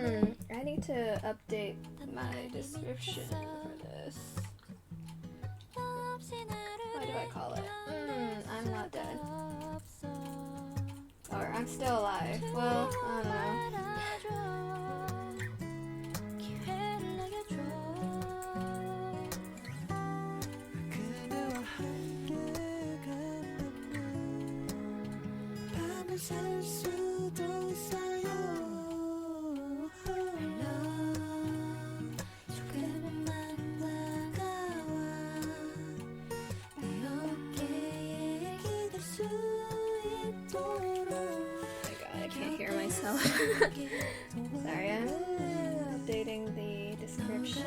I need to update my description for this. What do I call it? I'm not dead. Or I'm still alive. Well, I don't know. Sorry, I'm updating the description.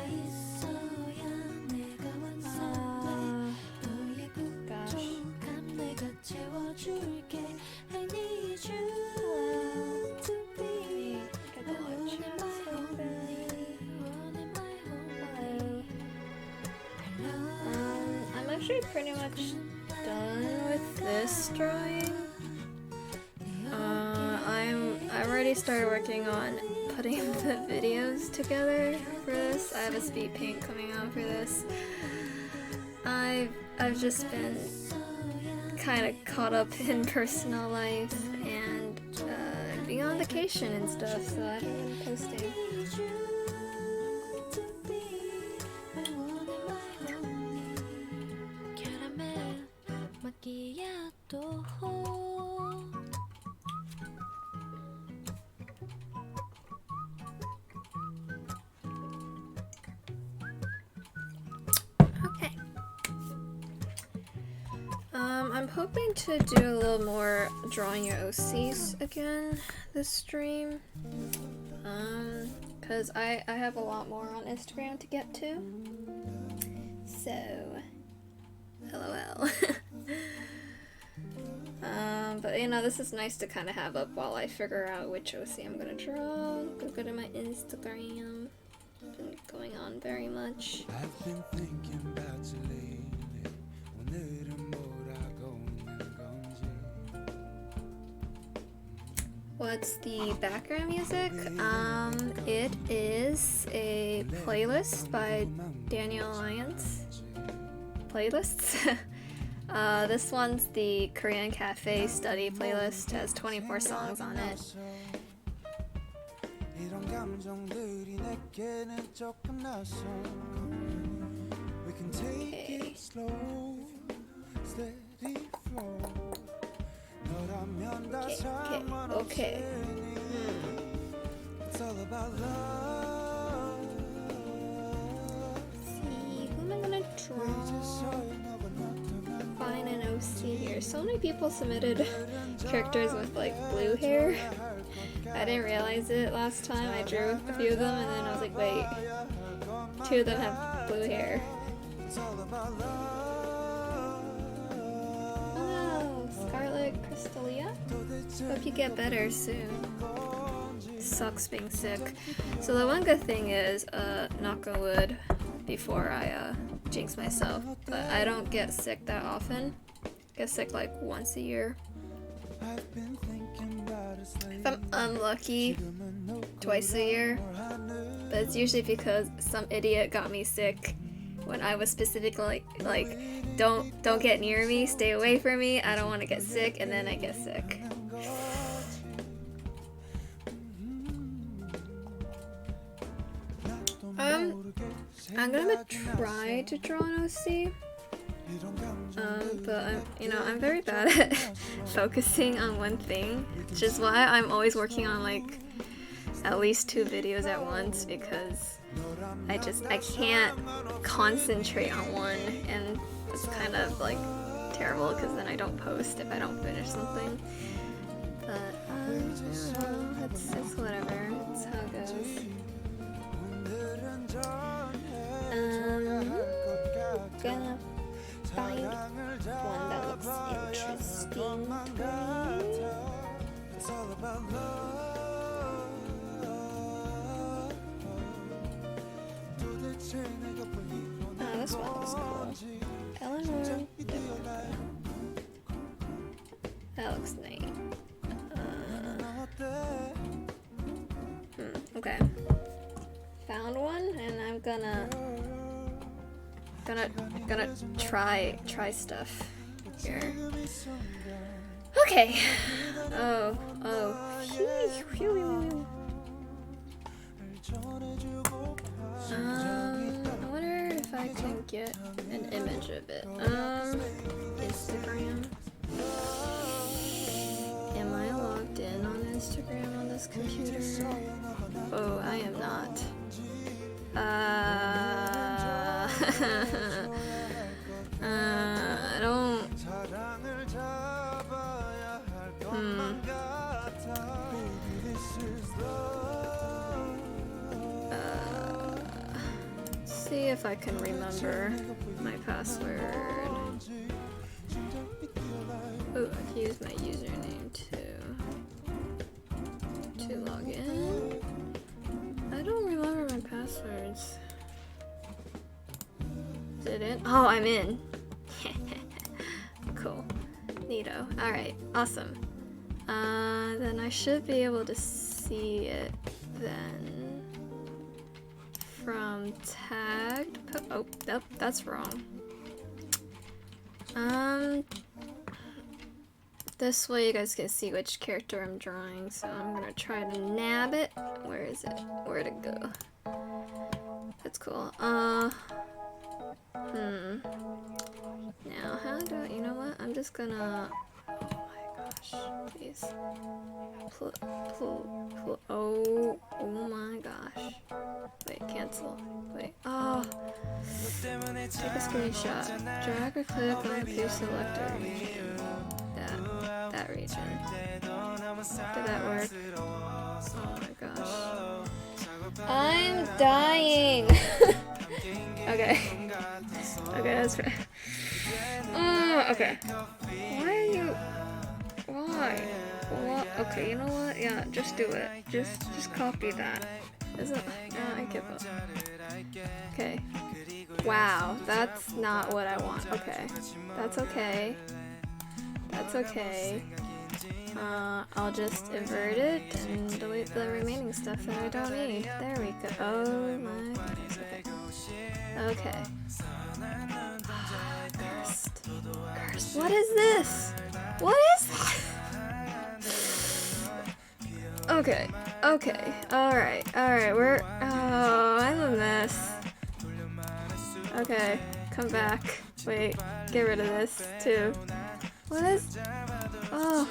Gosh. I'm actually pretty much done with this drawing. I've already started working on putting the videos together for this. I have a speed paint coming out for this. I've just been kind of caught up in personal life and being on vacation and stuff, so I haven't been posting. I'm hoping to do a little more drawing your OCs again this stream, because I have a lot more on Instagram to get to, so lol. But you know, this is nice to kind of have up while I figure out which OC I'm gonna draw. Go to my Instagram. Been going on very much. I've been thinking about you lately. What's the background music? It is a playlist by Daniel Lyons. Playlists? This one's the Korean Cafe Study playlist. Has 24 songs on it. Okay. It's all about love. Let's see, who am I gonna draw? Find an OC here. So many people submitted characters with like blue hair. I didn't realize it last time. I drew a few of them and then I was like, wait, 2 of them have blue hair. Crystalia? Hope you get better soon. Sucks being sick. So the one good thing is, knock on wood, before I jinx myself, but I don't get sick that often. I get sick like once a year. If I'm unlucky, twice a year. But it's usually because some idiot got me sick when I was specifically like don't get near me, stay away from me, I don't want to get sick, and then I get sick. I'm gonna try to draw an OC, but I'm very bad at focusing on one thing, which is why I'm always working on like at least 2 videos at once, because I can't concentrate on one, and it's kind of like terrible because then I don't post if I don't finish something. But it's whatever. It's how it goes. Gonna find one that looks interesting to me. This one looks cool. Eleanor. That looks nice. I'm Okay. Found one, and I'm gonna try stuff here. Okay. Oh. I wonder if I can get an image of it. Instagram. Am I logged in on Instagram on this computer? Oh, I am not. I don't. See if I can remember my password. Oh, I can use my username to log in. I don't remember my passwords. Is it in? Oh, I'm in. Cool. Neato. Alright, awesome. Then I should be able to see it then. From tagged. Oh, nope, that's wrong. This way you guys can see which character I'm drawing, so I'm gonna try to nab it. Where is it? Where'd it go? That's cool. Now, how do I, you know what? I'm just gonna, oh my gosh, please. Oh my gosh. Wait, cancel. Wait, oh. Take a screenshot. Drag or click on a page selector region. That region. Did that work? Oh my gosh. I'm dying! Okay. Okay, that's right. Okay. Why are you... Why? What? Okay, you know what? Yeah, just do it. Just copy that. Is it? I give up. Okay. Wow, that's not what I want. Okay. That's okay. That's okay. I'll just invert it and delete the remaining stuff that I don't need. There we go. Oh my goodness. Okay. Cursed. Cursed. What is this? What is that? Okay. Okay. Alright. We're... Oh, I'm a mess. Okay. Come back. Wait. Get rid of this, too. What is... Oh.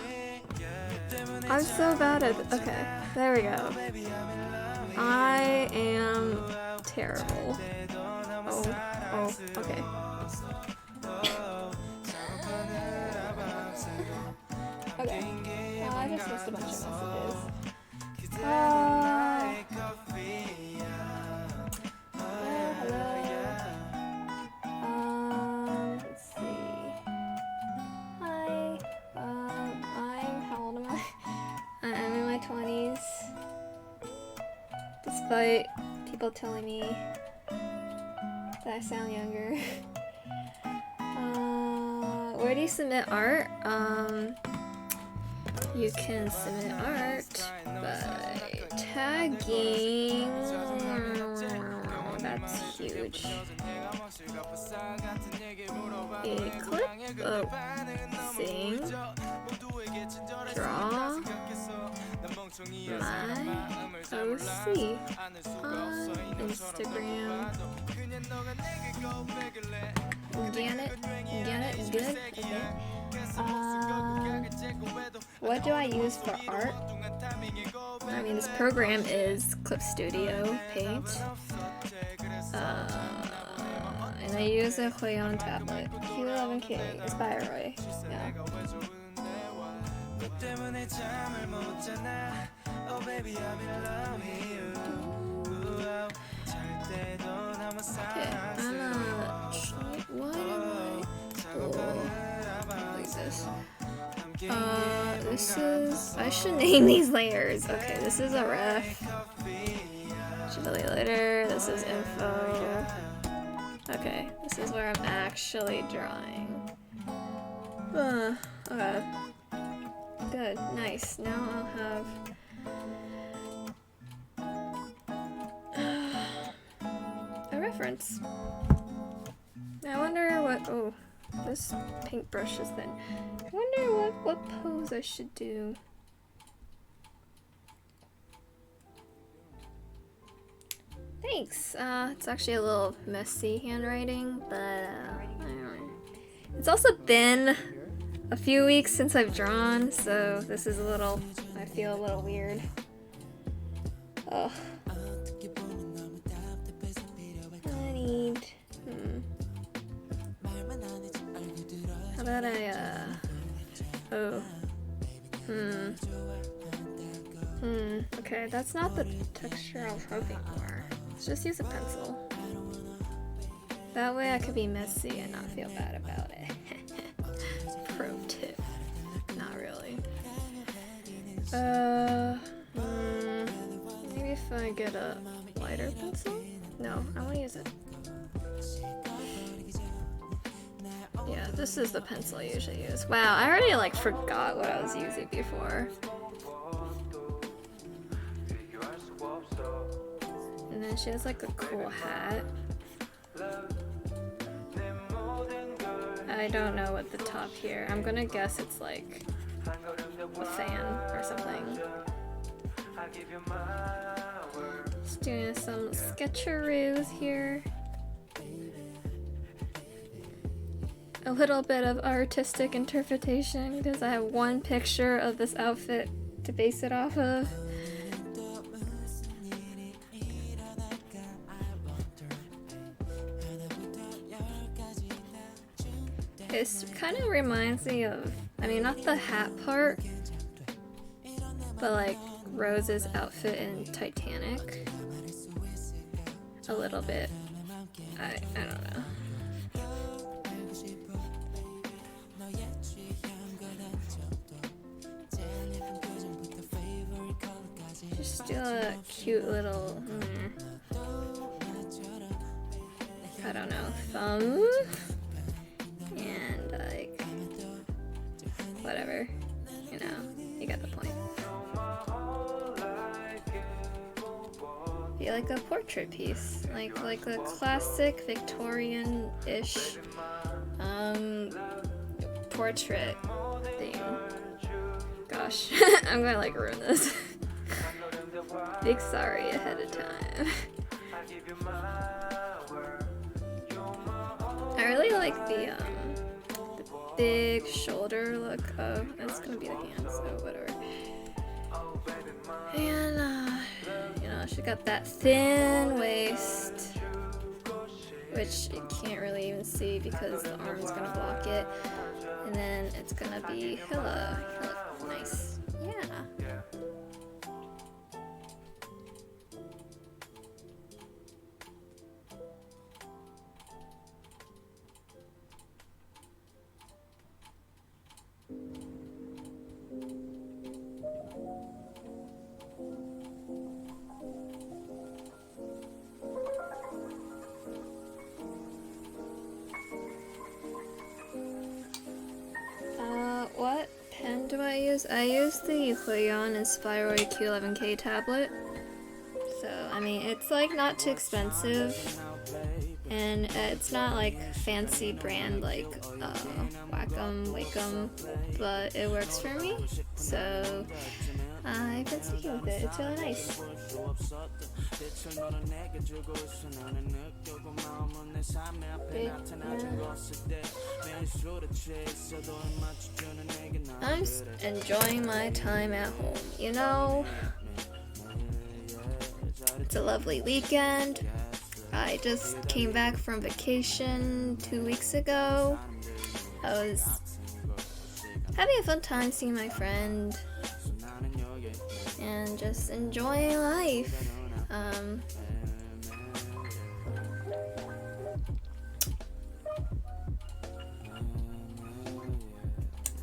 I'm so bad at... Okay. There we go. I am terrible. Oh. Okay. Okay. I just missed a bunch of messages. Hello. Let's see. Hi. How old am I? I'm in my 20s. Despite people telling me that I sound younger. Where do you submit art? You can submit art by tagging. That's huge. Click, sing, draw, my OC on Instagram. Get it? Good? Okay. What do I use for art? I mean, this program is Clip Studio Paint. And I use a heyo tablet. Q11K, Spyroy. Yeah. Okay, why am I like this? This is... I should name these layers. Okay, this is a ref. Should delete later. This is info. Okay, this is where I'm actually drawing. Okay. Good, nice. Now I'll have reference. I wonder what, oh, this paintbrush is thin. I wonder what pose I should do. Thanks. It's actually a little messy handwriting, but I don't know. It's also been a few weeks since I've drawn, so this is a little, I feel a little weird. Ugh. I need, how about okay, that's not the texture I was hoping for. Let's just use a pencil. That way I could be messy and not feel bad about it. Pro tip. Not really. Maybe if I get a lighter pencil? No, I want to use it. Yeah, this is the pencil I usually use. Wow, I already like forgot what I was using before. And then she has like a cool hat. I don't know what the top here. I'm gonna guess it's like a fan or something. Just doing some sketcheroos here. A little bit of artistic interpretation because I have one picture of this outfit to base it off of. It kind of reminds me of, I mean, not the hat part, but like Rose's outfit in Titanic. A little bit. I don't know. Just do a cute little, I don't know, thumb. And like, whatever, you know, you get the point. Be like a portrait piece, like a classic Victorian-ish portrait thing. Gosh, I'm gonna like ruin this. Big sorry ahead of time. I really like the big shoulder look. Oh, that's gonna be the hands, so whatever. And you know, she got that thin waist, which you can't really even see because the arm's gonna block it. And then it's gonna be hella nice. Yeah. What pen do I use? I use the heyo Inspiro Q11K tablet. So, I mean, it's like not too expensive. And it's not like fancy brand like Wacom, Wacom, but it works for me. So, I've been sticking with it. It's really nice. I'm just enjoying my time at home, you know? It's a lovely weekend. I just came back from vacation 2 weeks ago. I was having a fun time seeing my friend and just enjoying life.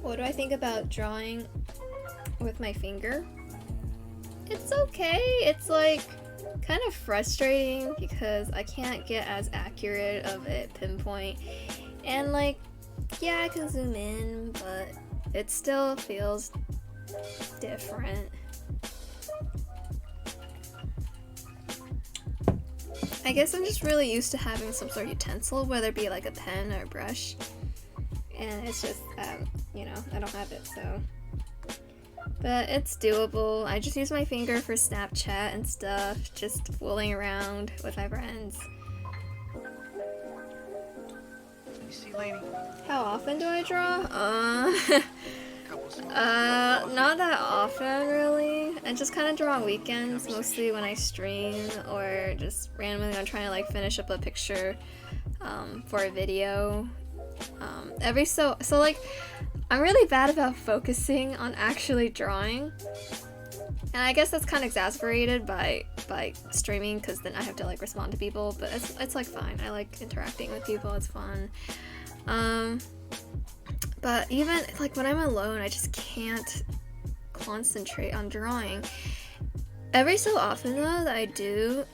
What do I think about drawing with my finger? It's okay. It's like kind of frustrating because I can't get as accurate of a pinpoint, and like, yeah, I can zoom in, but it still feels different. I guess I'm just really used to having some sort of utensil, whether it be like a pen or a brush. And it's just, you know, I don't have it, so. But it's doable. I just use my finger for Snapchat and stuff, just fooling around with my friends. You see, Lainey? How often do I draw? Not that often, really. I just kind of draw on weekends, mostly when I stream, or just randomly I'm trying to like finish up a picture for a video. So like, I'm really bad about focusing on actually drawing. And I guess that's kind of exasperated by streaming, because then I have to like respond to people, but it's like fine. I like interacting with people, it's fun. But even like when I'm alone, I just can't concentrate on drawing. Every so often though, that I do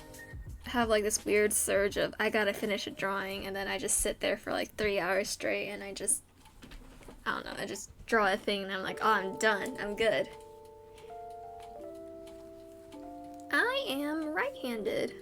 have like this weird surge of I gotta finish a drawing, and then I just sit there for like 3 hours straight and I just draw a thing and I'm like, oh, I'm done, I'm good. I am right-handed.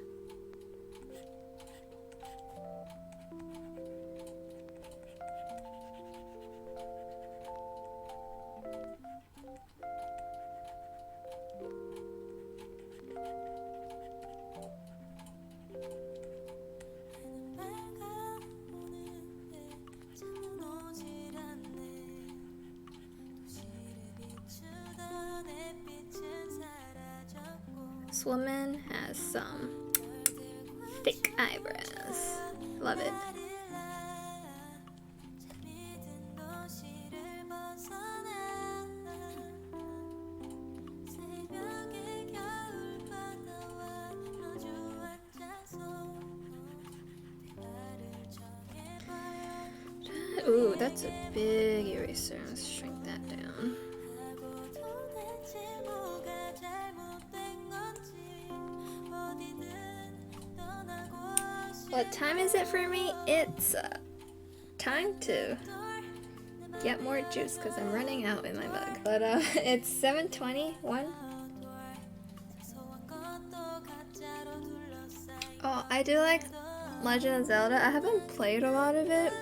This woman has some thick eyebrows. Love it. Ooh, that's a big eraser. Let's shrink that down. What time is it for me? It's time to get more juice because I'm running out in my mug. But it's 7:21. Oh, I do like Legend of Zelda. I haven't played a lot of it.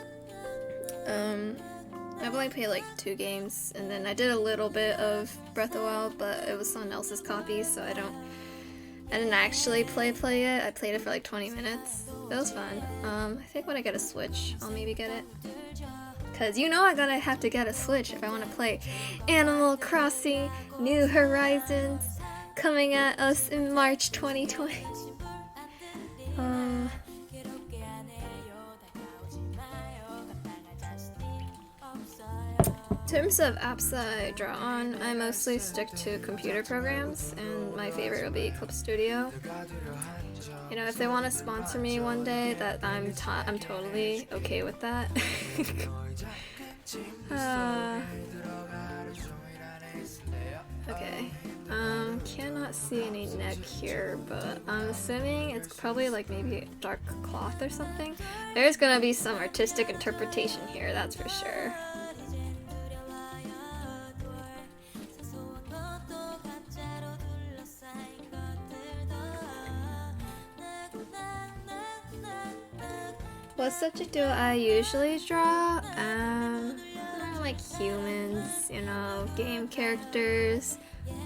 I've only played like 2 games, and then I did a little bit of Breath of the Wild, but it was someone else's copy, so I didn't actually play it. I played it for like 20 minutes. It was fun. I think when I get a Switch, I'll maybe get it. Cause you know I'm gonna have to get a Switch if I want to play Animal Crossing New Horizons, coming at us in March 2020. In terms of apps that I draw on, I mostly stick to computer programs, and my favorite would be Clip Studio. You know, if they want to sponsor me one day, that I'm totally okay with that. Okay. Cannot see any neck here, but I'm assuming it's probably like maybe dark cloth or something. There's gonna be some artistic interpretation here, that's for sure. What subject do I usually draw? Like humans, you know, game characters,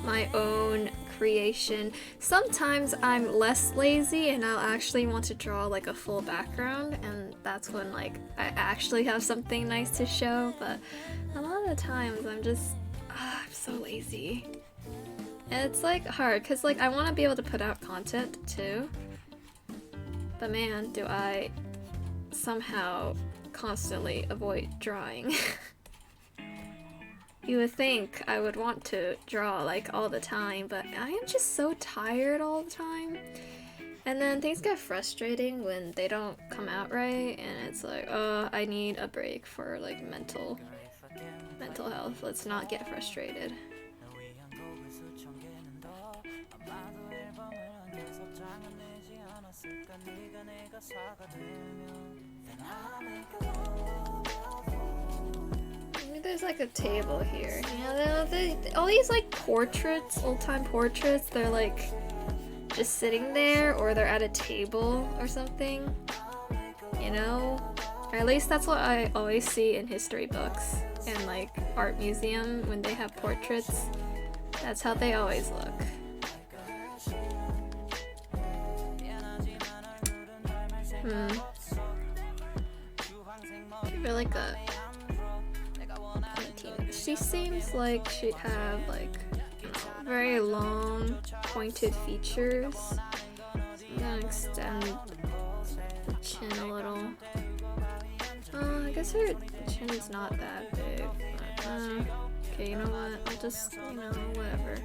my own creation. Sometimes I'm less lazy and I'll actually want to draw like a full background, and that's when like I actually have something nice to show, but a lot of the times I'm just, I'm so lazy. And it's like hard, cause like I want to be able to put out content too, but man, do I somehow constantly avoid drawing. You would think I would want to draw like all the time, but I am just so tired all the time. And then things get frustrating when they don't come out right, and it's like, oh, I need a break for like mental health. Let's not get frustrated. Maybe there's like a table here. You know, all these like portraits, old-time portraits, they're like just sitting there, or they're at a table or something, you know? Or at least that's what I always see in history books and like art museum when they have portraits. That's how they always look. I feel like a 19. She seems like she'd have like, you know, very long pointed features. So I'm gonna extend the chin a little. I guess her chin is not that big. But, okay, you know what? I'll just, you know, whatever.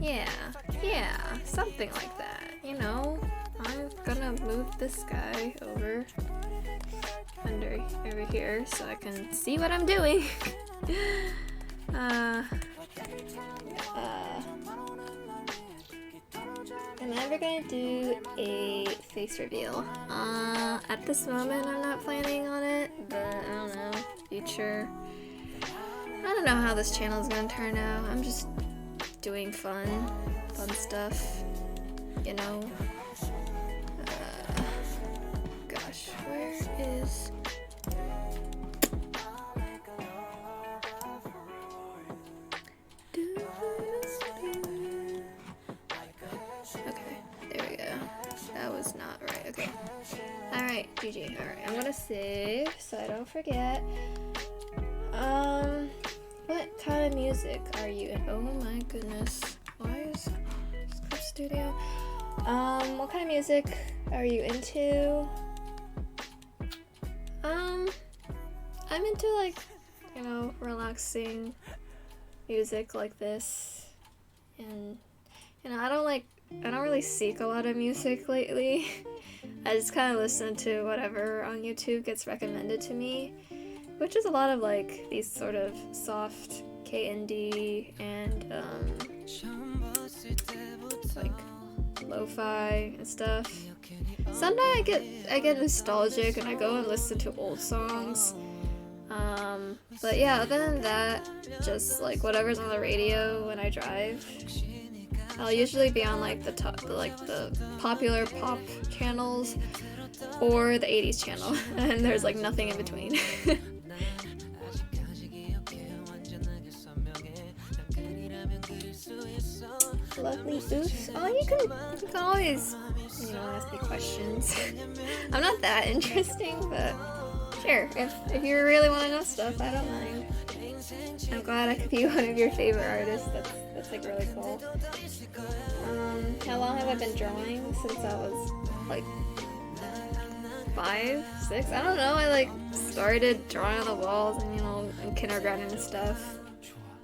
Yeah, something like that, you know? I'm gonna move this guy over here so I can see what I'm doing. I'm never gonna do a face reveal. At this moment I'm not planning on it, but I don't know, future. I don't know how this channel is gonna turn out. I'm just doing fun stuff, you know. Gosh, where is... Okay, there we go. That was not right. Okay. Alright, GG. Alright, I'm gonna save so I don't forget. What kind of music are you in? Oh my goodness. Why is Script Studio? What kind of music are you into? I'm into like, you know, relaxing music like this. And, you know, I don't really seek a lot of music lately. I just kind of listen to whatever on YouTube gets recommended to me, which is a lot of like these sort of soft KND and like lo-fi and stuff. Sometimes I get nostalgic and I go and listen to old songs. But yeah, other than that, just like whatever's on the radio when I drive. I'll usually be on like the popular pop channels or the 80s channel, and there's like nothing in between. Lovely oops. Oh, you can always, you know, ask me questions. I'm not that interesting, but sure, if you really want to know stuff, I don't mind. I'm glad I could be one of your favorite artists. That's like really cool. How long have I been drawing? Since I was like 5, 6? I don't know. I like started drawing on the walls and, you know, in kindergarten and stuff.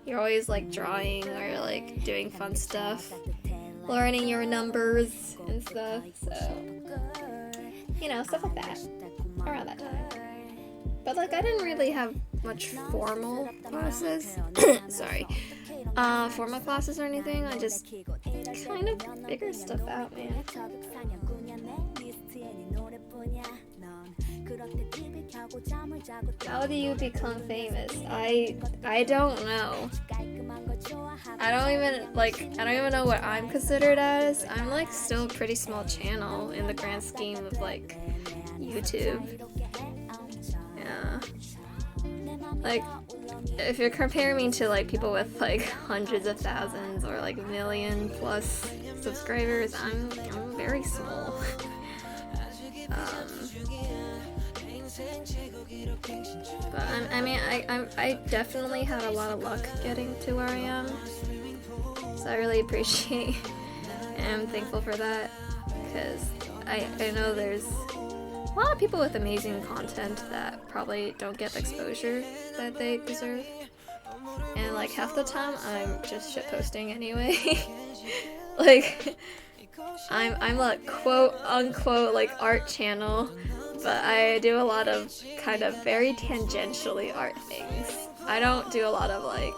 You're always like drawing or like doing fun stuff, learning your numbers and stuff. So, you know, stuff like that around that time. But like I didn't really have much formal classes. Sorry. Formal classes or anything. I just kind of figure stuff out, man. How do you become famous? I don't know. I don't even know what I'm considered as. I'm like still a pretty small channel in the grand scheme of like YouTube. Yeah. Like if you're comparing me to like people with like hundreds of thousands or like a million plus subscribers, I'm very small. But I definitely had a lot of luck getting to where I am, so I really appreciate and I'm thankful for that, because I know there's a lot of people with amazing content that probably don't get the exposure that they deserve, and like half the time I'm just shitposting anyway. Like I'm a quote unquote like art channel, but I do a lot of kind of very tangentially art things. I don't do a lot of like,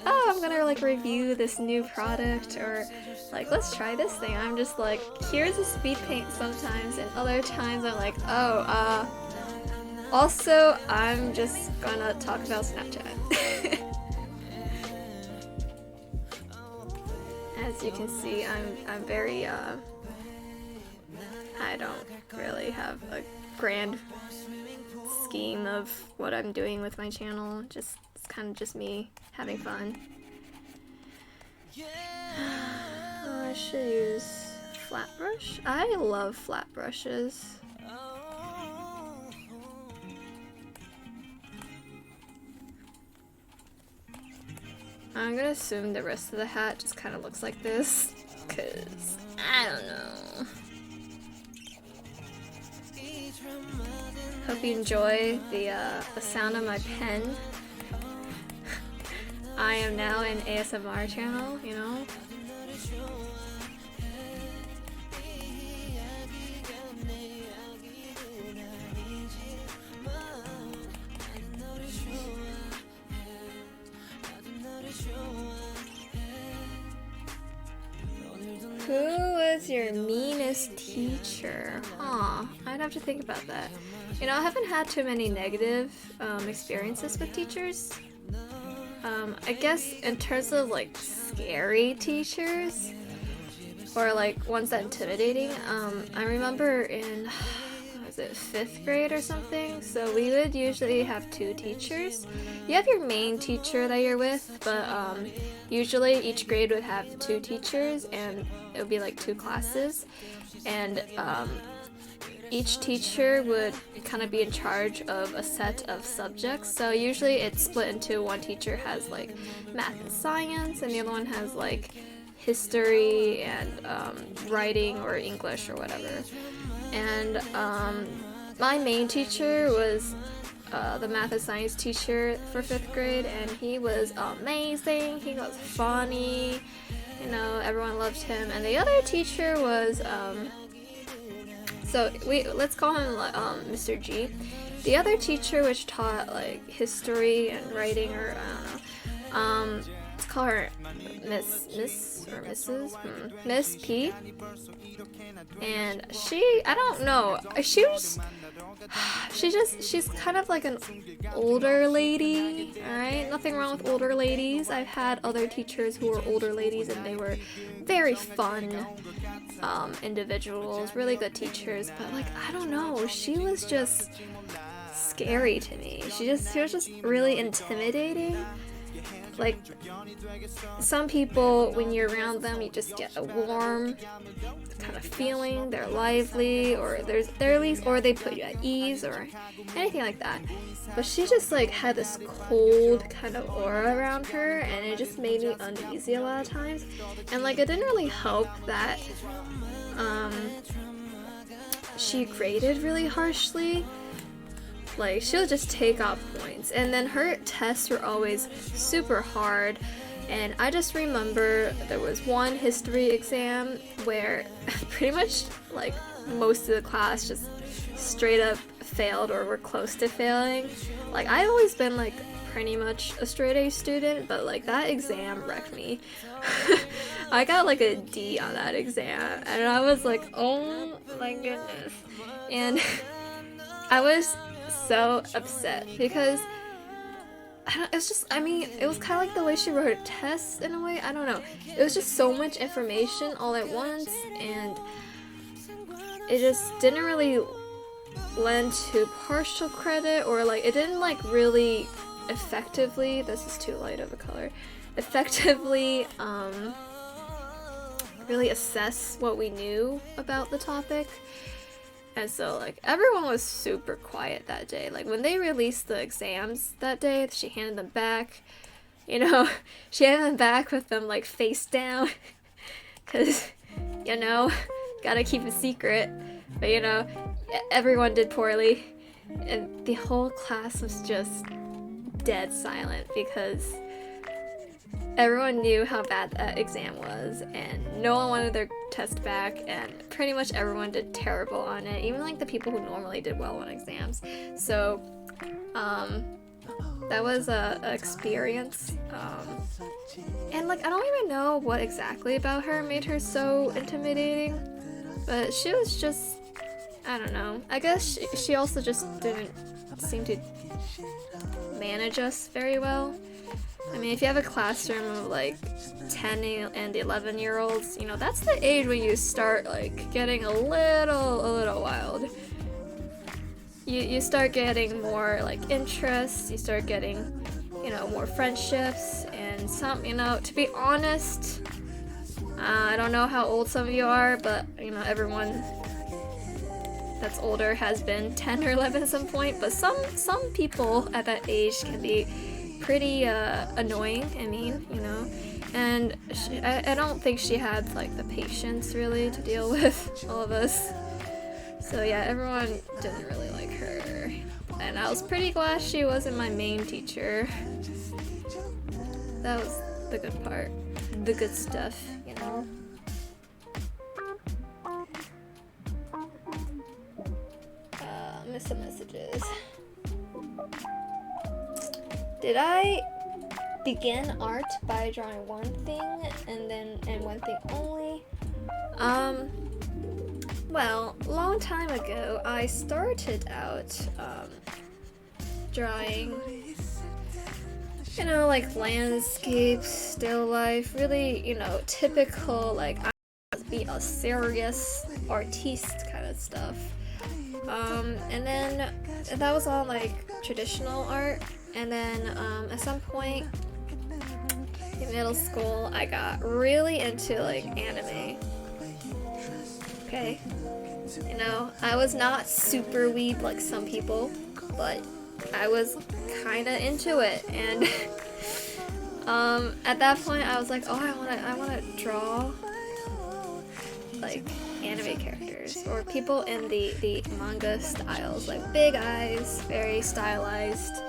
oh, I'm gonna like review this new product or like let's try this thing. I'm just like, here's a speed paint sometimes, and other times I'm like, oh, also I'm just gonna talk about Snapchat. as you can see, I'm very I don't really have a grand scheme of what I'm doing with my channel. Just it's kind of just me having fun. I should use flat brush. I love flat brushes. I'm gonna assume the rest of the hat just kind of looks like this, cause I don't know. Hope you enjoy the sound of my pen. I am now an ASMR channel, you know? Who was your meanest teacher? Huh, I'd have to think about that. You know, I haven't had too many negative experiences with teachers. I guess in terms of like scary teachers or like ones that intimidating, I remember in, what was it, 5th grade or something? So we would usually have 2 teachers. You have your main teacher that you're with, but usually each grade would have 2 teachers and it would be like 2 classes. And each teacher would kind of be in charge of a set of subjects. So usually it's split into one teacher has like math and science and the other one has like history and writing or English or whatever. And my main teacher was the math and science teacher for 5th grade, and he was amazing. He was funny, you know, everyone loved him. And the other teacher was so let's call him Mr. G. The other teacher, which taught like history and writing, or I don't know, let's call her Miss or Mrs. Miss P. And I don't know, she's kind of like an older lady, alright? Nothing wrong with older ladies. I've had other teachers who were older ladies and they were very fun individuals, really good teachers, but like, I don't know, she was just scary to me. She was just really intimidating. Like, some people, when you're around them, you just get a warm kind of feeling. They're lively, or or they put you at ease, or anything like that. But she just like had this cold kind of aura around her, and it just made me uneasy a lot of times. And like, it didn't really help that she graded really harshly. Like, she'll just take off points, and then her tests were always super hard. And I just remember there was one history exam where pretty much like most of the class just straight up failed or were close to failing. Like, I've always been like pretty much a straight A student, but like that exam wrecked me. I got like a D on that exam, and I was like, oh my goodness. And I was so upset because it was kind of like the way she wrote her tests in a way. I don't know. It was just so much information all at once, and it just didn't really lend to partial credit, or like it didn't like really effectively, this is too light of a color, effectively really assess what we knew about the topic. And so, like, everyone was super quiet that day. Like, when they released the exams that day, she handed them back. You know, she handed them back with them, like, face down. Because, you know, gotta keep a secret. But, you know, everyone did poorly. And the whole class was just dead silent because everyone knew how bad that exam was, and no one wanted their test back, and pretty much everyone did terrible on it, even like the people who normally did well on exams. So that was a experience, and like, I don't even know what exactly about her made her so intimidating, but she was just, I don't know, I guess she also just didn't seem to manage us very well. I mean, if you have a classroom of like 10 and 11-year-olds, you know, that's the age when you start like getting a little wild. You start getting more like interests, you start getting, you know, more friendships, and some, you know, to be honest, I don't know how old some of you are, but you know, everyone that's older has been 10 or 11 at some point, but some people at that age can be pretty annoying, I mean, you know, and I don't think she had like the patience really to deal with all of us. So yeah, everyone didn't really like her, and I was pretty glad she wasn't my main teacher. That was the good part, the good stuff, you know. Miss some messages. Did I begin art by drawing one thing and one thing only? Well, a long time ago, I started out drawing, you know, like landscapes, still life, really, you know, typical, like, I want to be a serious artiste kind of stuff. And then that was all like traditional art, and then at some point in middle school, I got really into like anime. Okay, you know, I was not super weeb like some people, but I was kind of into it, and at that point I was like, oh, I wanna draw like anime characters or people in the manga styles, like big eyes, very stylized.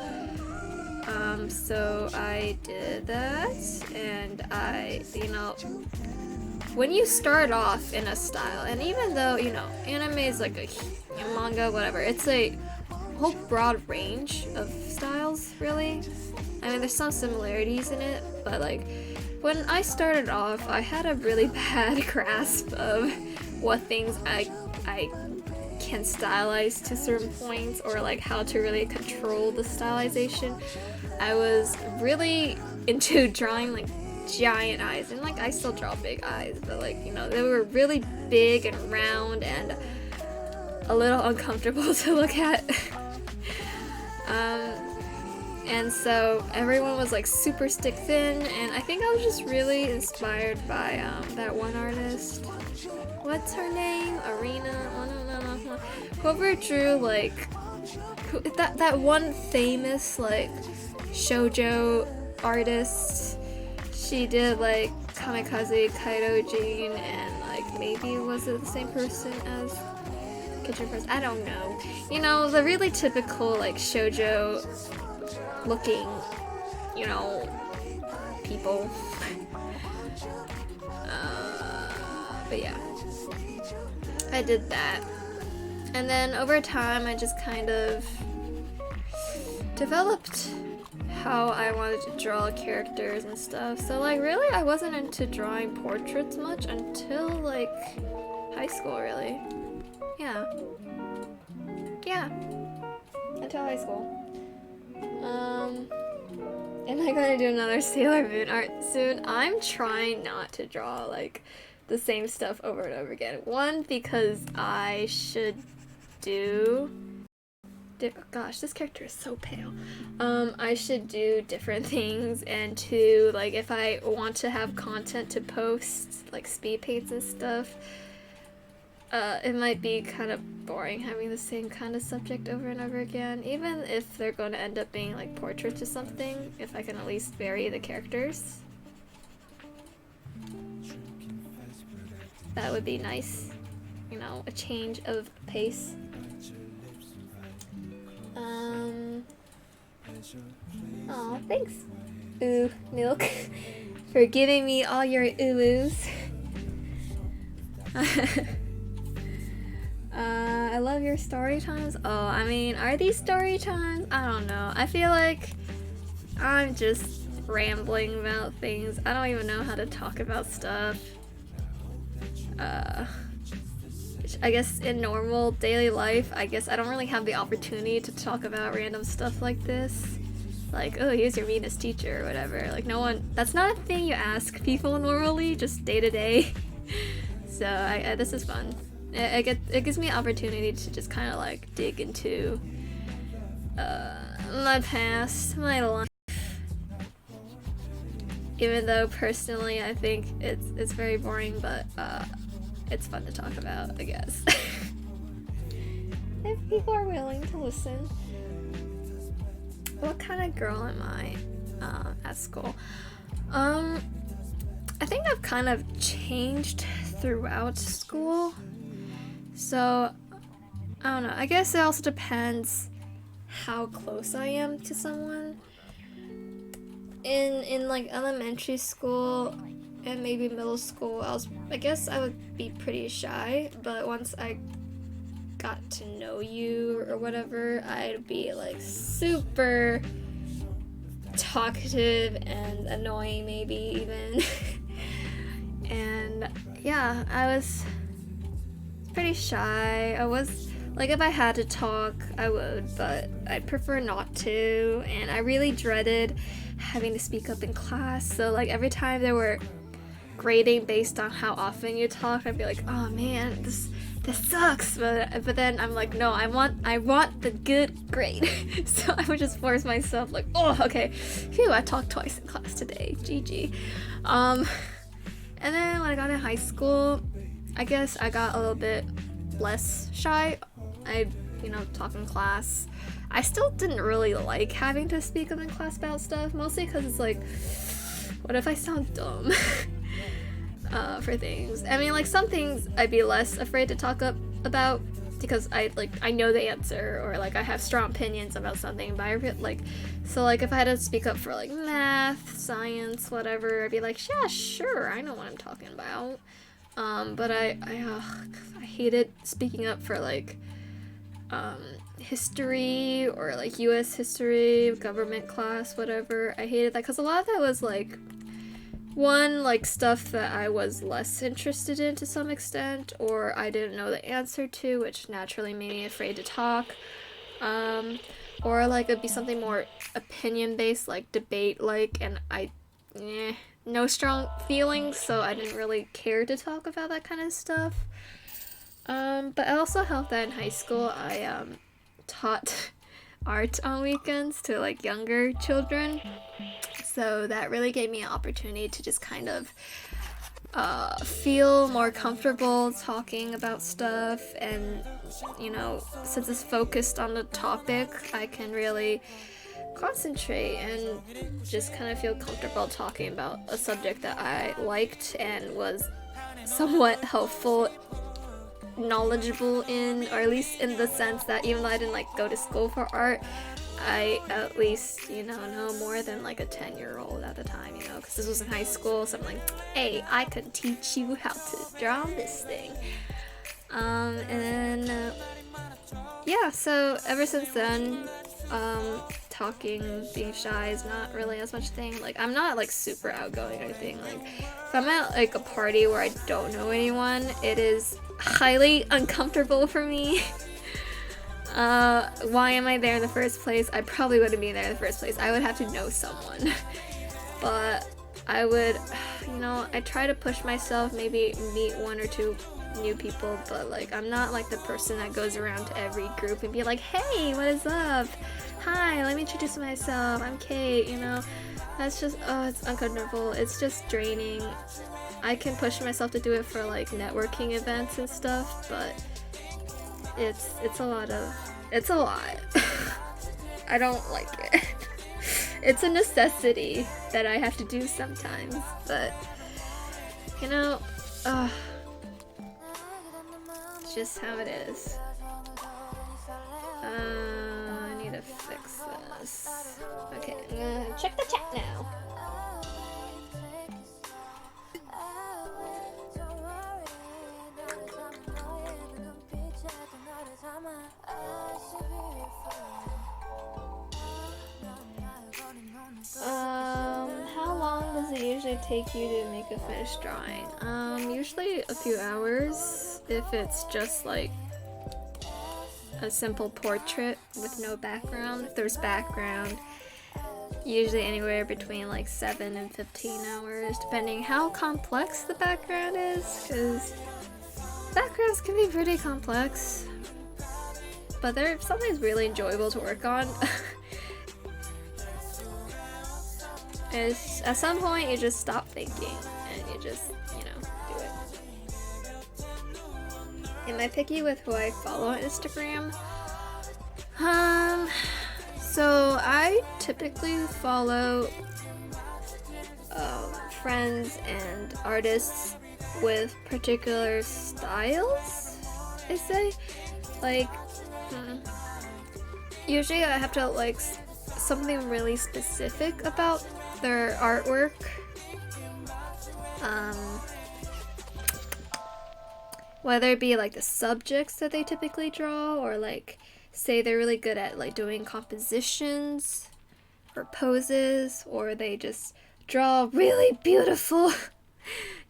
So I did that, and I, you know, when you start off in a style, and even though, you know, anime is like a manga, whatever, it's a whole broad range of styles, really. I mean, there's some similarities in it, but like, when I started off, I had a really bad grasp of what things I can stylize to certain points, or like how to really control the stylization. I was really into drawing like giant eyes, and like I still draw big eyes, but like, you know, they were really big and round and a little uncomfortable to look at. And so everyone was like super stick thin, and I think I was just really inspired by that one artist. What's her name? Arena? No. Whoever drew like that one famous like shoujo artist. She did like Kamikaze Kaito-jin, and like maybe was it the same person as Kitchen Press? I don't know. You know, the really typical like shoujo looking, you know, people. But yeah, I did that, and then over time I just kind of developed how I wanted to draw characters and stuff. So like, really, I wasn't into drawing portraits much until like high school, really. Yeah, until high school. Am I gonna do another Sailor Moon art soon? I'm trying not to draw like the same stuff over and over again. One, because I should do gosh, this character is so pale. I should do different things, and two, like if I want to have content to post, like speed paints and stuff, it might be kind of boring having the same kind of subject over and over again, even if they're going to end up being like portraits or something, if I can at least vary the characters. That would be nice, you know, a change of pace. Oh, thanks, Ooh Milk, for giving me all your ooh-oos. I love your story times. Oh, I mean, are these story times? I don't know. I feel like I'm just rambling about things. I don't even know how to talk about stuff. I guess in normal daily life, I guess I don't really have the opportunity to talk about random stuff like this. like, oh, here's your meanest teacher or whatever. Like, no one, that's not a thing you ask people normally, just day to day. So this is fun. It gives me an opportunity to just kind of like dig into my past, my life. Even though personally I think it's very boring, but it's fun to talk about, I guess. If people are willing to listen. What kind of girl am I at school? I think I've kind of changed throughout school. So, I don't know. I guess it also depends how close I am to someone. In like elementary school and maybe middle school, I guess I would be pretty shy, but once I got to know you or whatever, I'd be like super talkative and annoying, maybe even. And yeah, I was pretty shy. I was like, if I had to talk, I would, but I'd prefer not to. And I really dreaded having to speak up in class. So like every time there were grading based on how often you talk, I'd be like, oh man, this sucks. But then I'm like, no, I want the good grade. So I would just force myself like, oh, okay, phew, I talked twice in class today, GG. And then when I got in high school, I guess I got a little bit less shy. I talk in class. I still didn't really like having to speak up in class about stuff, mostly because it's like, what if I sound dumb? For things. I mean, like, some things I'd be less afraid to talk up about because I know the answer, or like I have strong opinions about something, but so if I had to speak up for like math, science, whatever, I'd be like, yeah, sure, I know what I'm talking about. But I hated speaking up for like history or like US history, government class, whatever. I hated that because a lot of that was like stuff that I was less interested in to some extent, or I didn't know the answer to, which naturally made me afraid to talk. Or like it'd be something more opinion based, like debate, and no strong feelings, so I didn't really care to talk about that kind of stuff. But I also helped that in high school I taught art on weekends to like younger children. So that really gave me an opportunity to just kind of feel more comfortable talking about stuff, and since it's focused on the topic, I can really concentrate and just kind of feel comfortable talking about a subject that I liked and was somewhat helpful, knowledgeable in, or at least in the sense that even though I didn't go to school for art, I at least know more than like a 10-year-old at the time, because this was in high school, so I'm like, hey, I could teach you how to draw this thing. And then yeah, so ever since then, talking, being shy is not really as much thing. Like, I'm not super outgoing or anything. Like, if I'm at a party where I don't know anyone, it is highly uncomfortable for me. Why am I there in the first place? I probably wouldn't be there in the first place. I would have to know someone. But I would, I try to push myself, maybe meet one or two new people, but I'm not the person that goes around to every group and be like, hey, what is up? Hi, let me introduce myself. I'm Kate, That's just, it's uncomfortable. It's just draining. I can push myself to do it for networking events and stuff, but it's a lot. I don't like it. It's a necessity that I have to do sometimes, but it's just how it is. I need to fix this. Okay, I'm gonna check the chat now. How long does it usually take you to make a finished drawing? Usually a few hours if it's just a simple portrait with no background. If there's background, usually anywhere between like 7 and 15 hours, depending how complex the background is, because backgrounds can be pretty complex, but they're sometimes really enjoyable to work on. At some point you just stop thinking and you just, you know, do it. Am I picky with who I follow on Instagram? So I typically follow friends and artists with particular styles, I say. Like, usually I have to like something really specific about their artwork. Whether it be like the subjects that they typically draw, or like say they're really good at like doing compositions or poses, or they just draw really beautiful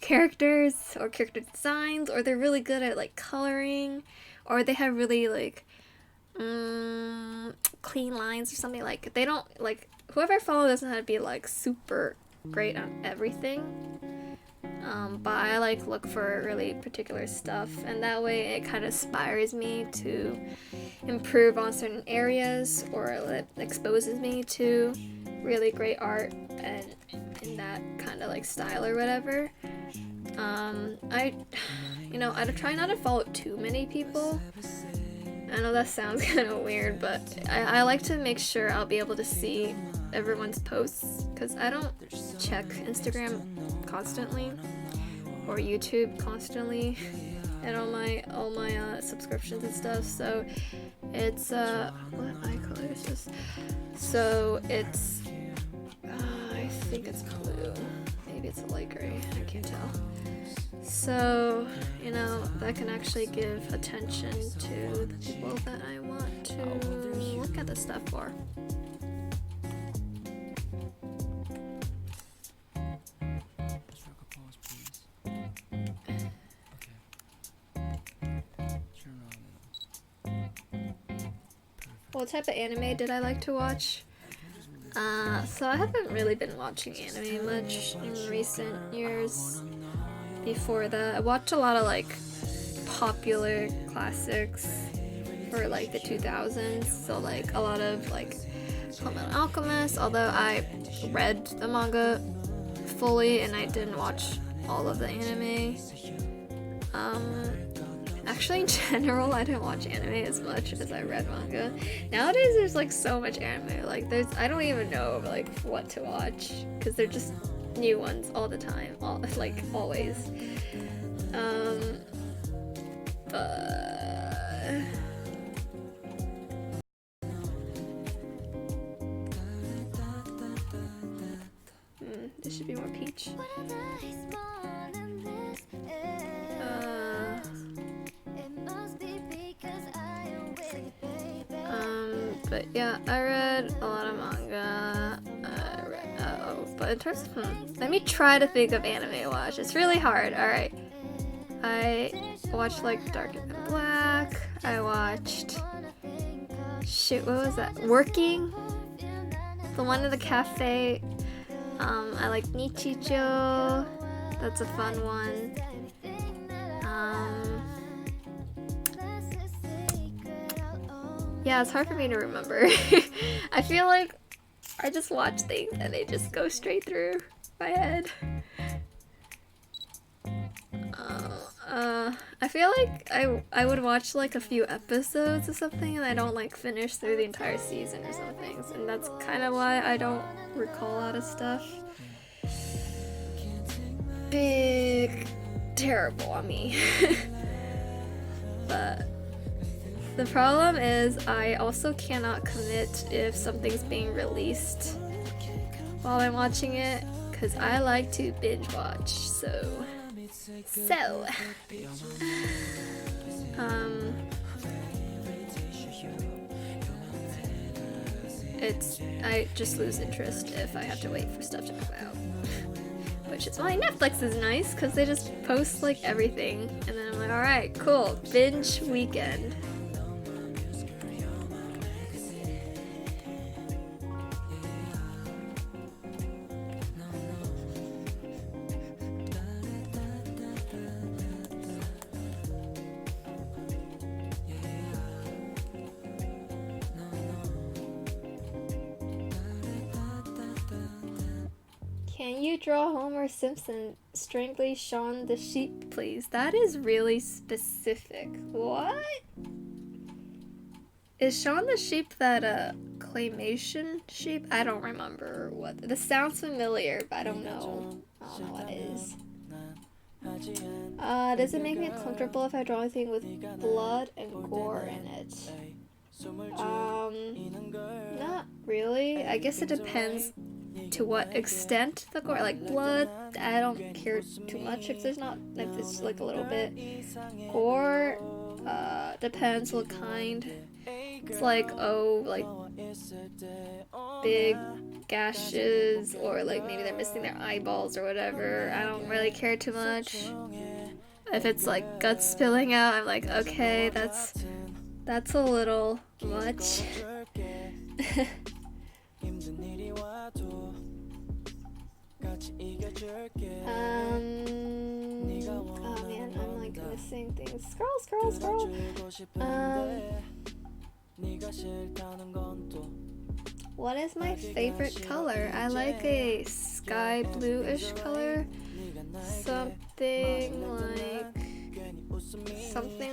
characters or character designs, or they're really good at like coloring, or they have really like clean lines or something. Like they don't like, whoever I follow doesn't have to be like super great on everything, but I like look for really particular stuff, and that way it kind of inspires me to improve on certain areas, or it exposes me to really great art and in that kind of like style or whatever. I try not to follow too many people. I know that sounds kind of weird, but I like to make sure I'll be able to see everyone's posts, because I don't check Instagram constantly or YouTube constantly and all my subscriptions and stuff. So it's what eye color is this? So it's I think it's blue. Maybe it's a light gray. I can't tell. So, you know, that can actually give attention to the people that I want to look at this stuff for. What type of anime did I like to watch? So I haven't really been watching anime much in recent years. Before that, I watched a lot of like popular classics for like the 2000s, so like a lot of like Fullmetal Alchemist, although I read the manga fully and I didn't watch all of the anime. Actually, in general, I didn't watch anime as much as I read manga. Nowadays, there's like so much anime. Like, I don't even know like what to watch, because they're just new ones all the time, like always. This should be more peach. But yeah, I read a lot of manga. But in terms of, let me try to think of anime to watch. It's really hard. Alright. I watched like Darker Than Black. I watched, what was that? Working? The one in the cafe. I like Nichijou. That's a fun one. Yeah, it's hard for me to remember. I feel like I just watch things and they just go straight through my head. I feel like I would watch like a few episodes or something, and I don't like finish through the entire season or something, and that's kind of why I don't recall a lot of stuff. Terrible on me. But the problem is I also cannot commit if something's being released while I'm watching it, because I like to binge watch, so I just lose interest if I have to wait for stuff to come out. Which is why Netflix is nice, because they just post like everything, and then I'm like, alright, cool, binge weekend. Can you draw Homer Simpson strangling Shaun the sheep, please? That is really specific. What? Is Shaun the sheep that claymation sheep? I don't remember what. This sounds familiar, but I don't know. I don't know what it is. Does it make me uncomfortable if I draw anything with blood and gore in it? Not really. I guess it depends to what extent the gore, like blood, I don't care too much if there's not, if it's like a little bit. Gore, depends what kind. It's like, oh, like big gashes, or like maybe they're missing their eyeballs or whatever. I don't really care too much. If it's like guts spilling out, I'm like, okay, that's a little much. Oh man, I'm like missing things. Scroll. What is my favorite color? I like a sky bluish color. Something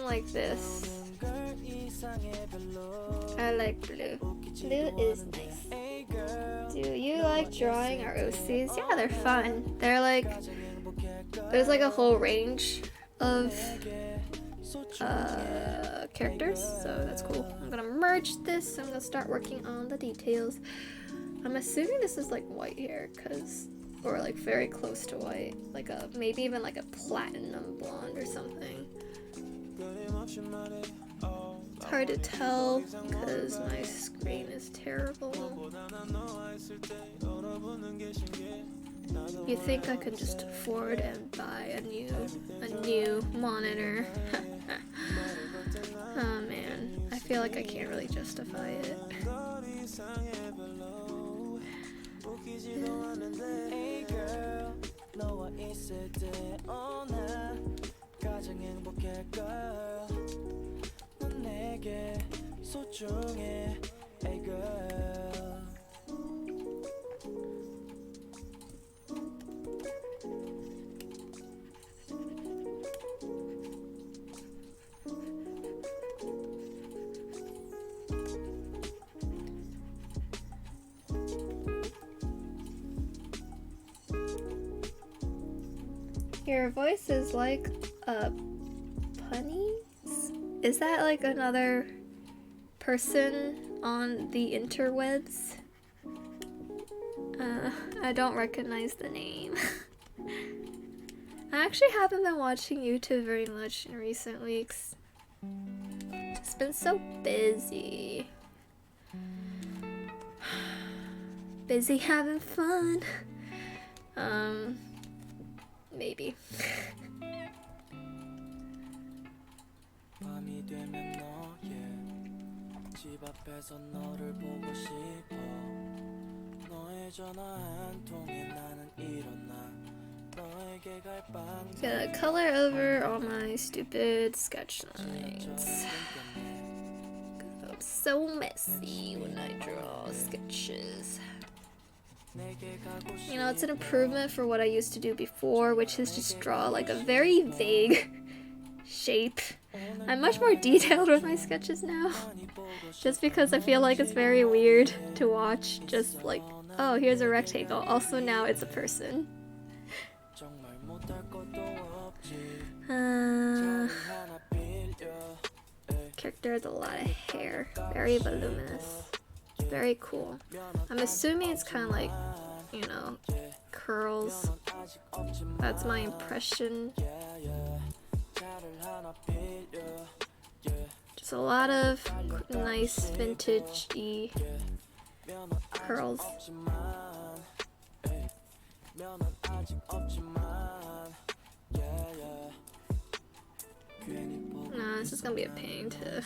like this. I like blue. Blue is nice. Do you like drawing our OCs? Yeah, they're fun. They're like, there's like a whole range of characters, so that's cool. I'm gonna merge this. I'm gonna start working on the details. I'm assuming this is like white hair, or like very close to white, like maybe even like a platinum blonde or something. It's hard to tell because my screen is terrible. You think I could just afford and buy a new monitor? Oh man, I feel like I can't really justify it. Your voice is like a punny? Is that like another person on the interwebs? I don't recognize the name. I actually haven't been watching YouTube very much in recent weeks. It's been so busy. Busy having fun. Maybe. Gonna color over all my stupid sketch lines. I'm so messy when I draw sketches. You know, it's an improvement for what I used to do before, which is just draw like a very vague shape. I'm much more detailed with my sketches now, just because I feel like it's very weird to watch, just like, oh, here's a rectangle, also now it's a person. Character has a lot of hair, very voluminous. Very cool. I'm assuming it's kind of like, you know, curls. That's my impression. Just a lot of nice vintage-y curls. No, this is gonna be a pain to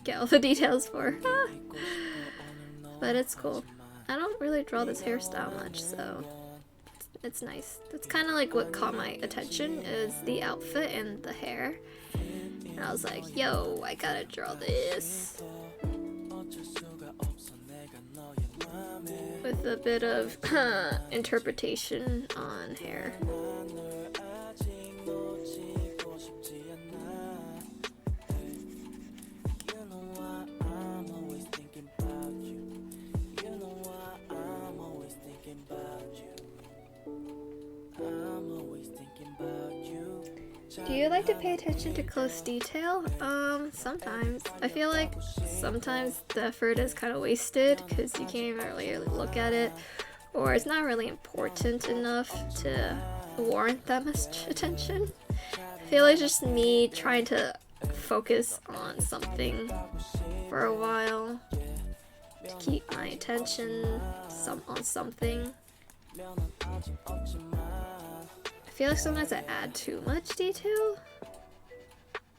get all the details for. But it's cool. I don't really draw this hairstyle much, so it's nice. That's kind of like what caught my attention, is the outfit and the hair. And I was like, yo, I gotta draw this. With a bit of interpretation on hair. Do you like to pay attention to close detail? Sometimes. I feel like sometimes the effort is kind of wasted because you can't even really look at it, or it's not really important enough to warrant that much attention. I feel like it's just me trying to focus on something for a while to keep my attention on something. I feel like sometimes I add too much detail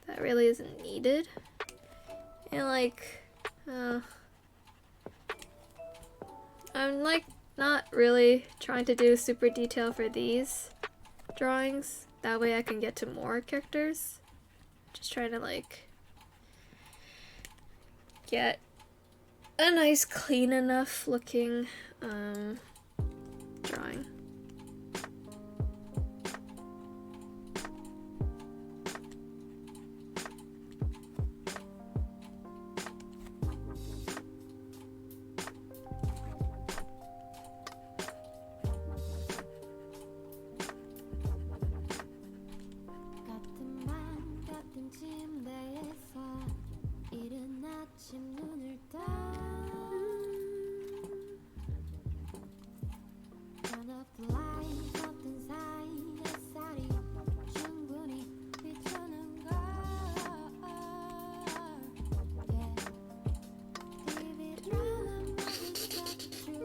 that really isn't needed. And like, I'm like not really trying to do super detail for these drawings. That way I can get to more characters. Just trying to like get a nice clean enough looking drawing.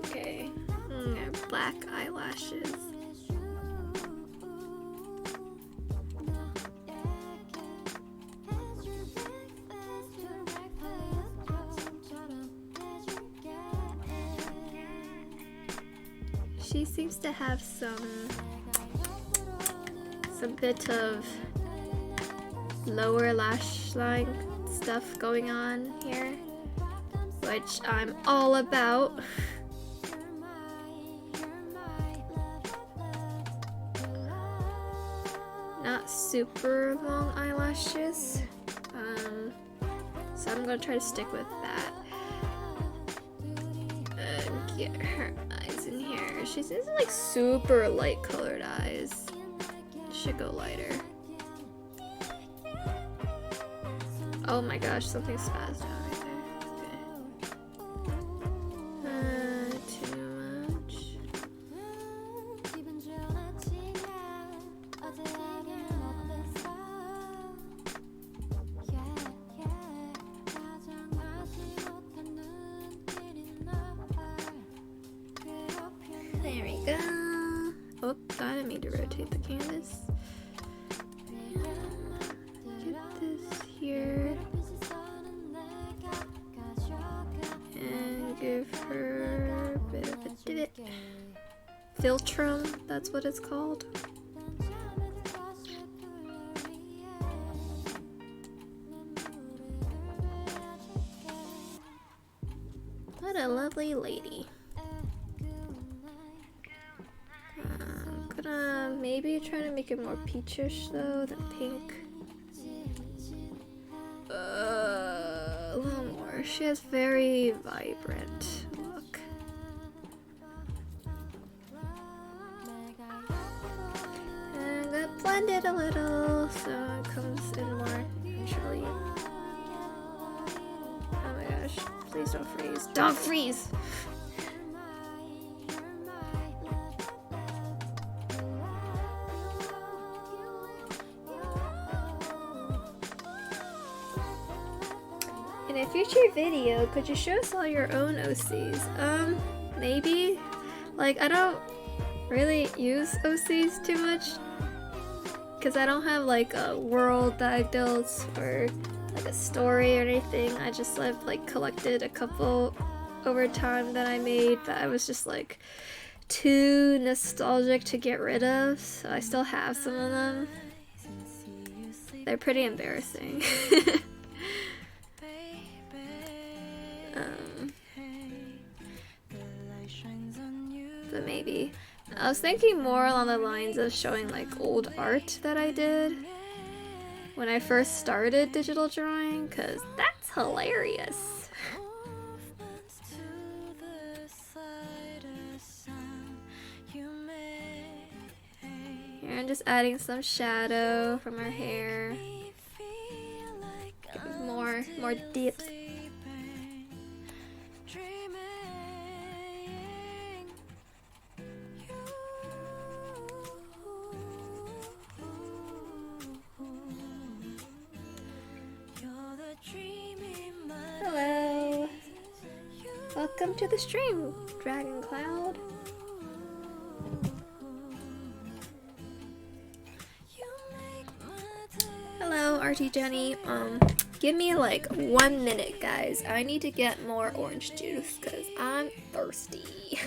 Okay, black eyelashes. She seems to have some bit of lower lash line stuff going on here, which I'm all about. Not super long eyelashes, so I'm gonna try to stick with that. Get her eyes in here. She's like super light colored eyes. Should go lighter. Oh my gosh, something spazzed out right there. Okay. Too much. There we go. Oh, I didn't mean to rotate the canvas. Get this here. And give her a bit of a divot. Philtrum, that's what it's called. What a lovely lady. I'm gonna maybe try to make it more peachish though than pink. A little more. She has very vibrant look. And I'm gonna blend it a little so it comes in more naturally. Oh my gosh, please don't freeze. Don't freeze! In a future video, could you show us all your own OCs? Maybe. Like, I don't really use OCs too much because I don't have like a world that I built or like a story or anything. I just like collected a couple over time that I made that I was just like too nostalgic to get rid of, so I still have some of them. They're pretty embarrassing. maybe. I was thinking more along the lines of showing like old art that I did when I first started digital drawing, because that's hilarious. Here I'm just adding some shadow from her hair. More depth. Hello. Welcome to the stream, Dragon Cloud. Hello, RT Jenny. Give me like 1 minute, guys. I need to get more orange juice because I'm thirsty.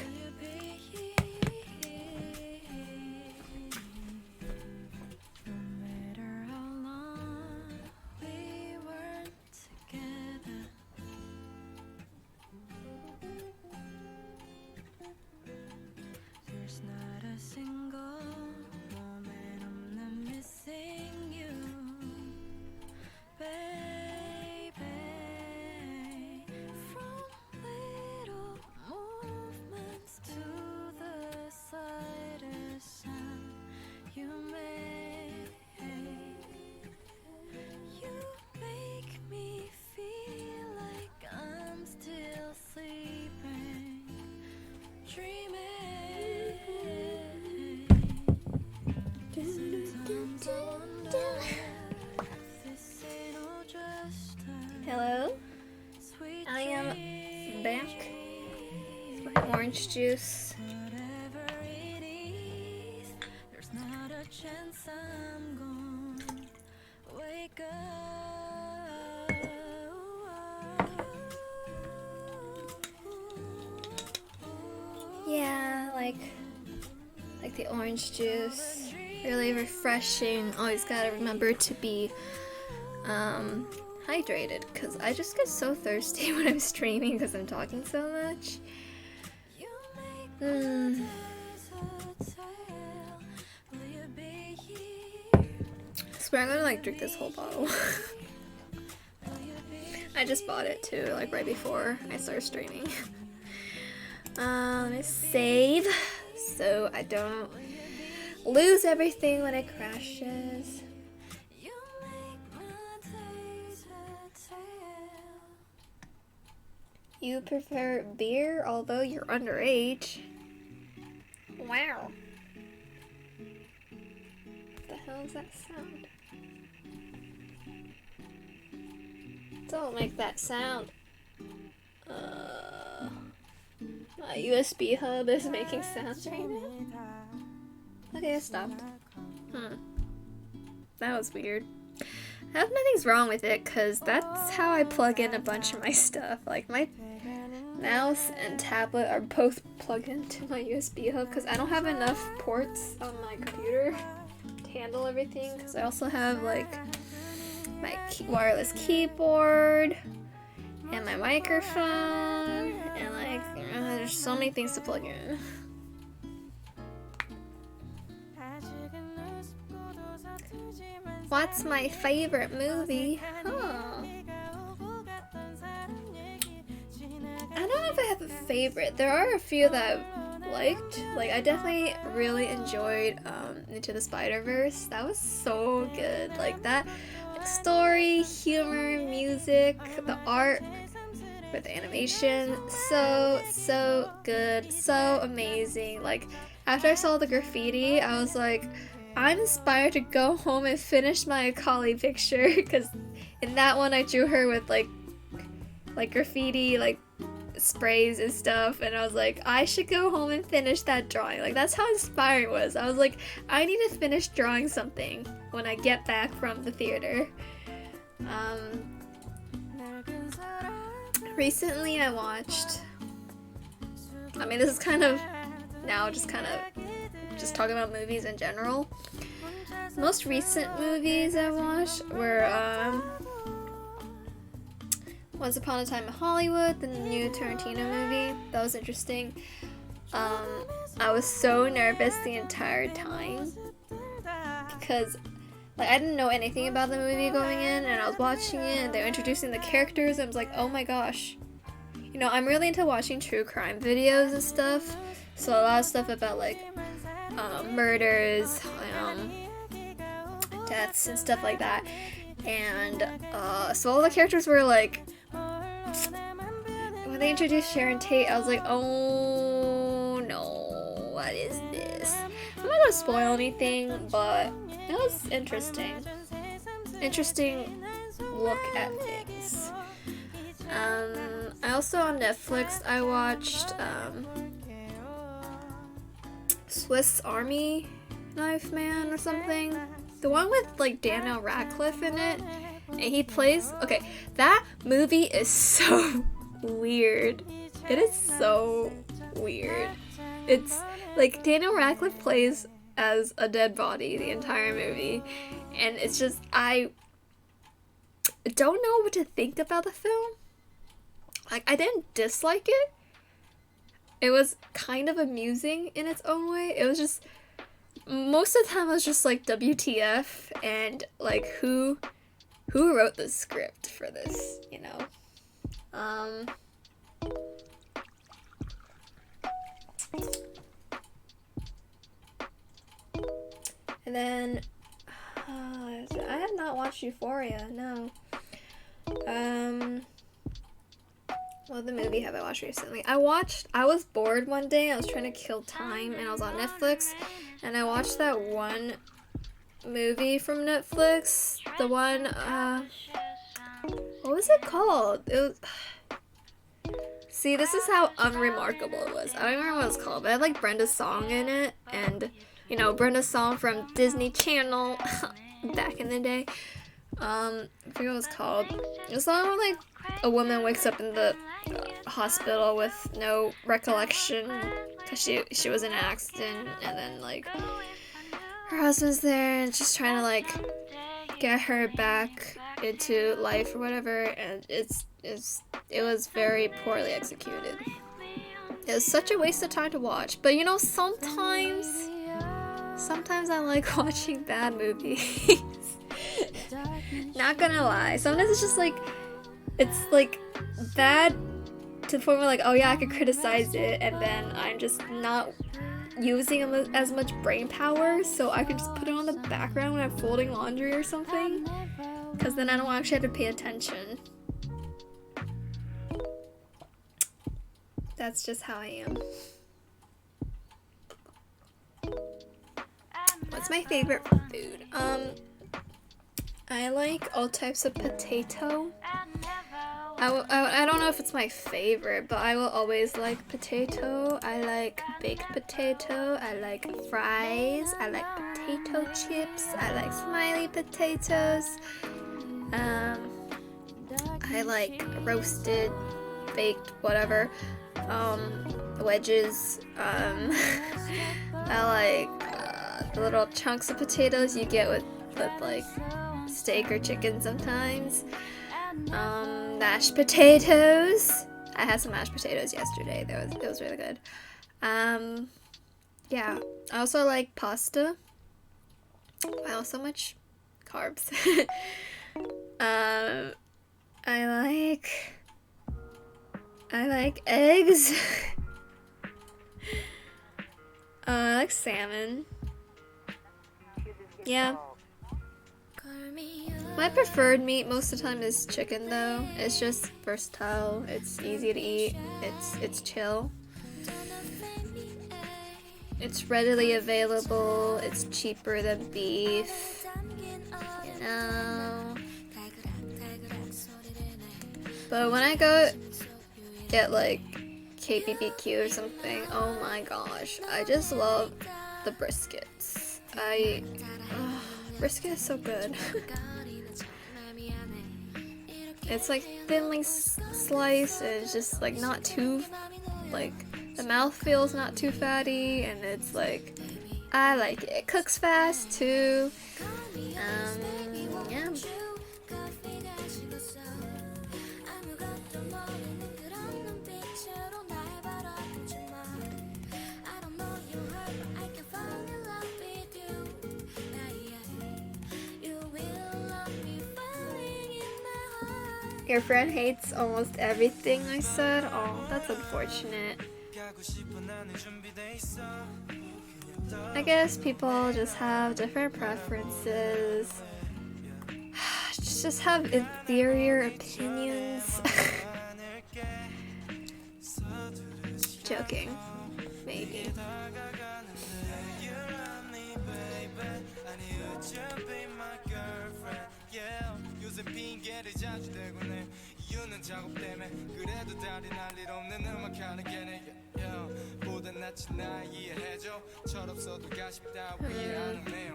Hello, I am back with my orange juice. Yeah, like the orange juice, really refreshing. Always gotta remember to be hydrated, because I just get so thirsty when I'm streaming because I'm talking so much. I swear I'm gonna like drink this whole bottle. I just bought it too, like right before I started streaming. Let me save so I don't lose everything when it crashes. You prefer beer, although you're underage. Wow. What the hell is that sound? Don't make that sound. My USB hub is making sounds right now. Okay, it stopped. That was weird. I hope nothing's wrong with it, because that's how I plug in a bunch of my stuff. Like, my mouse and tablet are both plugged into my USB hub, because I don't have enough ports on my computer to handle everything, because I also have, like, my wireless keyboard, and my microphone, and, like, there's so many things to plug in. What's my favorite movie? I don't know if I have a favorite. There are a few that I've liked. Like, I definitely really enjoyed Into the Spider-Verse. That was so good. Like, that story, humor, music, the art with the animation, so good, so amazing. Like, after I saw the graffiti, I was like, I'm inspired to go home and finish my Akali picture, because in that one I drew her with like graffiti, like sprays and stuff, and I was like, I should go home and finish that drawing. Like, that's how inspired it was. I was like, I need to finish drawing something when I get back from the theater. Recently I watched, I mean, this is kind of now just talking about movies in general. Most recent movies I watched were Once Upon a Time in Hollywood, the new Tarantino movie. That was interesting. I was so nervous the entire time because like I didn't know anything about the movie going in, and I was watching it and they're introducing the characters and I was like, oh my gosh. You know, I'm really into watching true crime videos and stuff, so a lot of stuff about like murders, deaths and stuff like that. And so all the characters were like, when they introduced Sharon Tate, I was like, oh no, what is this? I'm not gonna spoil anything, but it was interesting. Interesting look at things. I also on Netflix I watched Swiss Army Knife Man or something. The one with like Daniel Radcliffe in it. And he plays, okay, that movie is so weird. It is so weird. It's like Daniel Radcliffe plays as a dead body the entire movie. And it's just, I don't know what to think about the film. Like, I didn't dislike it. It was kind of amusing in its own way. It was just, most of the time I was just like, WTF, and like, who wrote the script for this, you know? And then, I have not watched Euphoria, no. What the movie have I watched recently? I was bored one day, I was trying to kill time, and I was on Netflix, and I watched that one movie from Netflix, the one, what was it called? It was, see, this is how unremarkable it was. I don't remember what it was called, but it had like Brenda's song in it, and, you know, Brenda's song from Disney Channel, back in the day. I forget what it's called. It was the one where like a woman wakes up in the hospital with no recollection because she was in an accident, and then like her husband's there and she's trying to like get her back into life or whatever, and it was very poorly executed. It was such a waste of time to watch, but you know, sometimes I like watching bad movies. Not gonna lie, sometimes it's just like, it's like bad to the point where like, oh yeah, I could criticize it, and then I'm just not using as much brain power, so I can just put it on the background when I'm folding laundry or something, because then I don't actually have to pay attention. That's just how I am. What's my favorite food? I like all types of potato. I don't know if it's my favorite, but I will always like potato. I like baked potato. I like fries. I like potato chips. I like smiley potatoes. I like roasted, baked, whatever. Wedges. I like the little chunks of potatoes you get with like steak or chicken sometimes. Mashed potatoes. I had some mashed potatoes yesterday. It was really good. Yeah. I also like pasta. Wow, so much carbs. I like eggs. I like salmon. Yeah. My preferred meat most of the time is chicken though. It's just versatile, it's easy to eat, it's chill. It's readily available, it's cheaper than beef, you know. But when I go get like KBBQ or something, oh my gosh, I just love the briskets. Brisket is so good. It's like thinly sliced, and it's just like not too, like the mouthfeel's not too fatty, and it's like, I like it. It cooks fast too. Yeah. Your friend hates almost everything I said. Oh, that's unfortunate. I guess people just have different preferences. Just have inferior opinions. Joking. Maybe.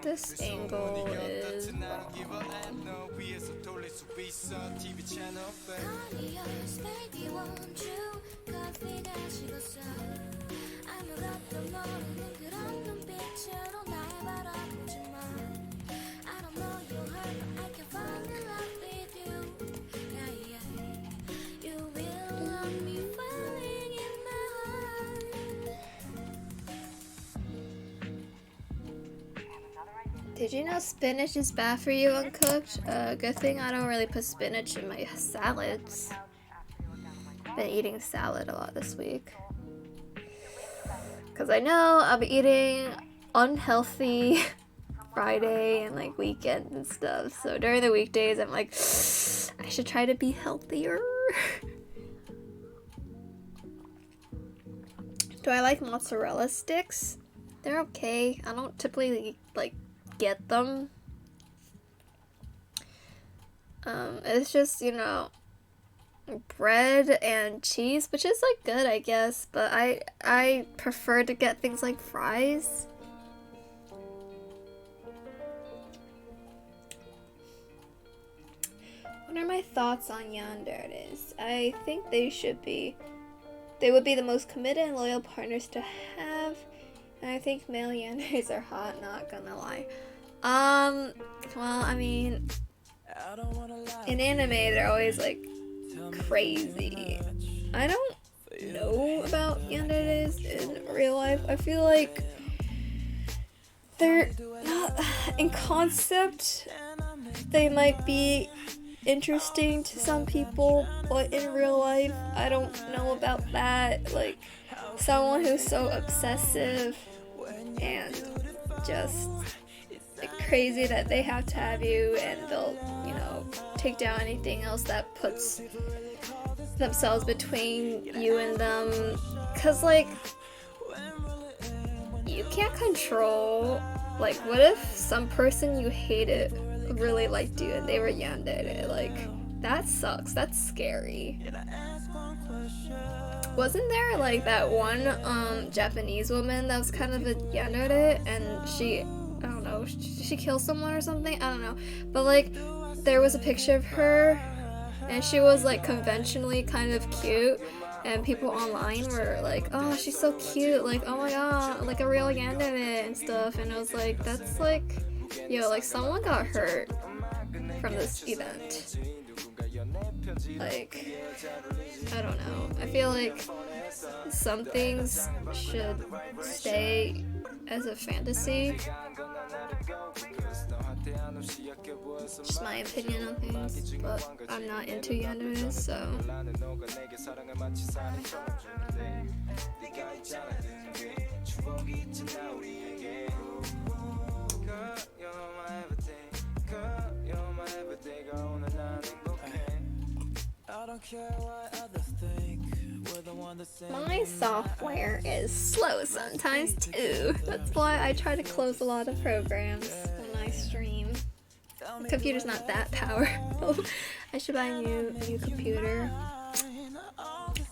This angle is Did you know spinach is bad for you uncooked? Good thing I don't really put spinach in my salads. Been eating salad a lot this week. Cause I know I'll be eating unhealthy Friday and like weekends and stuff. So during the weekdays I'm like, I should try to be healthier. Do I like mozzarella sticks? They're okay. I don't typically like get them. It's just, you know, bread and cheese, which is like good, I guess, but I prefer to get things like fries. What are my thoughts on yanderes? I think they would be the most committed and loyal partners to have. And I think male yanderes are hot, not gonna lie. Well, I mean, in anime, they're always like crazy. I don't know about yanderes in real life. I feel like they're not, in concept, they might be interesting to some people, but in real life, I don't know about that. Like, someone who's so obsessive and just like crazy that they have to have you, and they'll, you know, take down anything else that puts themselves between you and them. Cause like, you can't control, like, what if some person you hated really liked you and they were yandere? Like, that sucks. That's scary. Wasn't there like that one Japanese woman that was kind of a yandere, and she, I don't know, did she kill someone or something? I don't know. But like, there was a picture of her and she was like conventionally kind of cute, and people online were like, oh, she's so cute, like, oh my god, like a real yandere and stuff. And I was like, that's like, yo, like someone got hurt from this event. Like, I don't know. I feel like some things should stay as a fantasy. Just my opinion on things, but I'm not into yanderes, so. My software is slow sometimes too. That's why I try to close a lot of programs when I stream. The computer's not that powerful. I should buy a new computer.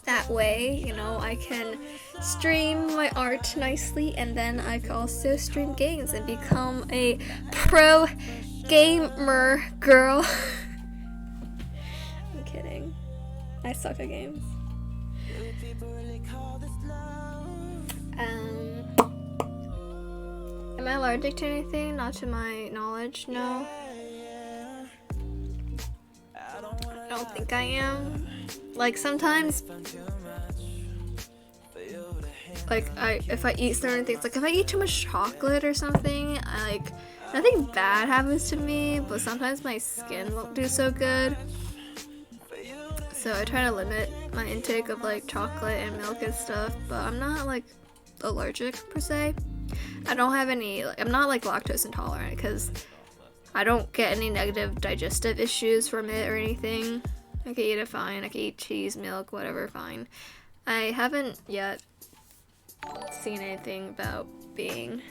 That way, you know, I can stream my art nicely, and then I can also stream games and become a pro gamer girl. I'm kidding. I suck at games. Am I allergic to anything? Not to my knowledge, no. I don't think I am. Like, sometimes, like, if I eat certain things, like if I eat too much chocolate or something, like, nothing bad happens to me, but sometimes my skin won't do so good. So I try to limit my intake of like chocolate and milk and stuff, but I'm not like allergic per se. I don't have any, I'm not like lactose intolerant because I don't get any negative digestive issues from it or anything. I can eat it fine. I can eat cheese, milk, whatever, fine. I haven't yet seen anything about being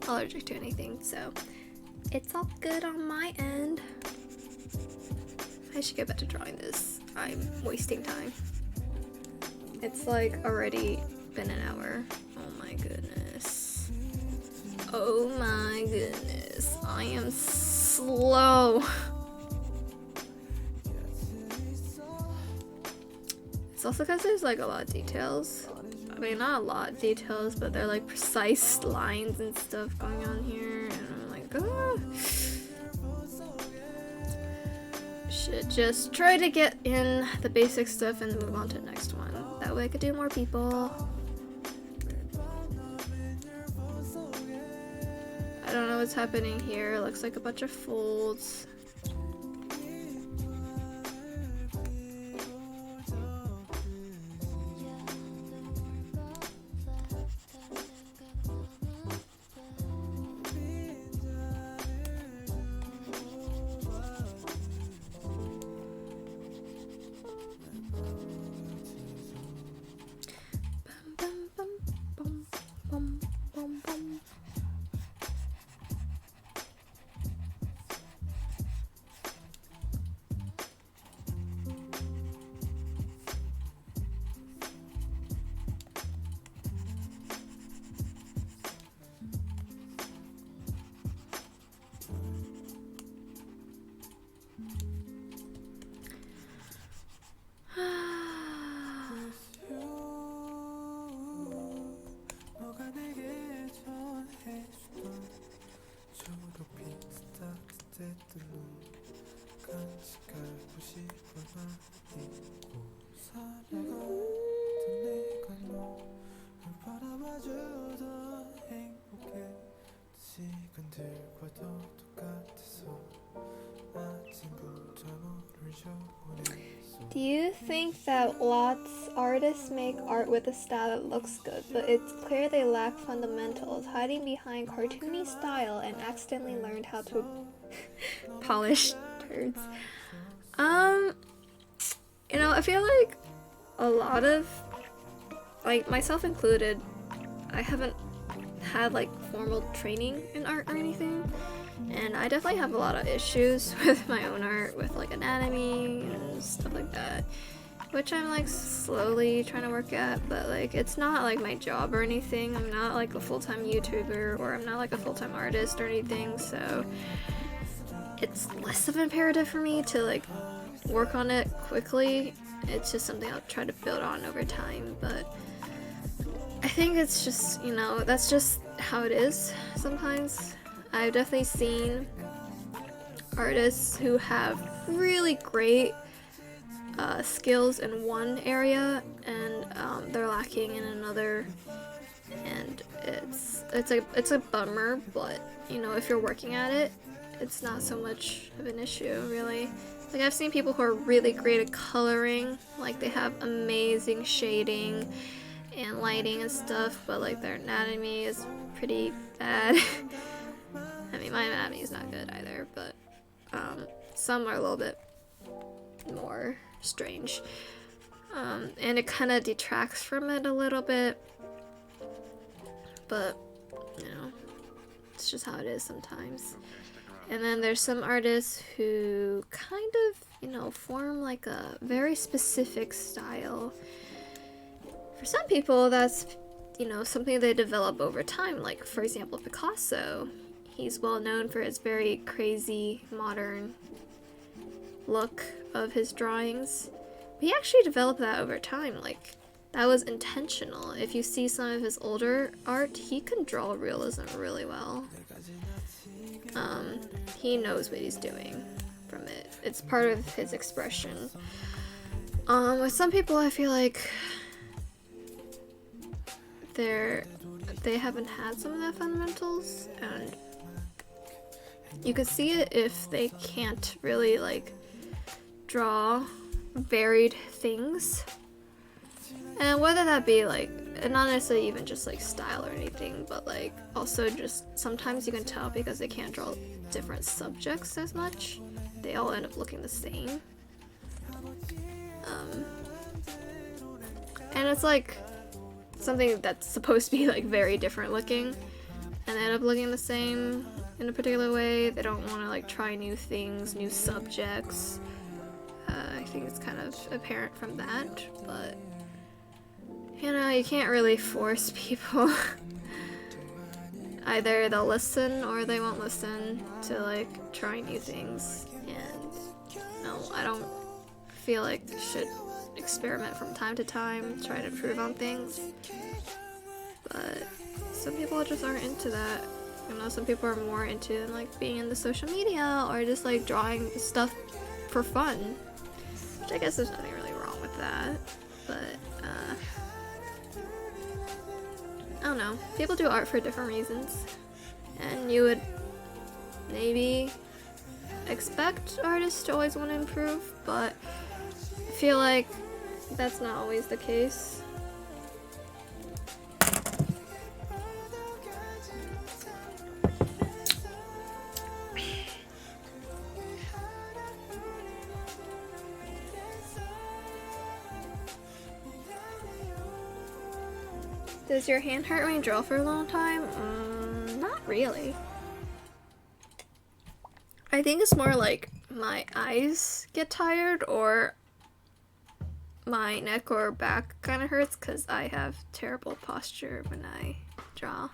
allergic to anything, so it's all good on my end. I should get back to drawing this. I'm wasting time. It's like already been an hour. Oh my goodness. Oh my goodness. I am slow. It's also because there's like a lot of details. I mean, not a lot of details, but they're like precise lines and stuff going on here. And I'm like, oh. Should just try to get in the basic stuff and move on to the next one. That way I could do more people. I don't know what's happening here. It looks like a bunch of folds. Do you think that lots artists make art with a style that looks good, but it's clear they lack fundamentals, hiding behind cartoony style and accidentally learned how to polish turds? You know, I feel like a lot of, like myself included, I haven't had like formal training in art or anything, and I definitely have a lot of issues with my own art, with like anatomy and stuff like that, which I'm like slowly trying to work at, but like it's not like my job or anything. I'm not like a full-time YouTuber, or I'm not like a full-time artist or anything, so it's less of an imperative for me to like work on it quickly. It's just something I'll try to build on over time, but I think it's just, you know, that's just how it is sometimes. I've definitely seen artists who have really great skills in one area and they're lacking in another, and it's a bummer, but you know, if you're working at it, it's not so much of an issue, really. Like, I've seen people who are really great at coloring, like they have amazing shading and lighting and stuff, but like their anatomy is pretty bad. I mean, my anatomy is not good either, but some are a little bit more strange, and it kind of detracts from it a little bit, but you know, it's just how it is sometimes. And then there's some artists who kind of, you know, form like a very specific style. For some people, that's, you know, something they develop over time. Like, for example, Picasso. He's well known for his very crazy, modern look of his drawings. But he actually developed that over time. Like, that was intentional. If you see some of his older art, he can draw realism really well. He knows what he's doing from it. It's part of his expression. With some people, I feel like they haven't had some of the fundamentals, and you could see it if they can't really like draw varied things, and whether that be like not necessarily even just like style or anything, but like also just sometimes you can tell because they can't draw different subjects as much, they all end up looking the same. And it's like something that's supposed to be like very different looking, and they end up looking the same in a particular way. They don't want to like try new things, new subjects. I think it's kind of apparent from that, but you know, you can't really force people. Either they'll listen or they won't listen to like try new things, and no, I don't feel like you should experiment from time to time, try to improve on things, but some people just aren't into that. You know, some people are more into like being in the social media or just like drawing stuff for fun, which I guess there's nothing really wrong with that, but I don't know, people do art for different reasons, and you would maybe expect artists to always want to improve, but I feel like that's not always the case. Does your hand hurt when you draw for a long time? Not really. I think it's more like my eyes get tired or my neck or back kind of hurts because I have terrible posture when I draw.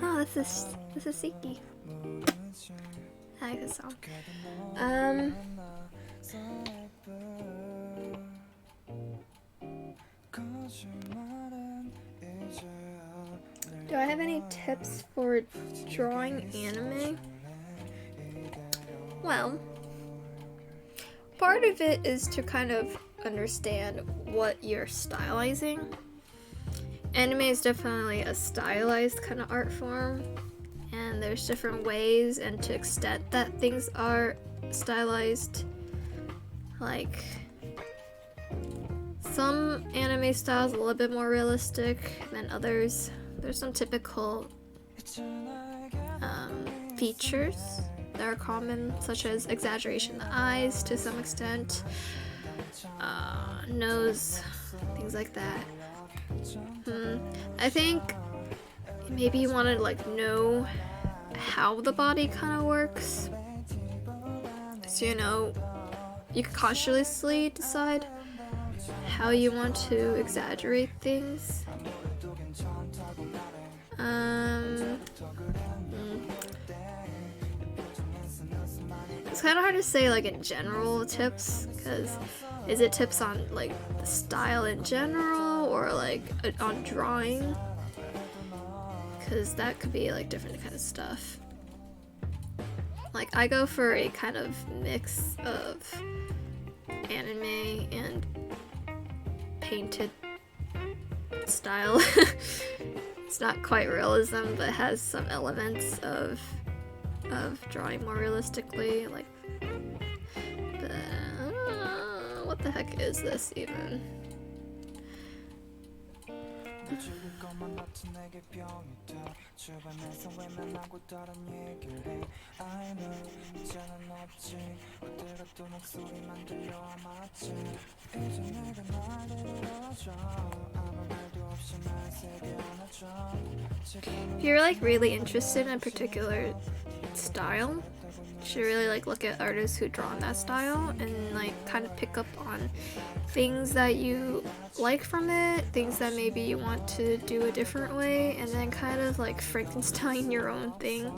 Oh, this is Siki. I like this song. Do I have any tips for drawing anime? Well, part of it is to kind of understand what you're stylizing. Anime is definitely a stylized kind of art form, and there's different ways and to extent that things are stylized. Like, some anime styles a little bit more realistic than others. There's some typical features that are common, such as exaggeration in the eyes to some extent, nose, things like that. I think maybe you want to like know how the body kind of works, so you know you can consciously decide how you want to exaggerate things. It's kind of hard to say like in general tips, because is it tips on like the style in general or like on drawing? Because that could be like different kind of stuff. Like I go for a kind of mix of anime and painted style. It's not quite realism, but has some elements of drawing more realistically. Like, but, what the heck is this even? If you're like really interested in a particular style, you should really like look at artists who draw in that style and like kind of pick up on things that you like from it, things that maybe you want to do a different way, and then kind of like Frankenstein your own thing.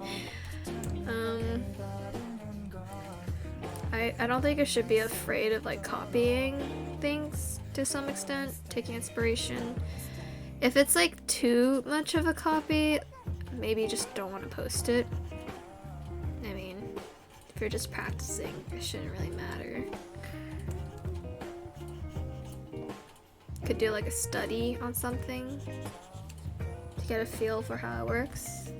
I don't think I should be afraid of like copying things to some extent, taking inspiration. If it's like too much of a copy, maybe just don't want to post it. I mean, if you're just practicing, it shouldn't really matter. Could do like a study on something to get a feel for how it works.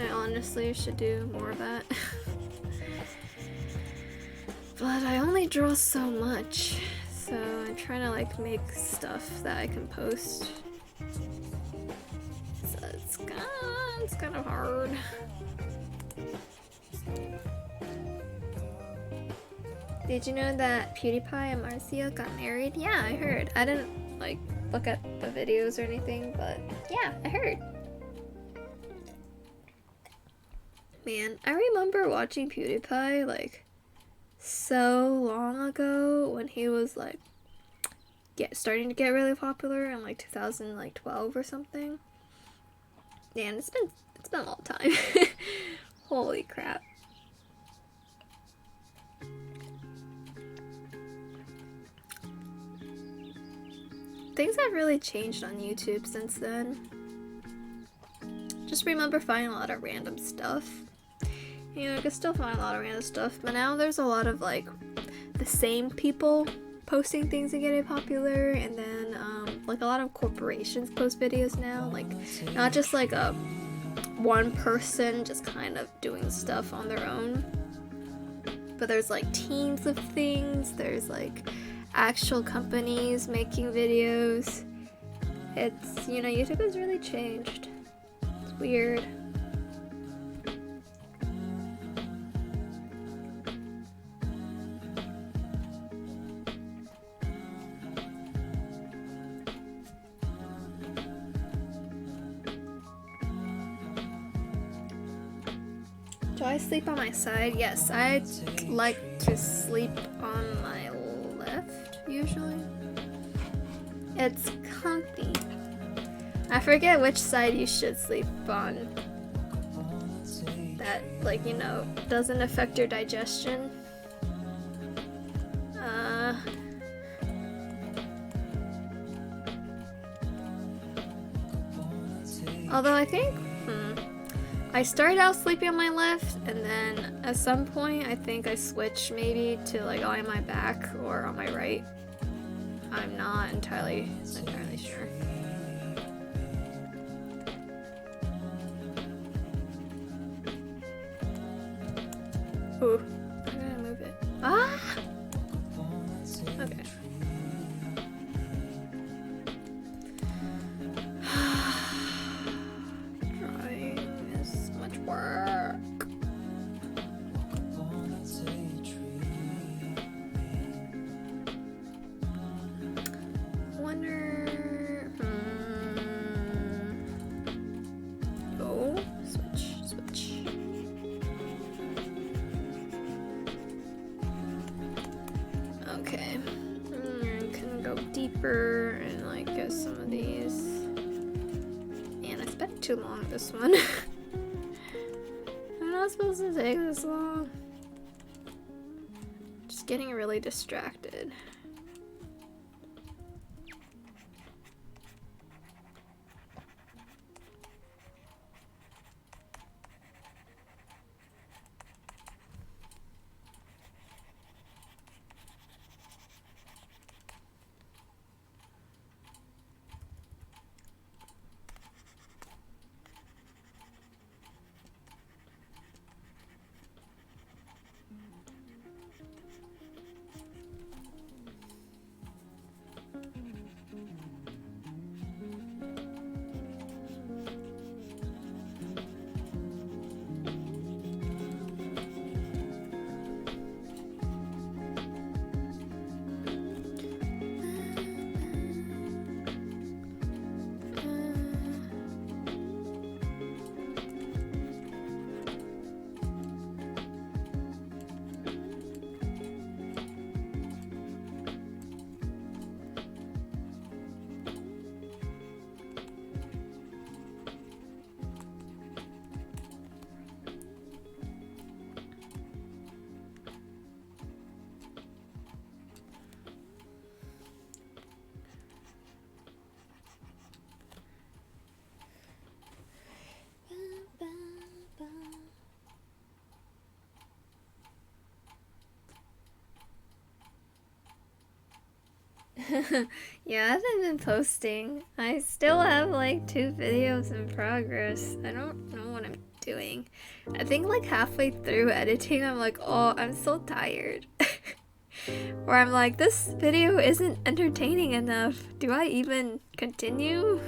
I honestly should do more of that. But I only draw so much, so I'm trying to like make stuff that I can post. So it's kind of hard. Did you know that PewDiePie and Marcio got married? Yeah, I heard. I didn't like look at the videos or anything, but yeah, I heard. Man, I remember watching PewDiePie like so long ago when he was like starting to get really popular in like 2012 or something. Man, it's been a long time. Holy crap. Things have really changed on YouTube since then. Just remember finding a lot of random stuff. You know, I can still find a lot of random stuff, but now there's a lot of like the same people posting things and getting popular, and then like a lot of corporations post videos now, like not just like a one person just kind of doing stuff on their own, but there's like teams of things, there's like actual companies making videos. It's, you know, YouTube has really changed. It's weird. Do I sleep on my side? Yes, I like to sleep on my left, usually. It's comfy. I forget which side you should sleep on. That, like, you know, doesn't affect your digestion. Although I think, I started out sleeping on my left, and then at some point I think I switched maybe to like on my back or on my right. I'm not entirely sure. Ooh, I'm gonna move it. Ah! Okay. Drawing is much work. Wonder. Oh, switch. Okay. Can go deeper and like get some of these. Man, I spent too long on this one. I'm not supposed to take this long. Just getting really distracted. Yeah, I haven't been posting. I still have like 2 videos in progress. I don't know what I'm doing. I think like halfway through editing, I'm like, oh, I'm so tired. Or I'm like, this video isn't entertaining enough. Do I even continue?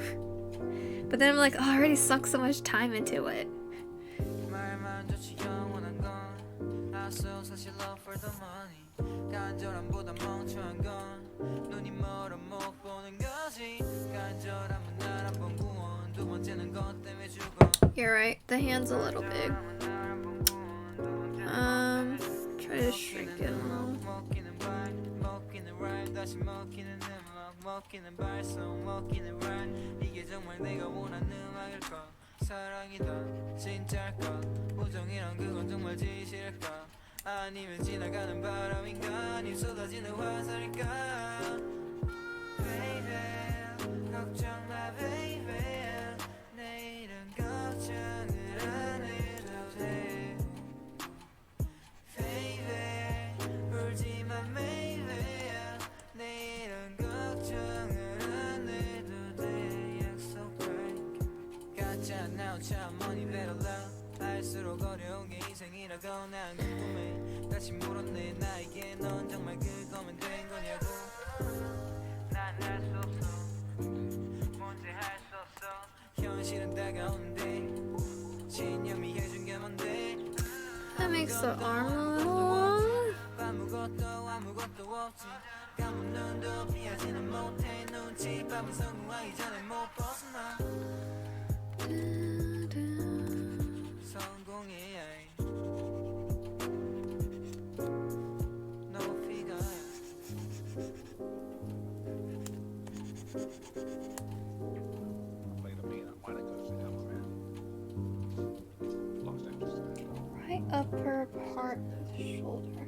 But then I'm like, oh, I already sunk so much time into it. You're right, the hand's a little big. Try to shrink it a little. That makes the arm a little long. Right upper part of the shoulder.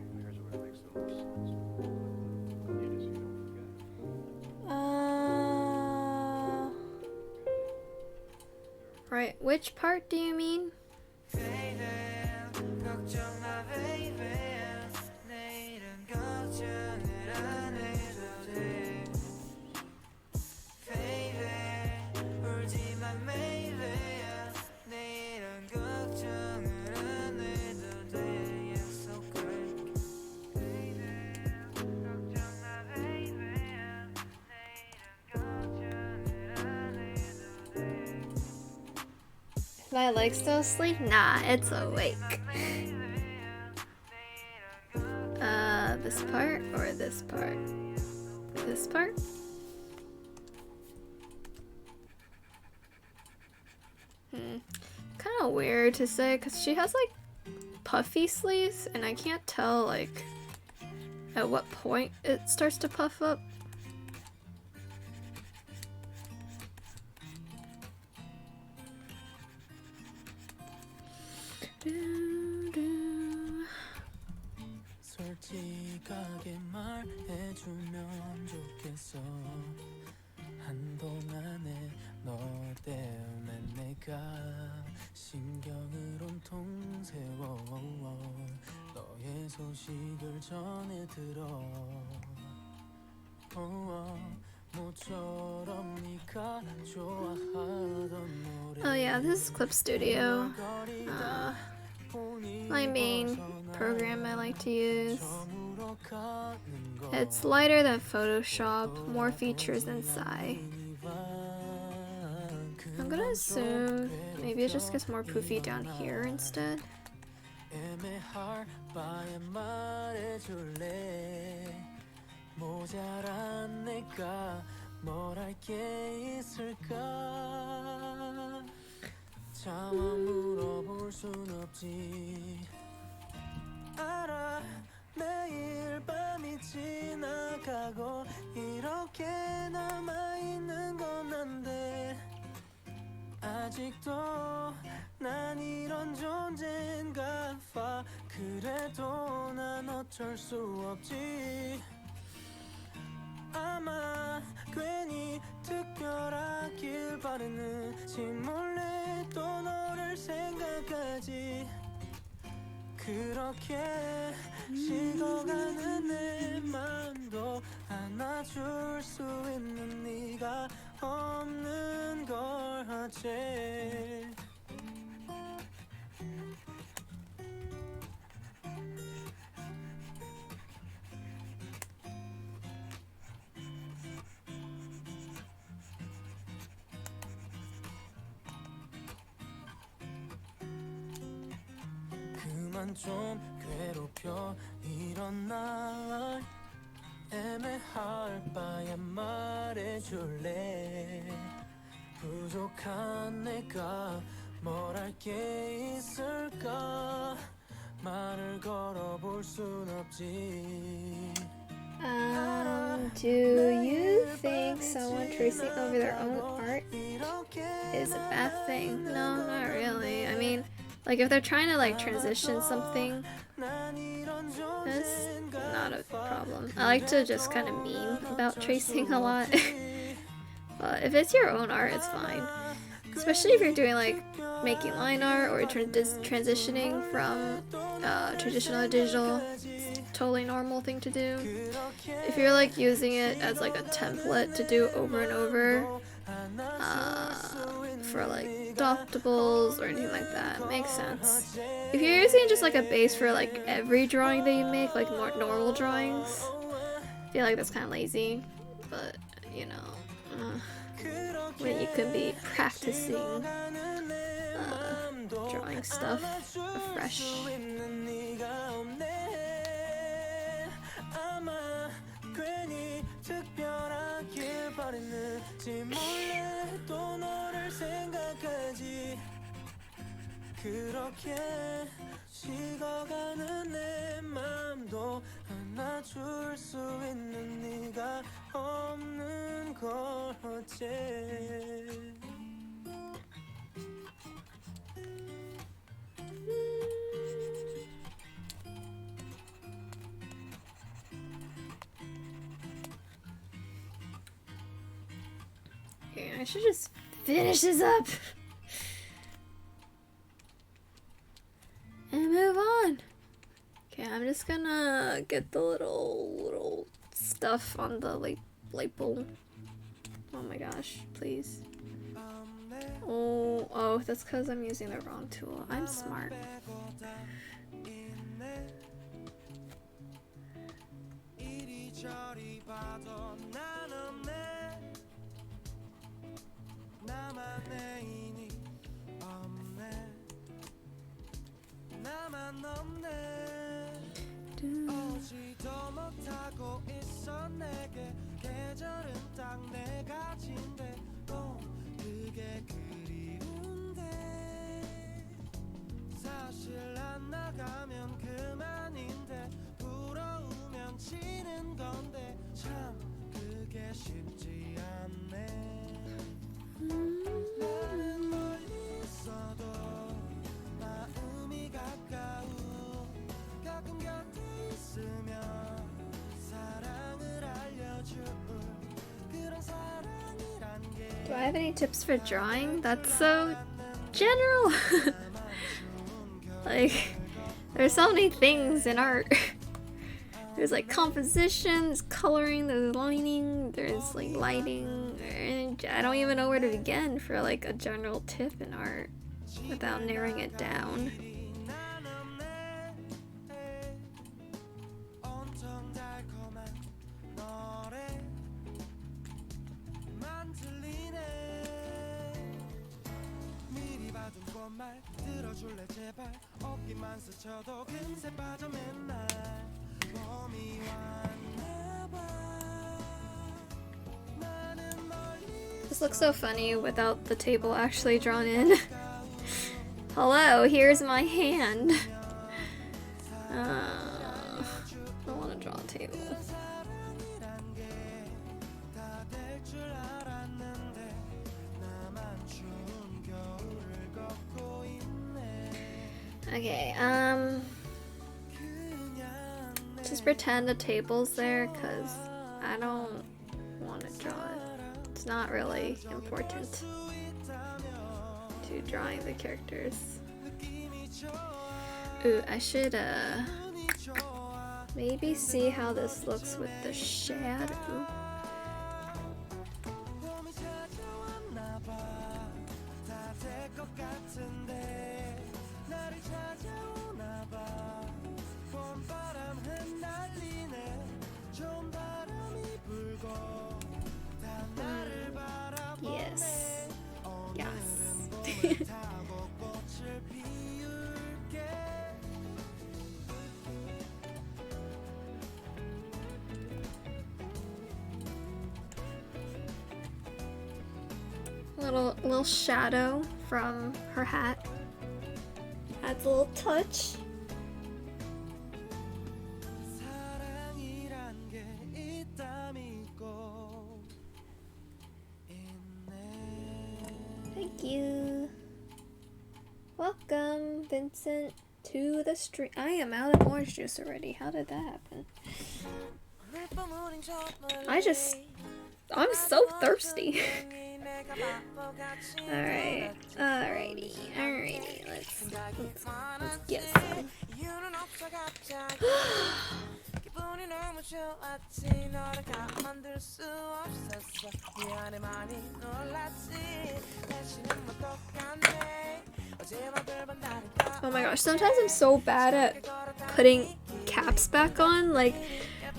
Right, which part do you mean? Is my leg still asleep? Nah, it's awake. This part or this part? This part? Kind of weird to say because she has like puffy sleeves and I can't tell like at what point it starts to puff up. 솔직하게 말해주면 좋겠어. 한동안에 너 때문에 내가 신경을 온통 세워 너의 소식을 전해 들어. 모처럼 네가 좋아하던 노래. Oh yeah, this is Clip Studio. My main program I like to use. It's lighter than Photoshop, more features than Psy. I'm gonna assume maybe it just gets more poofy down here instead. 차마 물어볼 순 없지. 알아 매일 밤이 지나가고 이렇게 남아있는 건 안돼. 아직도 난 이런 존재인가 봐. 그래도 난 어쩔 수 없지. 아마 괜히 특별하길 바랬는지 몰래 또 너를 생각하지. 그렇게 식어가는 내 맘도 안아줄 수 있는 네가 없는 걸 어째. 너만 좀 괴롭혀 이런 날 애매할 바에 말해줄래 부족한 내가 뭘 할 게 있을까 말을 걸어볼 순 없지 Do you think someone tracing over their own art is a bad thing? No, not really. I mean, like if they're trying to like transition something, that's not a problem. I like to just kind of meme about tracing a lot. But if it's your own art, it's fine. Especially if you're doing like making line art or transitioning from traditional to digital. It's a totally normal thing to do. If you're like using it as like a template to do over and over for like adoptables or anything like that, it makes sense. If you're using it just like a base for like every drawing that you make, like more normal drawings, I feel like that's kind of lazy. But you know, when you could be practicing drawing stuff afresh. 그렇게 식어가는 내 맘도 안아줄 수 있는 네가 없는 걸 어째 Okay, I should just finish this up and move on. Okay, I'm just gonna get the little stuff on the label. Oh my gosh, please. Oh, that's because I'm using the wrong tool. I'm smart. 오지도 못하고 있어 내게 계절은 딱 내 가진데 또 그게 그리운데 사실 안 나가면 그만인데 부러우면 지는 건데 참 그게 쉽지 않네 나는 멀리 있어도 마음이 가까워 가끔 곁에 있으면 사랑을 알려줄 그런 사랑이란 게 Do I have any tips for drawing? That's so general. Like, there's so many things in art. There's like composition, there's coloring, there's lining, there's like lighting, and I don't even know where to begin for like a general tip in art without narrowing it down. This looks so funny without the table actually drawn in. Hello, here's my hand. I want to draw a table. Okay, just pretend the table's there, cause I don't want to draw it. It's not really important to drawing the characters. Ooh, I should maybe see how this looks with the shadow. Yes. Yes. Little shadow from her hat. Adds a little touch. 사랑이란 게 있다 믿고 있네. Thank you. Welcome, Vincent, to the stream. I am out of orange juice already. How did that happen? I'm so thirsty. Alrighty. Let's get some. Oh my gosh, sometimes I'm so bad at putting caps back on, like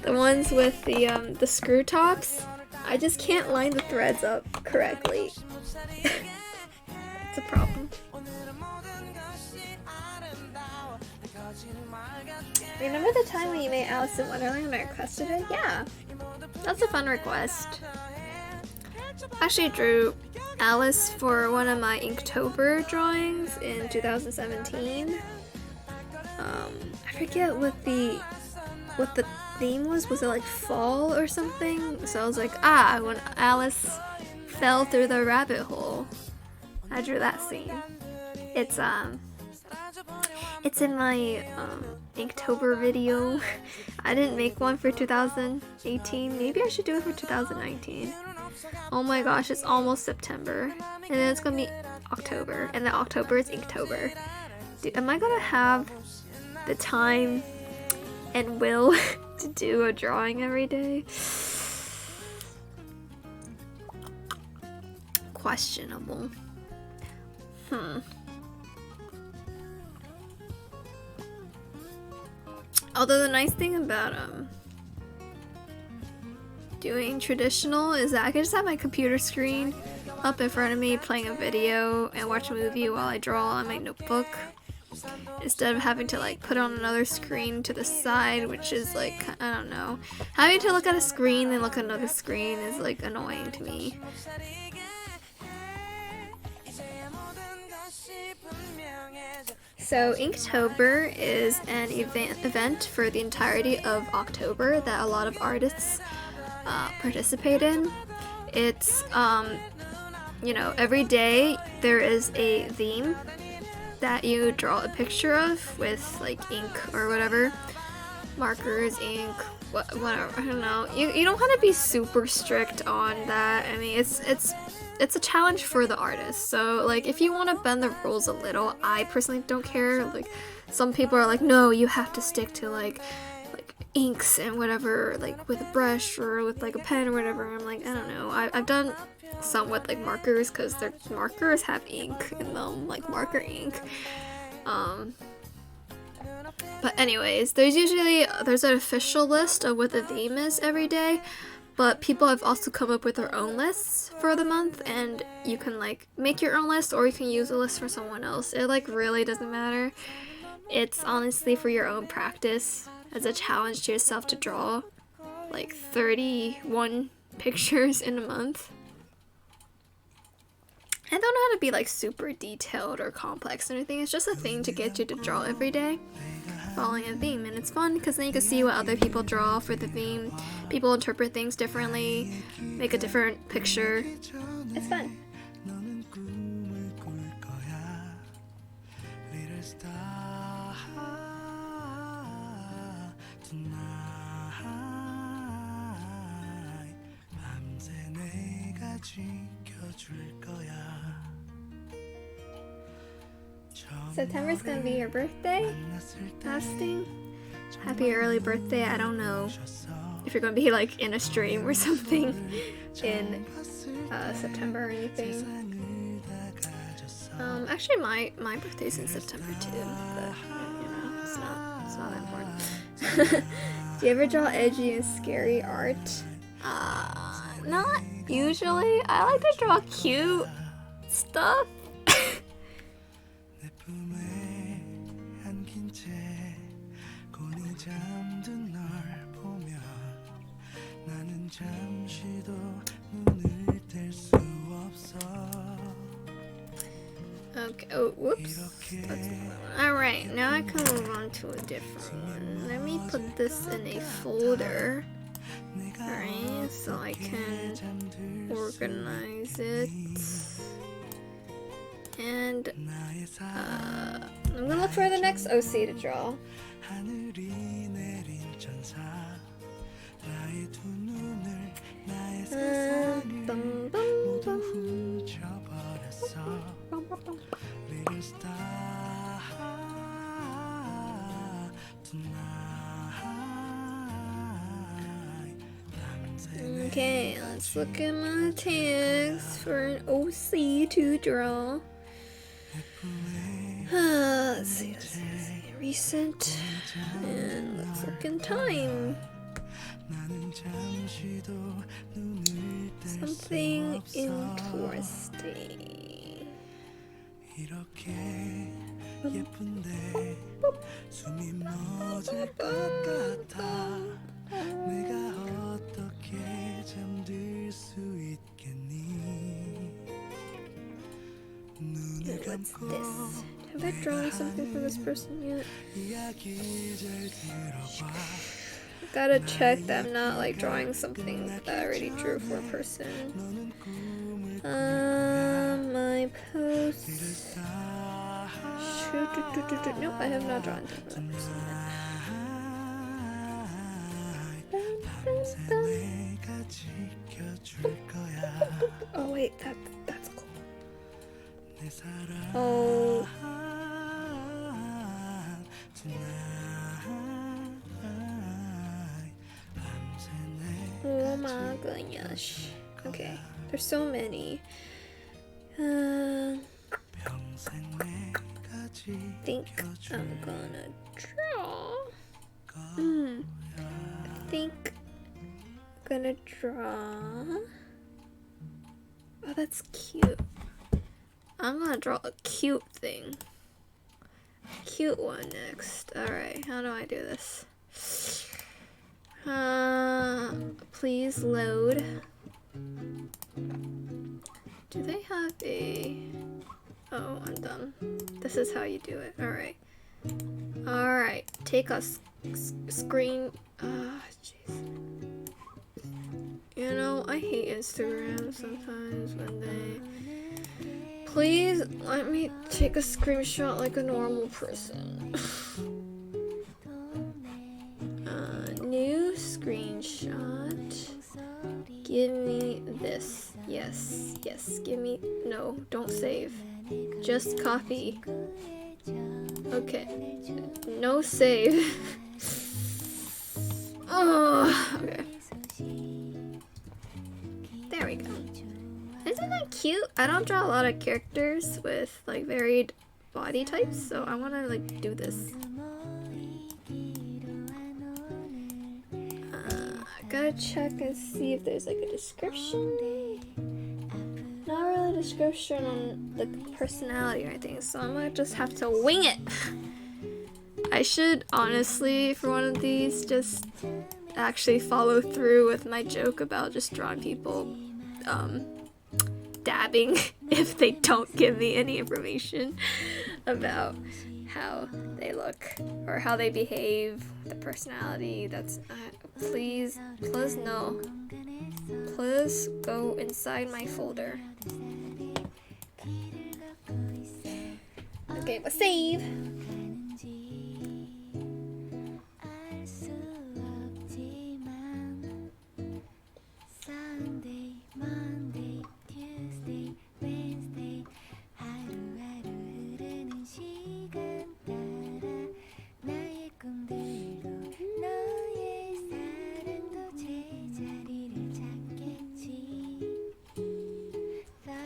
the ones with the screw tops. I just can't line the threads up correctly. It's a problem. Remember the time when you made Alice in Wonderland and I requested it? Yeah, that's a fun request. I actually drew Alice for one of my Inktober drawings in 2017. I forget what the theme was. Was it like fall or something? So I was like, when Alice fell through the rabbit hole. I drew that scene. It's in my Inktober video. I didn't make one for 2018. Maybe I should do it for 2019. Oh my gosh, it's almost September. And then it's gonna be October. And then October is Inktober. Dude, am I gonna have the time and will to do a drawing every day? Questionable. Although the nice thing about doing traditional is that I can just have my computer screen up in front of me playing a video and watch a movie while I draw on my notebook, instead of having to like put on another screen to the side, which is like, I don't know, having to look at a screen then look at another screen is like annoying to me. So Inktober is an event for the entirety of October that a lot of artists participate in. It's every day there is a theme that you draw a picture of with like ink or whatever, markers, ink, whatever. I don't know. You don't have to be super strict on that. I mean, it's a challenge for the artist. So like if you want to bend the rules a little, I personally don't care. Like some people are like, no, you have to stick to like inks and whatever, like with a brush or with like a pen or whatever. I'm like, I don't know. I've done some with like markers because their markers have ink in them, like marker ink. But anyways, there's an official list of what the theme is every day, but people have also come up with their own lists for the month, and you can like make your own list or you can use a list for someone else. It like really doesn't matter. It's honestly for your own practice, as a challenge to yourself to draw like 31 pictures in a month. I don't know how to be like super detailed or complex or anything. It's just a thing to get you to draw every day, following a theme, and it's fun because then you can see what other people draw for the theme. People interpret things differently, make a different picture. It's fun. 너는 꿈을 꿀 거야. Little star tonight. 밤새 내가 지켜줄 거야. September's gonna be your birthday? Fasting? Happy early birthday. I don't know if you're gonna be like in a stream or something in September or anything. Actually my birthday's in September too, but it's not that important. Do you ever draw edgy and scary art? Not usually. I like to draw cute stuff. 내 품에 안긴 채 곤히 잠든 널 보면 나는 잠시도 눈을 뗄 수 없어. Okay. Oh, whoops. Alright, now I can move on to a different one. Let me put this in a folder. Alright, so I can organize it. And I'm gonna look for the next OC to draw. 하늘이 내린 천사 나의 두 눈을 나의 세상을 모두 훔쳐버렸어 Little star tonight Okay, let's look at my tags for an OC to draw. Let's see. Recent. And let's look in time. 나는 잠시도 눈을 뗄 수 Something 없어 interesting. 이렇게 예쁜데 숨이 멎을 것 같아 내가 어떻게 잠들 수 있겠니 눈을 What's 감고 this? Have I drawn something for this person yet? 이야기 잘 들어봐 Gotta check that I'm not like drawing something that I already drew for a person. 너는 꿈을 My posts. Nope, I have not drawn that person yet. 밤새 내가 지켜줄 거야 Oh wait, that's cool. 내 사랑 Oh, oh my gosh. Okay, there's so many. Think I'm gonna draw. I think I'm gonna draw. Oh, that's cute. I'm gonna draw a cute thing. Cute one next. Alright, how do I do this? Please load. Do they have a... Oh, I'm dumb. This is how you do it. Alright. Alright, take a screen... jeez. You know, I hate Instagram sometimes when they... Please let me take a screenshot like a normal person. New screenshot. Give me this. Yes, yes, give me... No, don't save. Just copy. Okay. No save. Oh, okay. There we go. Isn't that cute? I don't draw a lot of characters with like varied body types, so I want to like do this. I gotta check and see if there's like a description. Not really a description on the personality or anything, so I might just have to wing it. I should honestly, for one of these, just actually follow through with my joke about just drawing people dabbing if they don't give me any information about how they look or how they behave, the personality. That's please no. Please go inside my folder. Okay, but save.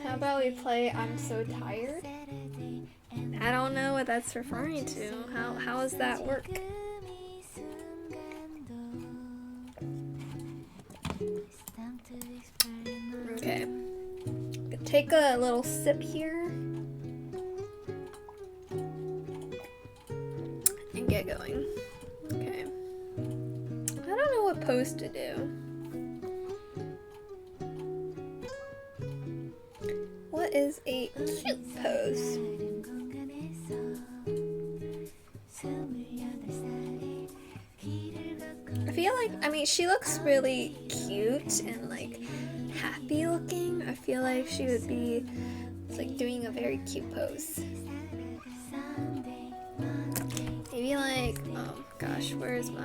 How about we play I'm So Tired? I don't know what that's referring to. How does that work? Okay. Take a little sip here. And get going. Okay. I don't know what pose to do. What is a cute pose? mean, she looks really cute and like happy looking. I feel like she would be like doing a very cute pose. Maybe like, oh gosh, where is me?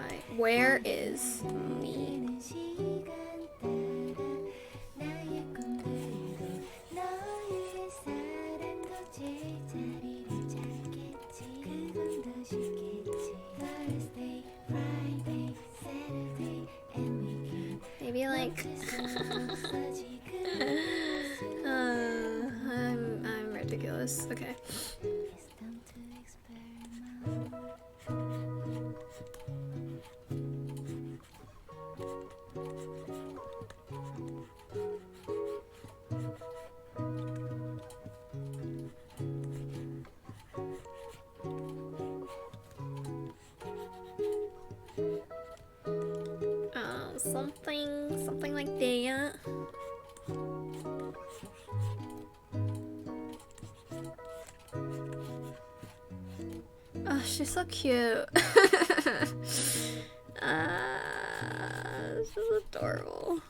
Maybe like I'm ridiculous. Okay. Something like that. Oh, she's so cute. This is adorable.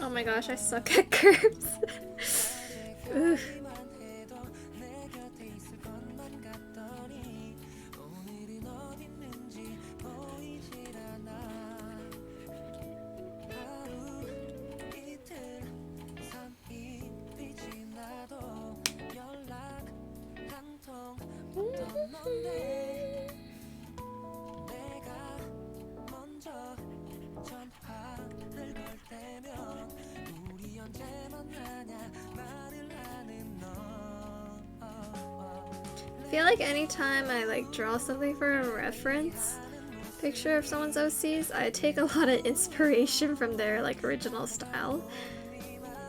Oh my gosh, I suck at curves. Oof. I feel like anytime I like draw something for a reference picture of someone's OCs, I take a lot of inspiration from their like original style.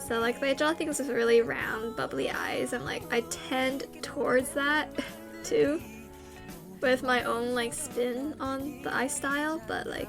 So like they draw things with really round, bubbly eyes, and like I tend towards that too, with my own like spin on the eye style, but like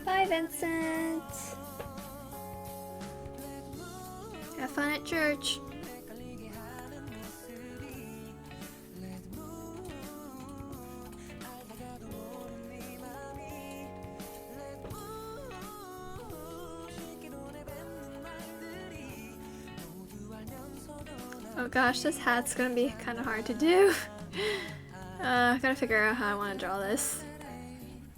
bye, Vincent. Have fun at church. Oh gosh, this hat's gonna be kind of hard to do. I gotta figure out how I want to draw this.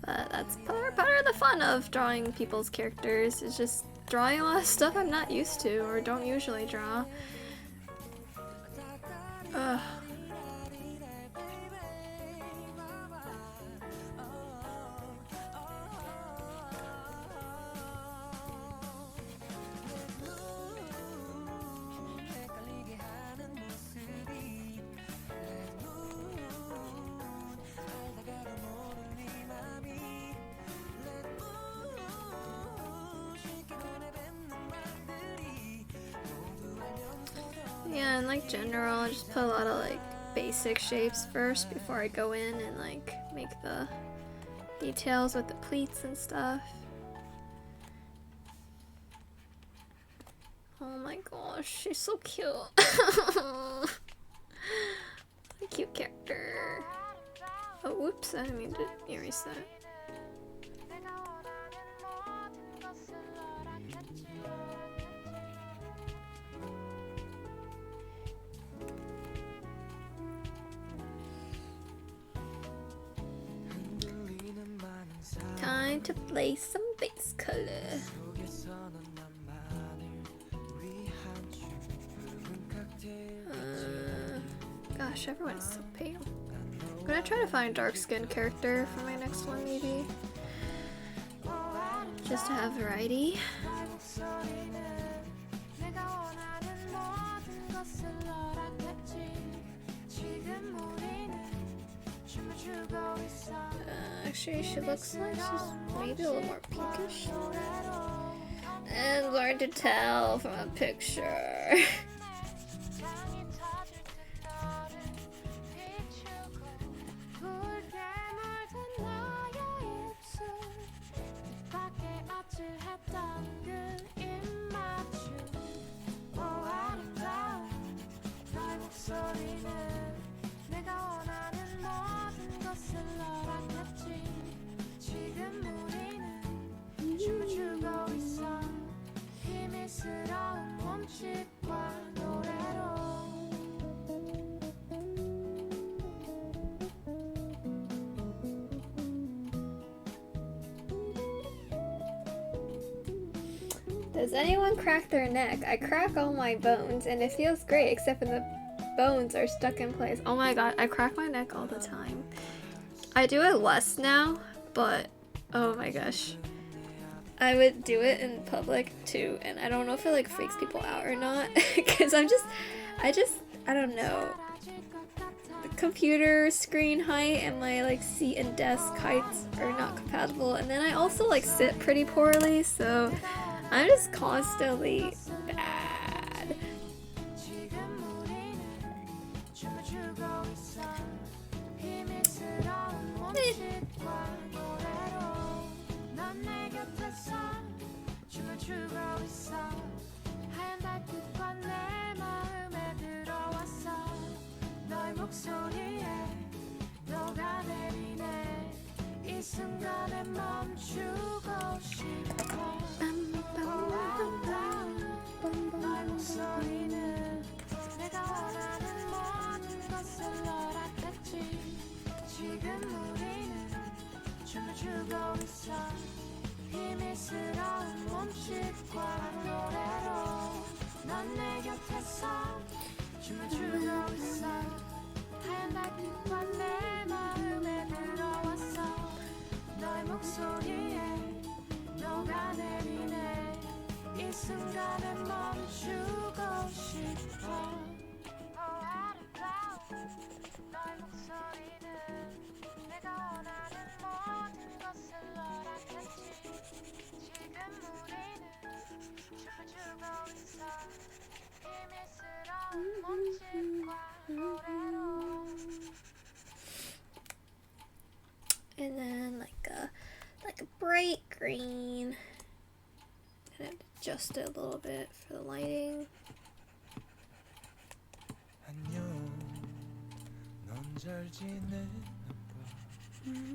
But that's part of the fun of drawing people's characters, is just drawing a lot of stuff I'm not used to or don't usually draw. Ugh. Yeah, and like general, I just put a lot of like basic shapes first before I go in and like make the details with the pleats and stuff. Oh my gosh, she's so cute. Cute character. Oh, whoops, I didn't mean to erase that. Time to play some base color. Gosh, everyone's so pale. I'm gonna try to find a dark skinned character for my next one, maybe. Just to have variety. Actually, she looks like she's maybe a little more pinkish. And hard to tell from a picture. Does anyone crack their neck? I crack all my bones and it feels great except when the bones are stuck in place. Oh my god, I crack my neck all the time. I do it less now, but oh my gosh. I would do it in public too, and I don't know if it like freaks people out or not because I don't know. The computer screen height and my like seat and desk heights are not compatible, and then I also like sit pretty poorly, so I'm just constantly bad. And then like a bright green. Kind of adjust it a little bit for the lighting. 안녕, 넌 잘 지내나 봐.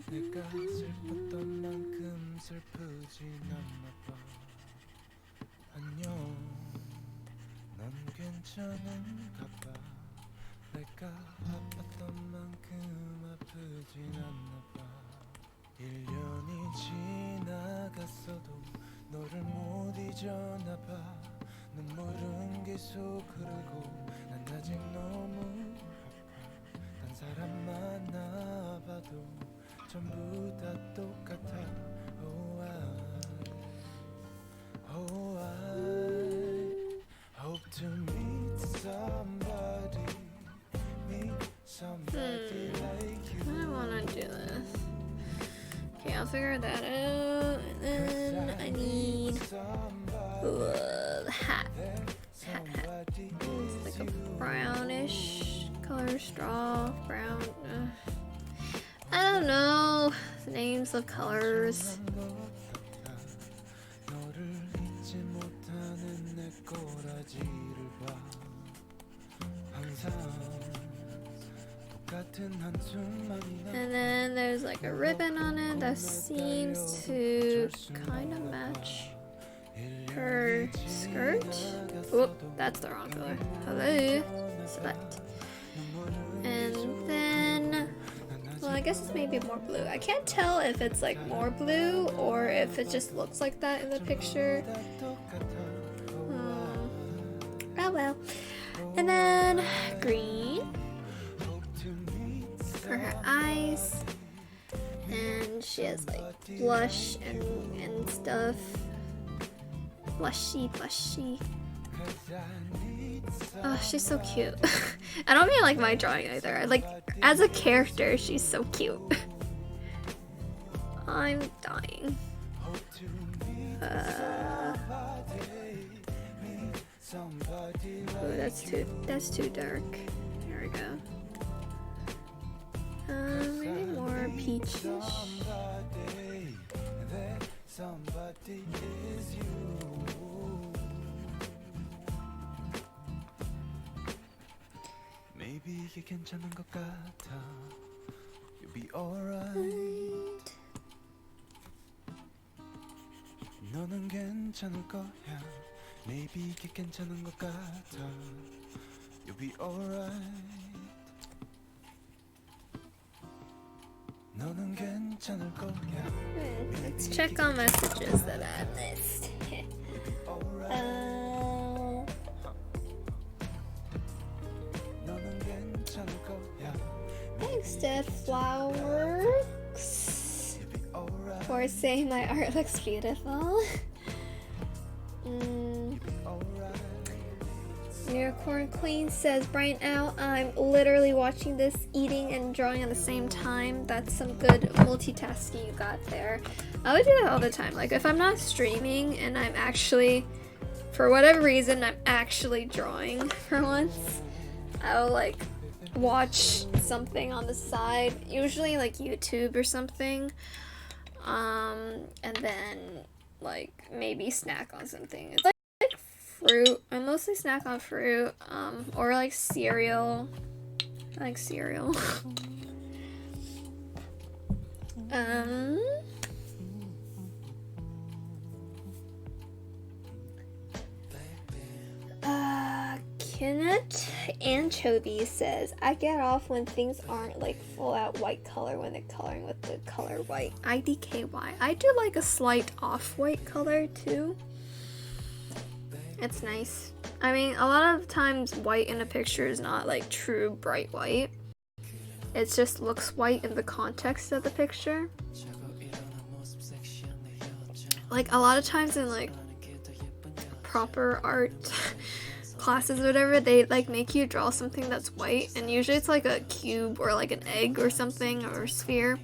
내가 슬펐던 만큼 슬프진 않나 봐. 안녕, 넌 괜찮은가 봐. 내가 아팠던 만큼 아프진 않나 봐. 1년이 지나갔어도 너를 못 잊었나 봐. 눈물은 계속 흐르고 난 아직 너무 아파. 딴 사람 만나봐도 전부 다 똑같아. Oh, I hope to meet somebody like you. I wanna do this. Okay, I'll figure that out. And then I need the hat. Hat. It's like a brownish color, straw, brown. I don't know the names of colors. 너를 잊지 못하는 내 꼬라지를 봐 항상 똑같은 한숨만이 And then there's like a ribbon on it that seems to kind of match her skirt. Whoop, that's the wrong color. Hello, select. And then, well, I guess it's maybe more blue. I can't tell if it's like more blue or if it just looks like that in the picture. Oh well. And then green for her eyes. And she has like blush and stuff. Blushy. Oh, she's so cute. I don't mean like my drawing either. Like, as a character, she's so cute. I'm dying. Oh, that's too dark. There we go. Maybe more peachish. Somebody is you. Maybe 이게 괜찮은 것 같아. You'll be alright. 너는 괜찮을 거야. Maybe 이게 괜찮은 것 같아. You'll be alright. 너는 괜찮을 거야. Let's check on messages that I missed. 너는 괜찮을 거야. Thanks, Death Flowers, for saying my art looks beautiful. Unicorn Queen says, Brian out. I'm literally watching this, eating and drawing at the same time. That's some good multitasking you got there. I would do that all the time. Like if I'm not streaming and I'm actually, for whatever reason, I'm actually drawing for once, I'll like watch something on the side, usually like YouTube or something, and then like maybe snack on something. It's like fruit. I mostly snack on fruit, or like cereal. I like cereal. Kenneth Anchovy says, I get off when things aren't like full out white color when they're coloring with the color white. IDKY. I do like a slight off-white color too. It's nice. I mean, a lot of times white in a picture is not like true bright white. It just looks white in the context of the picture. Like a lot of times in like proper art classes or whatever, they like make you draw something that's white, and usually it's like a cube or like an egg or something, or a sphere,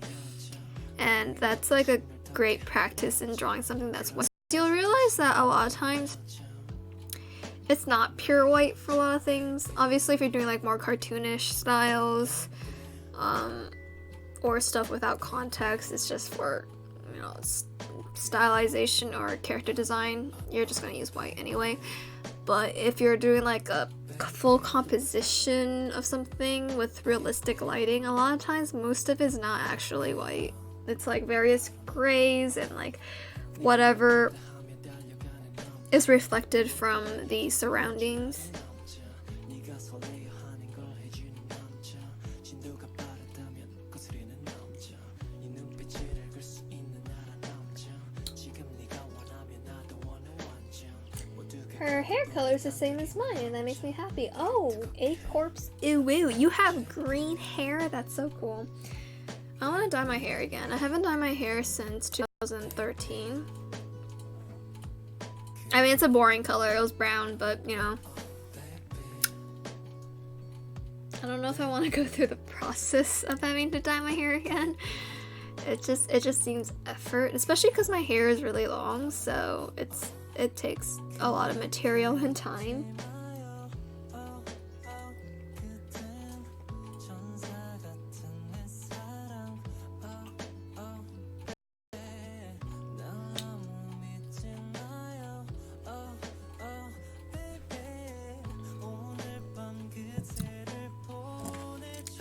and that's like a great practice in drawing something that's white. You'll realize that a lot of times it's not pure white for a lot of things. Obviously if you're doing like more cartoonish styles, or stuff without context, it's just for, you know, stylization or character design, you're just gonna use white anyway. But if you're doing like a full composition of something with realistic lighting, a lot of times most of it is not actually white. It's like various grays and like whatever is reflected from the surroundings. Her hair color is the same as mine, and that makes me happy. Oh, A Corpse. Ew, you have green hair? That's so cool. I want to dye my hair again. I haven't dyed my hair since 2013. I mean, it's a boring color. It was brown, but, you know. I don't know if I want to go through the process of having to dye my hair again. It just seems effort, especially because my hair is really long, so it takes a lot of material and time.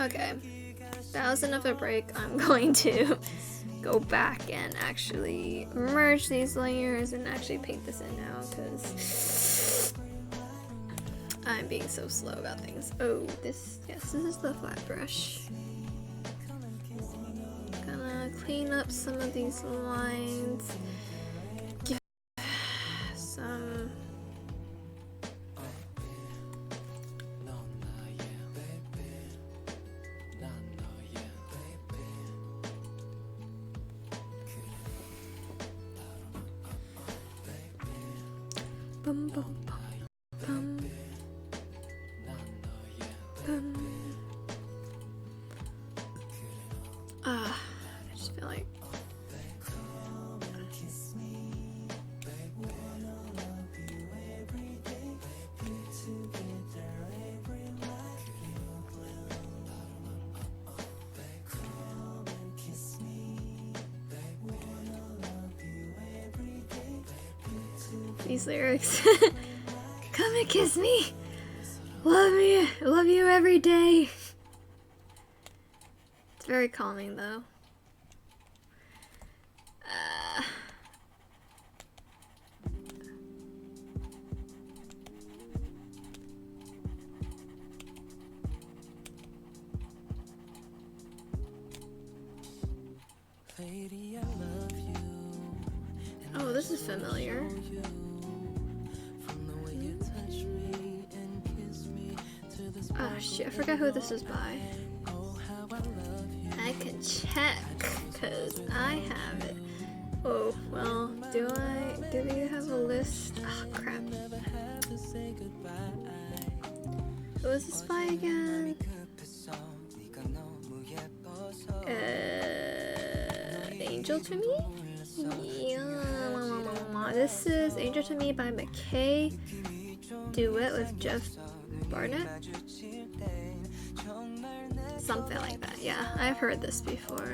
Okay, that was enough of a break. I'm going to go back and actually merge these layers and actually paint this in now because I'm being so slow about things. Oh, this is the flat brush. Gonna clean up some of these lines. Give some. Bum, bum, bum, bum, bum. I just feel like these lyrics. Come and kiss me. Love me. Love you every day. It's very calming though. Lady, I love you. Oh, this is familiar. Oh shit, I forgot who this is by. I can check, cause I have it. Oh, well, do we have a list? Oh crap. Who is this by again? Angel to Me? Yeah. This is Angel to Me by McKay. Duet with Jeff Barnett? Something like that, yeah. I've heard this before.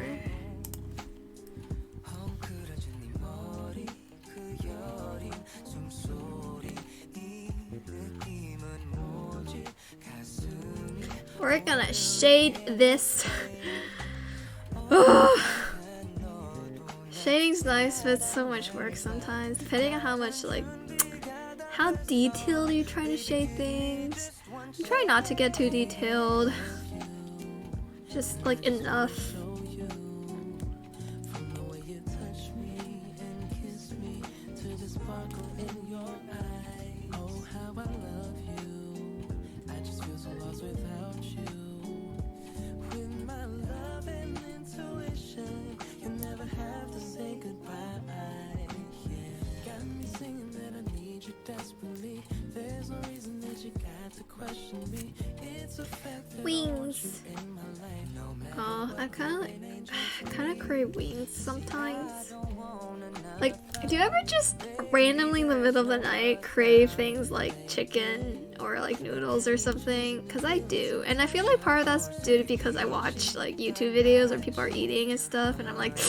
We're gonna shade this. Shading's nice, but it's so much work sometimes, depending on how much, like, how detailed you try to shade things. I'm trying not to get too detailed. Just, like, enough. Wings. Oh, I kind of crave wings sometimes. Like, do you ever just randomly in the middle of the night crave things like chicken or like noodles or something? Because I do, and I feel like part of that's due to because I watch like YouTube videos where people are eating and stuff, and I'm like,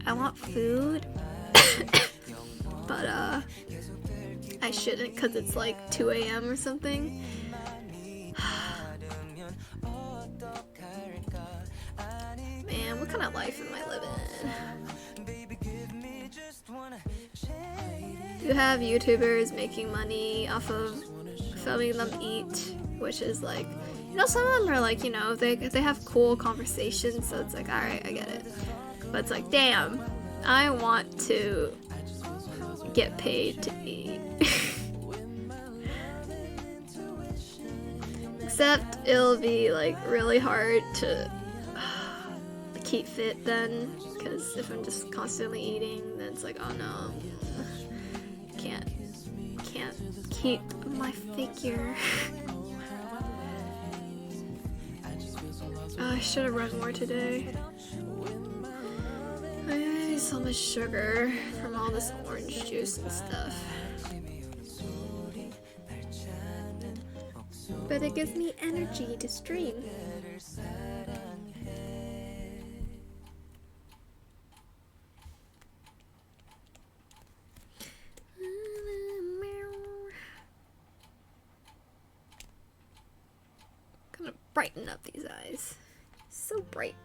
I want food, but I shouldn't because it's like 2 a.m. or something. Man, what kind of life am I living? You have YouTubers making money off of filming them eat, which is like, you know, some of them are like, you know, they have cool conversations, so it's like, alright, I get it. But it's like, damn, I want to get paid to eat. Except it'll be like really hard to keep fit then, because if I'm just constantly eating, then it's like, oh no, can't keep my figure. I should have run more today. I ate so much sugar from all this orange juice and stuff. But it gives me energy to stream. Gonna brighten up these eyes. So bright.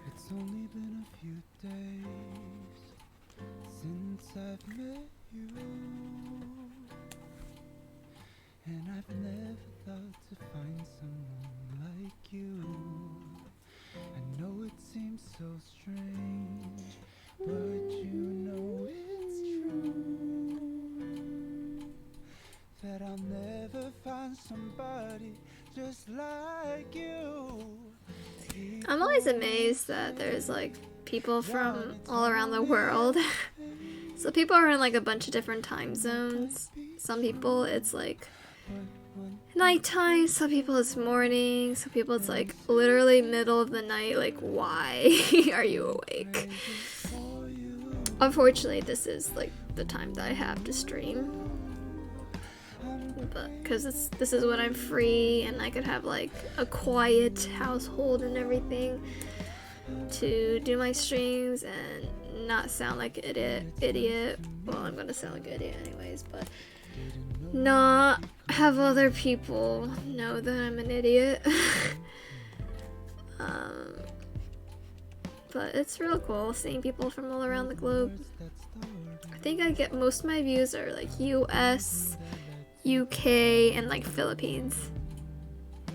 It's only been a few days since I've met you, and I've never thought to find someone like you. I know it seems so strange, but you know it's true, that I'll never find somebody just like you. I'm always amazed that there's like people from all around the world. So people are in like a bunch of different time zones. Some people it's like nighttime, some people it's morning, some people it's like literally middle of the night. Like, why are you awake? Unfortunately, this is like the time that I have to stream, but because this is when I'm free and I could have like a quiet household and everything to do my streams and not sound like an idiot. Well, I'm gonna sound like an idiot anyways, but not have other people know that I'm an idiot. But it's real cool seeing people from all around the globe. I think I get most of my views are like US, UK, and like Philippines.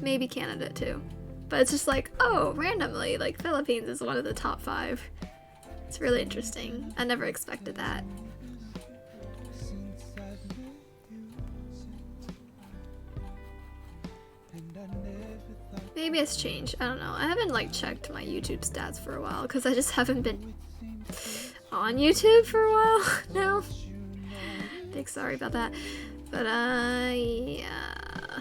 Maybe Canada too. But it's just like, oh, randomly, like Philippines is one of the top 5. It's really interesting. I never expected that. Maybe it's changed. I don't know. I haven't like checked my YouTube stats for a while because I just haven't been on YouTube for a while now. Big sorry about that. But yeah.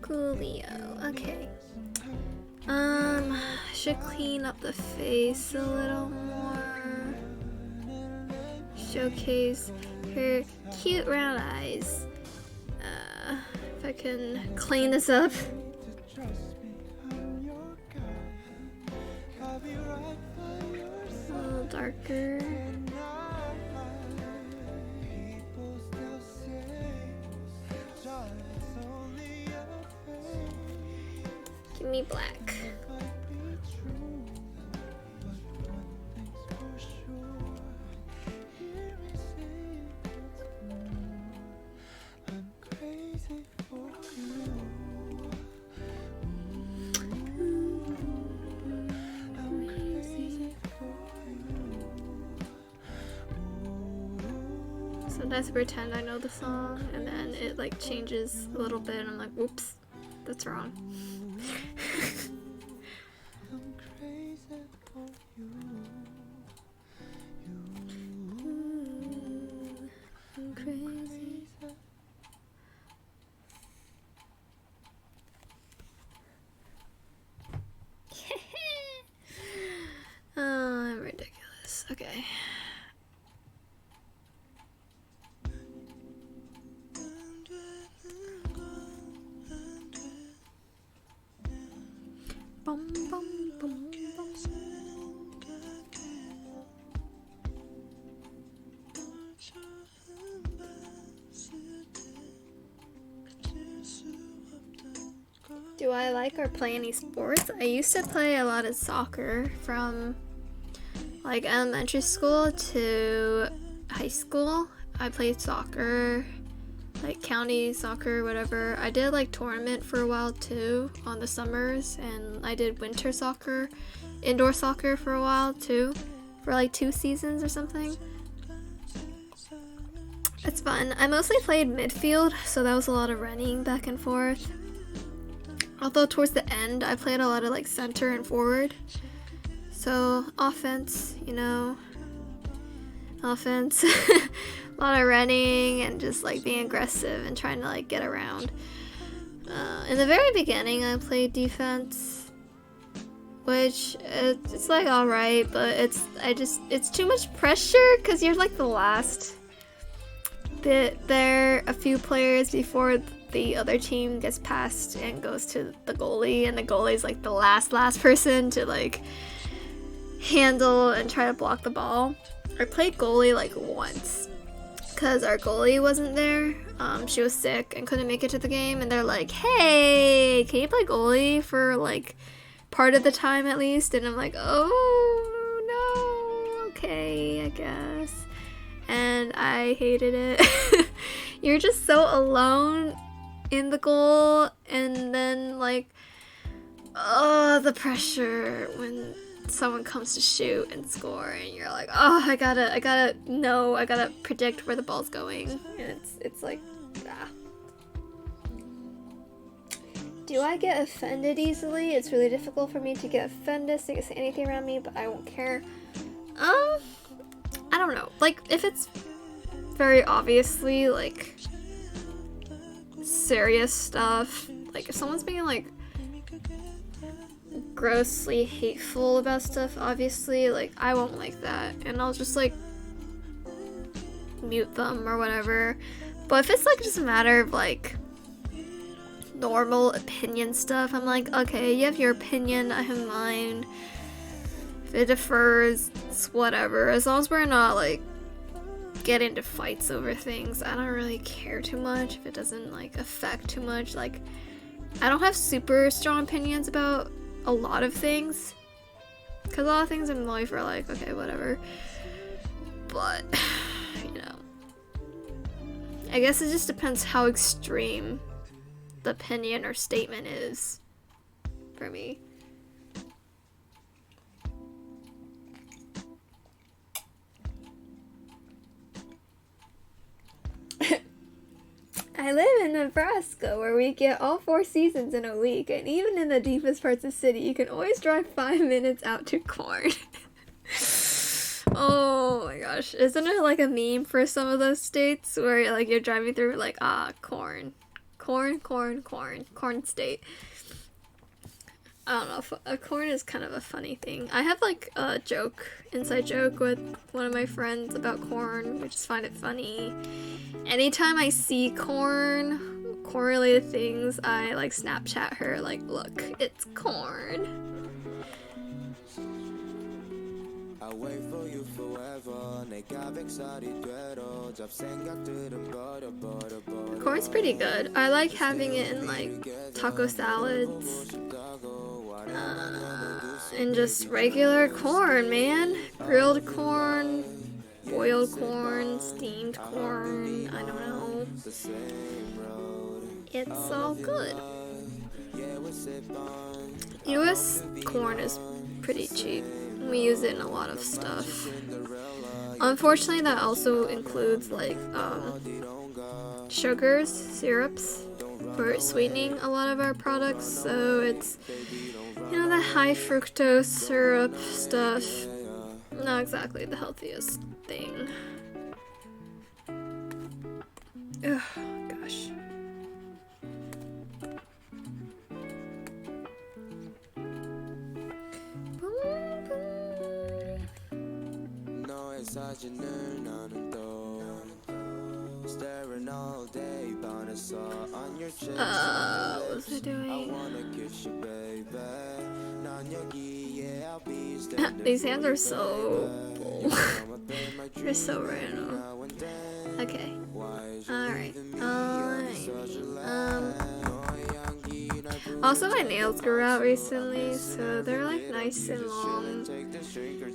Coolio. Okay. Should clean up the face a little more. Showcase her cute round eyes. If I can clean this up. A little darker. Give me black. Sometimes I pretend I know the song and then it like changes a little bit and I'm like, whoops, that's wrong. I'm crazy. Oh, I'm ridiculous. Okay. Bum, bum, bum, bum. Do I like or play any sports? I used to play a lot of soccer from like elementary school to high school. I played soccer, like county soccer, whatever. I did like tournament for a while too on the summers, and I did winter soccer, indoor soccer for a while too, for like 2 seasons or something. It's fun. I mostly played midfield, so that was a lot of running back and forth. Although towards the end, I played a lot of like center and forward. So offense, you know, offense. A lot of running and just like being aggressive and trying to like get around. In the very beginning, I played defense, which it's like alright, but it's too much pressure because you're like the last bit there, a few players before the other team gets past and goes to the goalie, and the goalie's like the last person to like handle and try to block the ball. I played goalie like once because our goalie wasn't there. She was sick and couldn't make it to the game, and they're like, hey, can you play goalie for like part of the time at least? And I'm like, oh no, okay, I guess. And I hated it. You're just so alone in the goal, and then like, the pressure when someone comes to shoot and score, and you're like, oh, I gotta predict where the ball's going, and it's like, ah. Do I get offended easily? It's really difficult for me to get offended, so you can say anything around me, but I won't care. I don't know. Like, if it's very obviously, like, serious stuff, like, if someone's being, like, grossly hateful about stuff, obviously, like, I won't like that, and I'll just, like, mute them or whatever. But if it's, like, just a matter of, like, normal opinion stuff, I'm like, okay, you have your opinion, I have mine. If it differs, it's whatever. As long as we're not, like, get into fights over things, I don't really care too much if it doesn't, like, affect too much. Like, I don't have super strong opinions about a lot of things, because a lot of things in life are like, okay, whatever. But, you know, I guess it just depends how extreme the opinion or statement is for me. I live in Nebraska, where we get all 4 seasons in a week, and even in the deepest parts of the city, you can always drive 5 minutes out to corn. Oh my gosh. Isn't it like a meme for some of those states where like you're driving through like, corn. Corn state. I don't know, corn is kind of a funny thing. I have like a inside joke with one of my friends about corn. We just find it funny. Anytime I see corn-related things, I like Snapchat her, like, look, it's corn. Corn's pretty good. I like having it in like taco salads. And just regular corn, man. Grilled corn, boiled corn, steamed corn, I don't know. It's all good. US corn is pretty cheap. We use it in a lot of stuff. Unfortunately, that also includes like sugars, syrups, for sweetening a lot of our products, so it's, you know, the high fructose syrup stuff, not exactly the healthiest thing. Ugh, gosh. Staring all day, but I saw on your chest. What was I doing? I wanna kiss you, baby. These hands are so full. They're so random. Okay. Alright. Also, my nails grew out recently, so they're like nice and long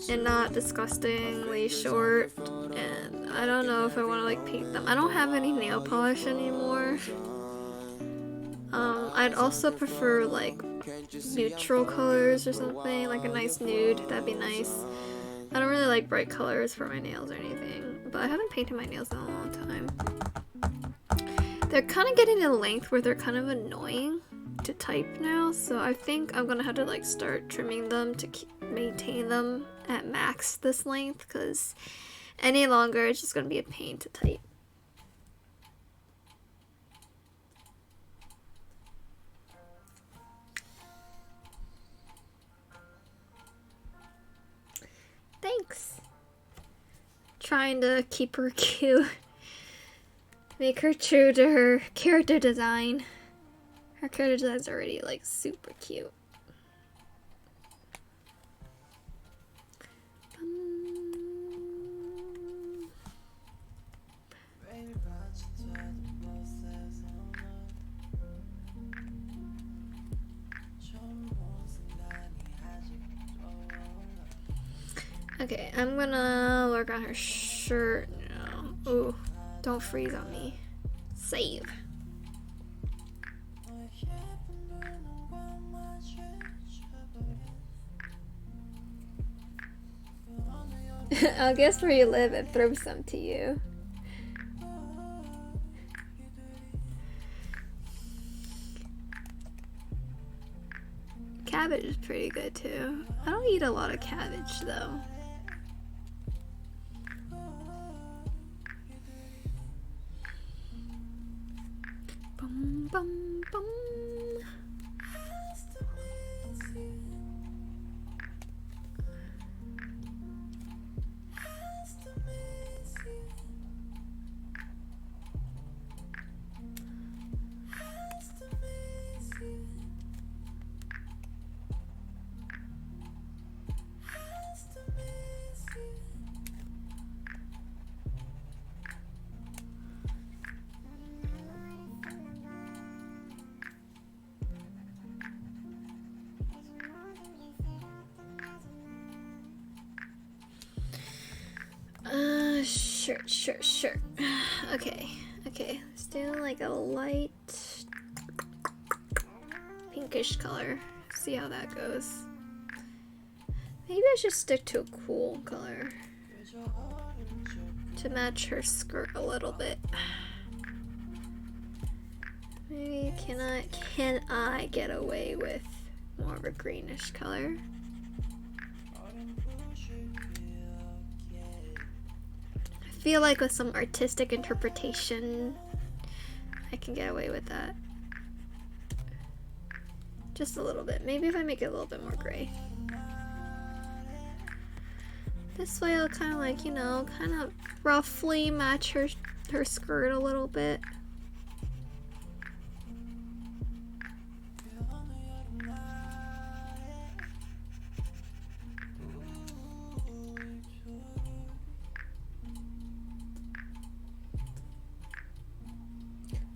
and not disgustingly short, and I don't know if I want to like paint them. I don't have any nail polish anymore. I'd also prefer like neutral colors or something, like a nice nude. That'd be nice. I don't really like bright colors for my nails or anything, but I haven't painted my nails in a long time. They're kind of getting to the length where they're kind of annoying to type now, so I think I'm gonna have to like start trimming them to maintain them at max this length, because any longer, it's just gonna be a pain to type. Thanks. Trying to keep her cute. Make her true to her character design. Her character design's already like super cute. Okay, I'm gonna work on her shirt now. Ooh, don't freeze on me. Save. I'll guess where you live and throw some to you. Cabbage is pretty good too. I don't eat a lot of cabbage though. Bum, bum, bum. Sure. Okay. Let's do like a light pinkish color. See how that goes. Maybe I should stick to a cool color to match her skirt a little bit. Maybe can I get away with more of a greenish color? I feel like with some artistic interpretation, I can get away with that. Just a little bit. Maybe if I make it a little bit more gray. This way I'll kind of like, you know, kind of roughly match her skirt a little bit.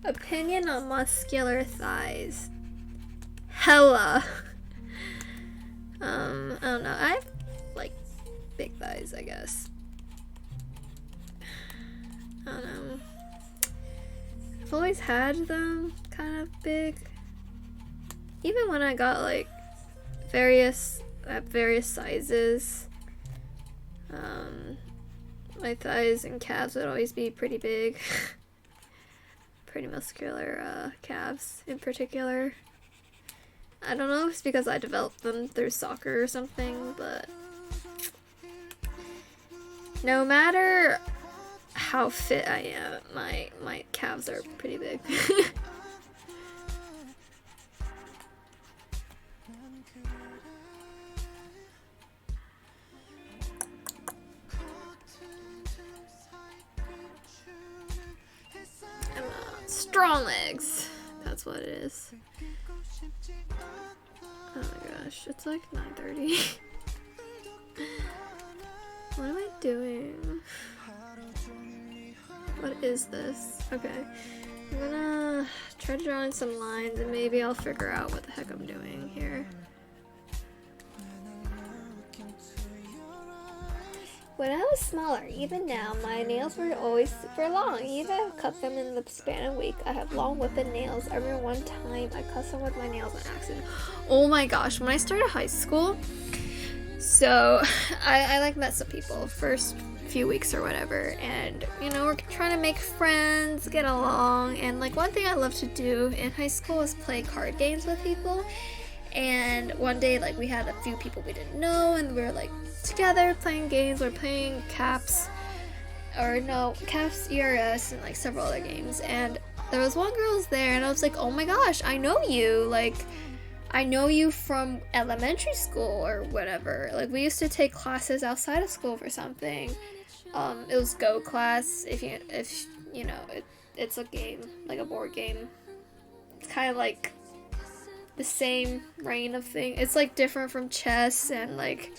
Opinion on muscular thighs. Hella. I don't know. I have like big thighs, I guess. I don't know. I've always had them kind of big. Even when I got like various sizes, my thighs and calves would always be pretty big. Pretty muscular calves in particular. I don't know if it's because I developed them through soccer or something, but no matter how fit I am, my calves are pretty big. Strong legs. That's what it is. Oh my gosh, it's like 9:30. What am I doing? What is this? Okay. I'm gonna try to draw in some lines and maybe I'll figure out what the heck I'm doing here. When I was smaller, even now, my nails were always super long. Even if I cut them in the span of a week, I have long whipped nails. I remember one time I cut some with my nails on accident. Oh my gosh, when I started high school, so I like met some people first few weeks or whatever, and you know, we're trying to make friends, get along, and like one thing I love to do in high school is play card games with people. And one day, like, we had a few people we didn't know, and we were like together playing games. We're playing caps, or no, CAF's ERS and like several other games, and there was one girl there, and I was like, oh my gosh, I know you, like, I know you from elementary school or whatever. Like, we used to take classes outside of school for something. It was Go class, if you know, it's a game, like a board game. It's kind of like the same reign of thing. It's like different from chess and like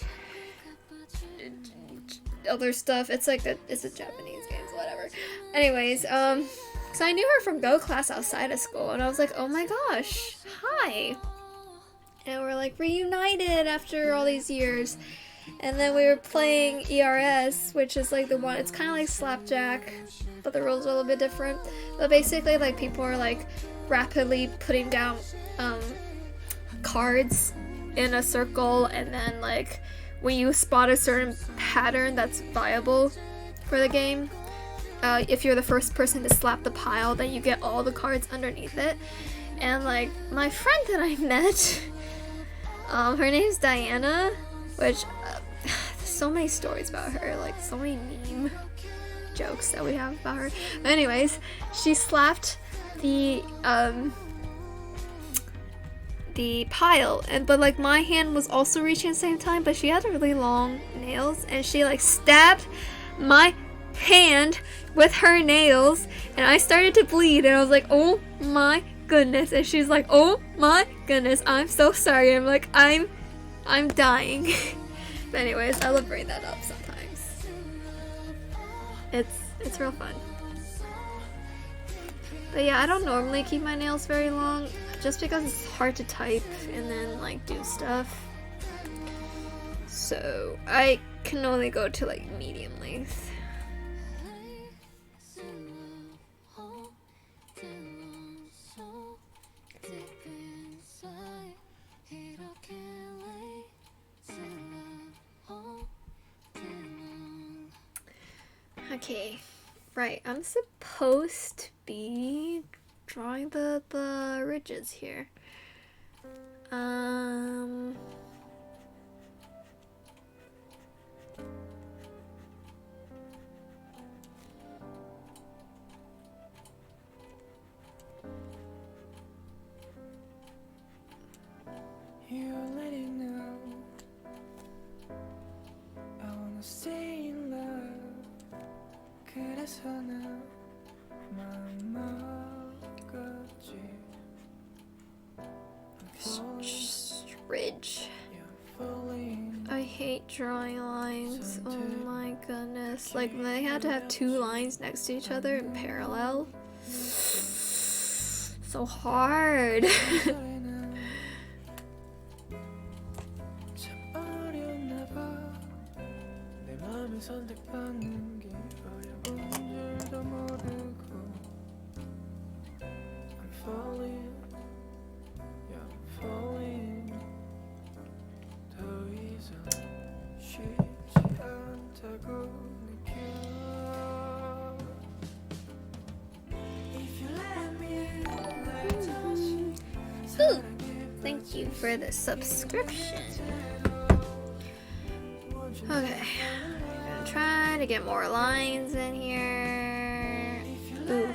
other stuff. It's like it's a Japanese game, whatever. Anyways, so I knew her from Go class outside of school, and I was like, oh my gosh, hi. And we're like reunited after all these years. And then we were playing ERS, which is like the one, it's kind of like Slapjack, but the rules are a little bit different. But basically, like, people are like rapidly putting down cards in a circle, and then like when you spot a certain pattern that's viable for the game, if you're the first person to slap the pile, then you get all the cards underneath it. And like my friend that I met, her name's Diana, which there's so many stories about her, like so many meme jokes that we have about her. But anyways, she slapped the pile, but like my hand was also reaching at the same time, but she had really long nails, and she like stabbed my hand with her nails, and I started to bleed, and I was like, oh my goodness. And she's like, oh my goodness, I'm so sorry. I'm like, I'm dying. But anyways, I love bringing that up sometimes. It's real fun. But yeah, I don't normally keep my nails very long, just because it's hard to type and then like do stuff. So I can only go to like medium length. Okay, right, I'm supposed to be drawing the ridges here. You already know I wanna stay in love. 그래서 나 마음 먹었지. Ridge. I hate drawing lines. Oh my goodness. Like, when they had to have two lines next to each other in parallel. So hard. Ooh, thank you for the subscription. Okay, I'm gonna try to get more lines in here. Ooh.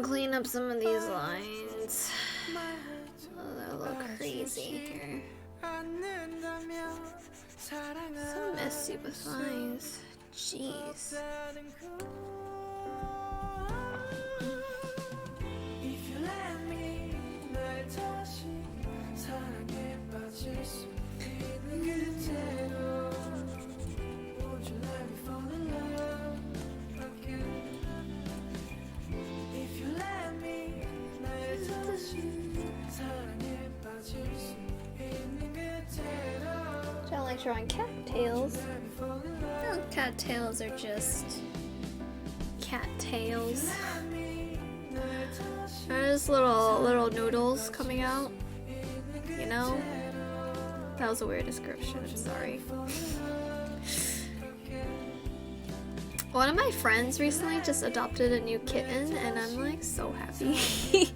Clean up some of these lines. Oh, they're a little crazy here. So messy with lines. Jeez. Don't like drawing cattails. No, cattails are just cattails. They're just little noodles coming out. You know? That was a weird description, I'm sorry. One of my friends recently just adopted a new kitten and I'm like so happy.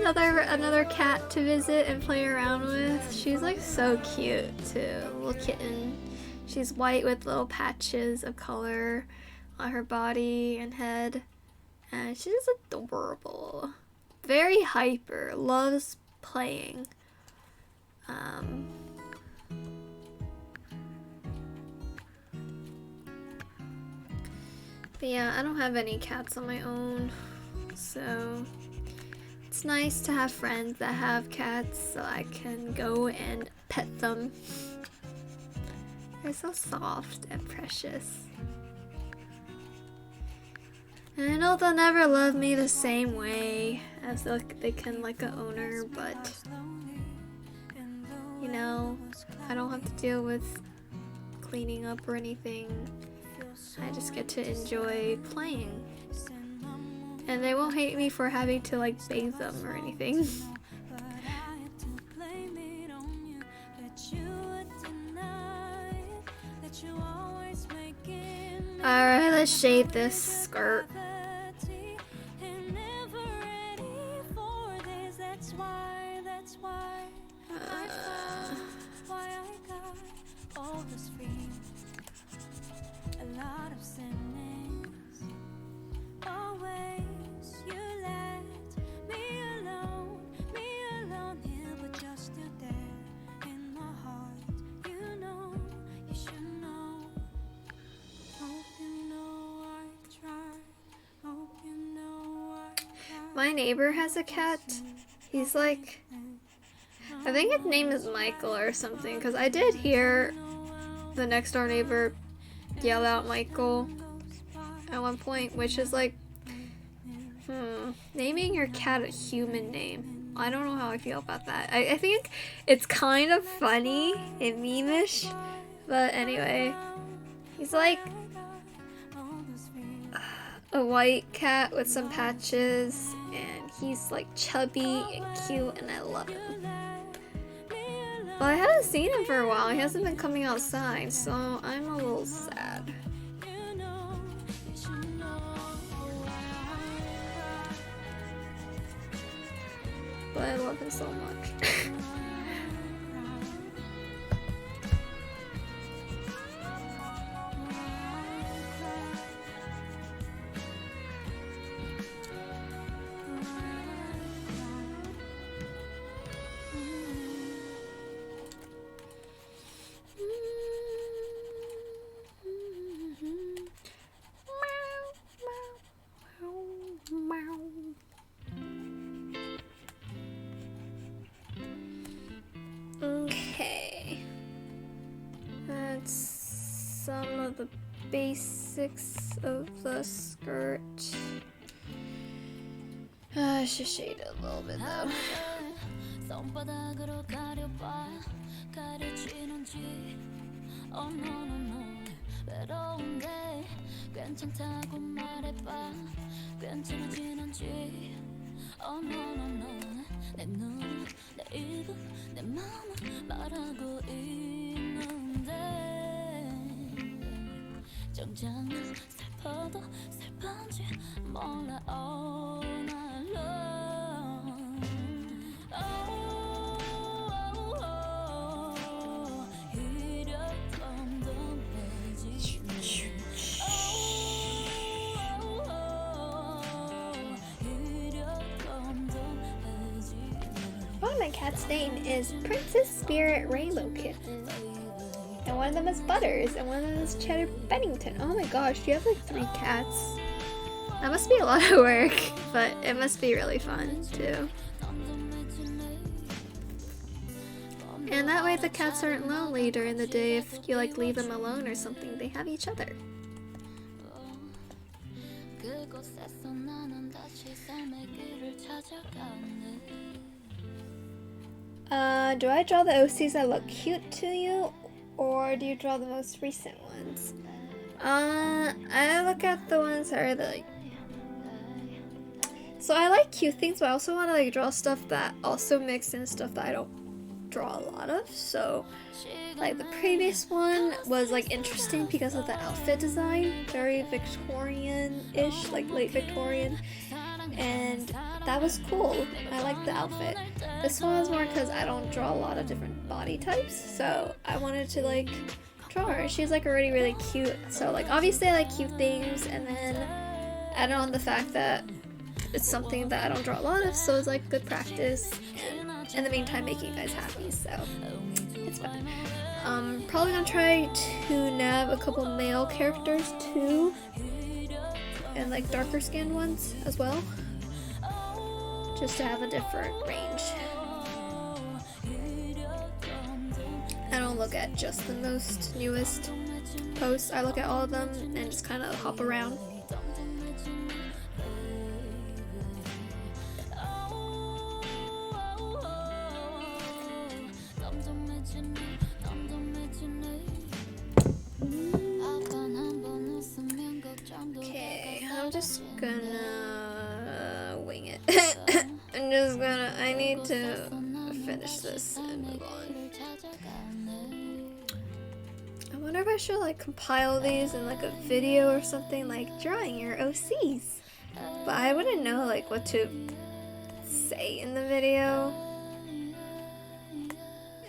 Another cat to visit and play around with. She's like so cute too, little kitten. She's white with little patches of color on her body and head, and she's just adorable. Very hyper, loves playing. But yeah, I don't have any cats on my own, so it's nice to have friends that have cats so I can go and pet them. They're so soft and precious. And I know they'll never love me the same way as they can like an owner, but you know, I don't have to deal with cleaning up or anything. I just get to enjoy playing. And they won't hate me for having to like bathe them or anything. Alright, let's shade this skirt. My neighbor has a cat. He's like, I think his name is Michael or something, because I did hear the next door neighbor yell out Michael at one point, which is like, naming your cat a human name. I don't know how I feel about that. I think it's kind of funny and meme-ish, but anyway, he's like a white cat with some patches, and he's like chubby and cute, and I love him. But I haven't seen him for a while. He hasn't been coming outside, so I'm a little sad. But I love him so much. Okay, that's some of the basics of the skirt. I should shade it a little bit though. 내 눈, 내 입은, 내 맘은 말하고 있는데 정장은 슬퍼도 슬픈지 몰라 all night long. 이력ом 덤해지 Well, my cat's name is Princess Spirit Rainbow Kitten. And one of them is Butters, and one of them is Cheddar Bennington. Oh my gosh, you have like 3 cats. That must be a lot of work, but it must be really fun too. And that way the cats aren't lonely during the day if you like leave them alone or something. They have each other. 그곳에서 나는 다시 삶의 길을 찾아가네. Do I draw the OCs that look cute to you, or do you draw the most recent ones? I look at the ones that are like. So I like cute things, but I also want to like draw stuff that also mix in stuff that I don't draw a lot of. So, like the previous one was like interesting because of the outfit design, very Victorian-ish, like late Victorian, and that was cool. I like the outfit. This one was more because I don't draw a lot of different body types, so I wanted to like draw her. She's like already really cute, so like obviously I like cute things, and then add on the fact that it's something that I don't draw a lot of, so it's like good practice, and in the meantime making you guys happy, so it's fun. Probably gonna try to nab a couple male characters too, and like darker skinned ones as well, just to have a different range. I don't look at just the most newest posts, I look at all of them and just kind of hop around. Okay, I'm just gonna wing it. I need to finish this and move on. I wonder if I should like compile these in like a video or something, like drawing your OCs. But I wouldn't know like what to say in the video.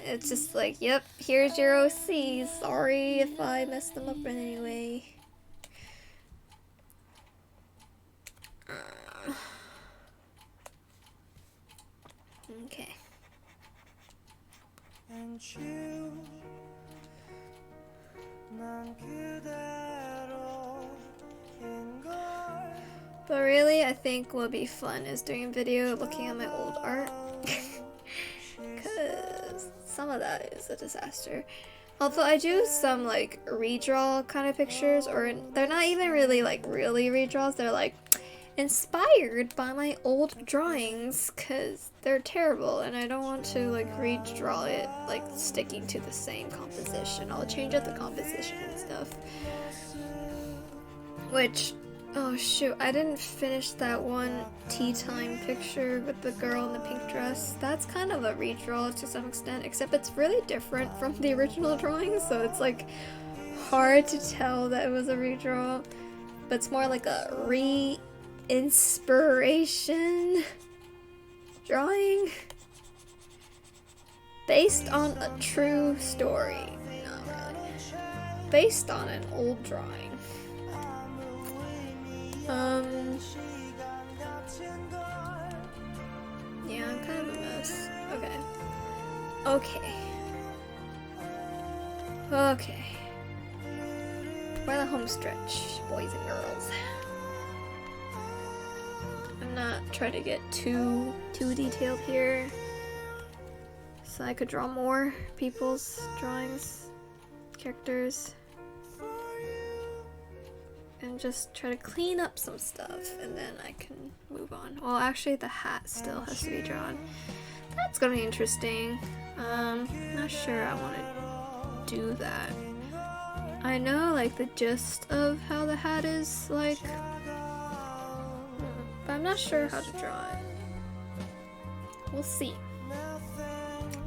It's just like, yep, here's your OCs. Sorry if I messed them up in any way. Okay. But really, I think what would be fun is doing a video looking at my old art. Because some of that is a disaster. Although I do some like redraw kind of pictures, or they're not even really like really redraws, they're like inspired by my old drawings because they're terrible and I don't want to like redraw it like sticking to the same composition. I'll change up the composition and stuff. Which, oh shoot, I didn't finish that one tea time picture with the girl in the pink dress. That's kind of a redraw to some extent, except it's really different from the original drawing, so it's like hard to tell that it was a redraw, but it's more like a inspiration drawing based on a true story. Not really. Based on an old drawing. Yeah, I'm kind of a mess. Okay. We're the home stretch, boys and girls. I'm not trying to get too detailed here, so I could draw more people's drawings, characters, and just try to clean up some stuff, and then I can move on. Well, actually the hat still has to be drawn. That's gonna be interesting. Not sure I want to do that. I know like the gist of how the hat is like, but I'm not sure how to draw it. We'll see.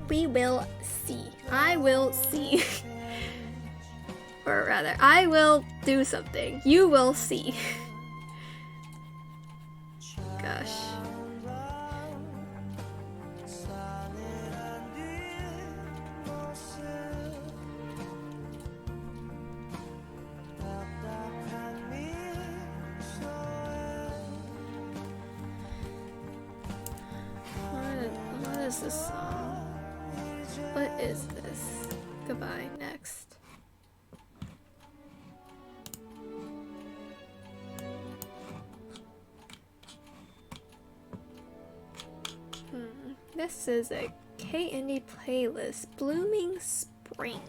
We will see. I will see. Or rather, I will do something. You will see. Gosh. What is this song? What is this? Goodbye, next. This is a K indie playlist. Blooming Spring.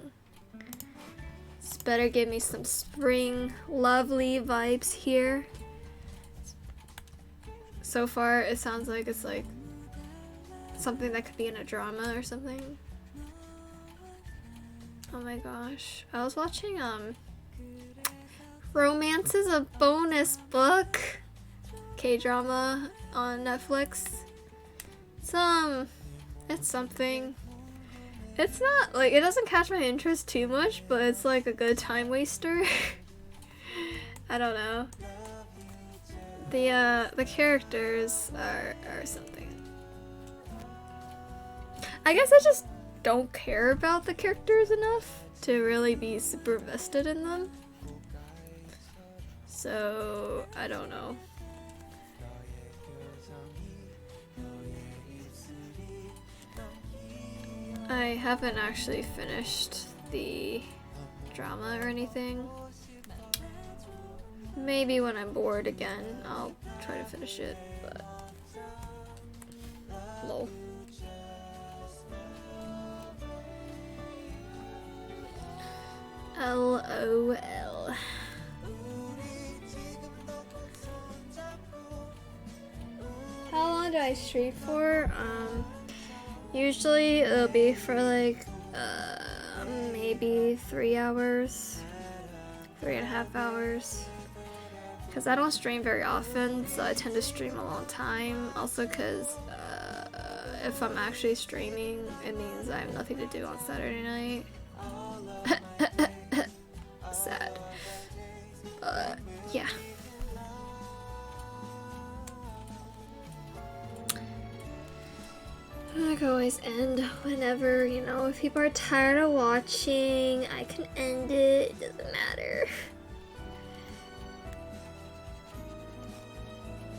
This better give me some spring lovely vibes here. So far it sounds like it's like something that could be in a drama or something. Oh my gosh. I was watching Romance is a Bonus Book K-drama on Netflix. It's something. It's not like, it doesn't catch my interest too much, but it's like a good time waster. I don't know. The characters are something. I guess I just don't care about the characters enough to really be super invested in them. So, I don't know. I haven't actually finished the drama or anything. Maybe when I'm bored again, I'll try to finish it, but lol. LOL. How long do I stream for? Usually it'll be for like maybe 3 hours, 3.5 hours. Because I don't stream very often, so I tend to stream a long time. Also because if I'm actually streaming, it means I have nothing to do on Saturday night. Sad. Yeah. I can always end whenever, you know, if people are tired of watching, I can end it. It doesn't matter.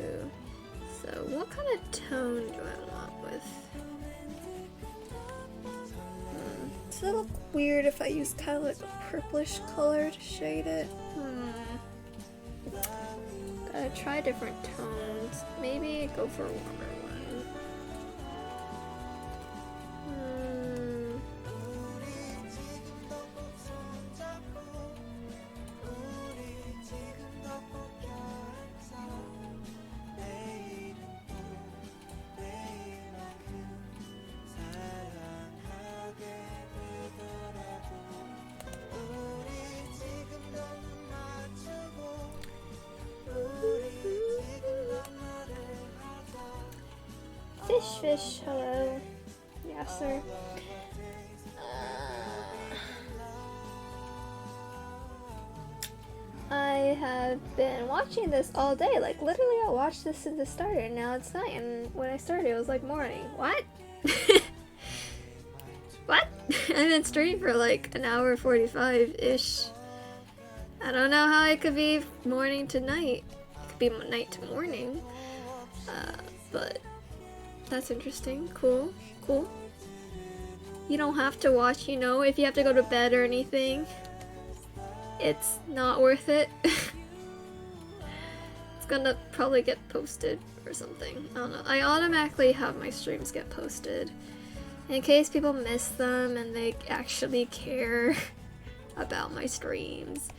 Ooh. So, what kind of tone do I want with? Does it look weird if I use kind of like a purplish color to shade it? Gotta try different tones. Maybe go for a warmer one. Fish, hello. Yes, sir. I have been watching this all day. Like, literally, I watched this since it started, and now it's night. And when I started, it was like morning. What? What? I've been streaming for like an hour 45-ish. I don't know how it could be morning to night. It could be night to morning. But that's interesting. Cool. Cool. You don't have to watch, you know, if you have to go to bed or anything. It's not worth it. It's gonna probably get posted or something. I don't know. I automatically have my streams get posted in case people miss them and they actually care about my streams.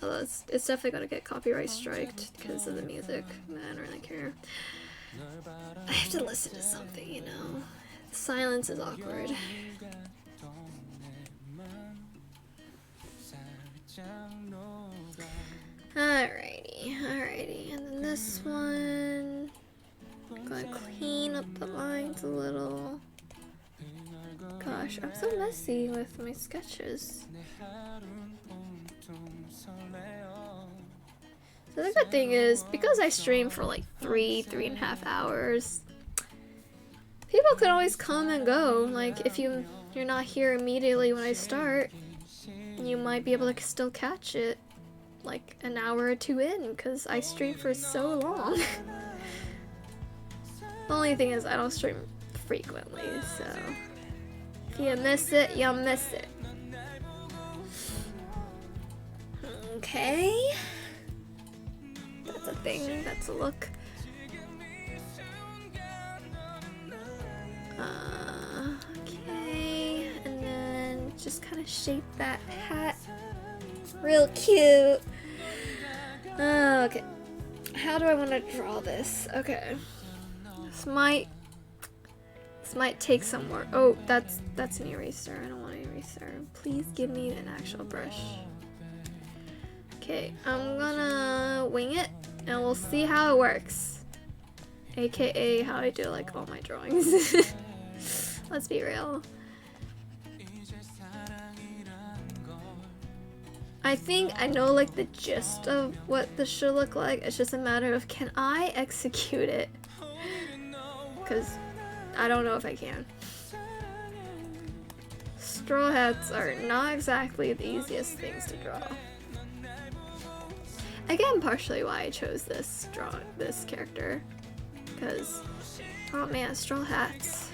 Although it's definitely gonna get copyright striked because of the music. I don't really care. I have to listen to something, you know. Silence is awkward. Alrighty. And then this one, I'm gonna clean up the lines a little. Gosh, I'm so messy with my sketches. So the good thing is, because I stream for like 3.5 hours, people can always come and go. Like, if you're not here immediately when I start, you might be able to still catch it like an hour or two in, because I stream for so long. The only thing is I don't stream frequently, so if you miss it, you miss it. Okay. That's a thing, that's a look. Okay, and then just kind of shape that hat real cute. Okay, how do I want to draw this? Okay, this might take some work. Oh, that's an eraser. I don't want an eraser. Please give me an actual brush. Okay, I'm gonna wing it, and we'll see how it works. AKA how I do like all my drawings. Let's be real. I think I know like the gist of what this should look like. It's just a matter of, can I execute it? Because I don't know if I can. Straw hats are not exactly the easiest things to draw. Again, partially why I chose this character. Because, oh man, straw hats.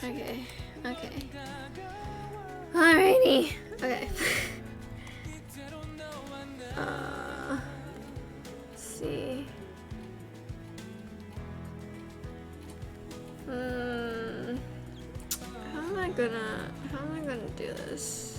Okay, okay. Alrighty, okay. Let's see. How am I gonna do this?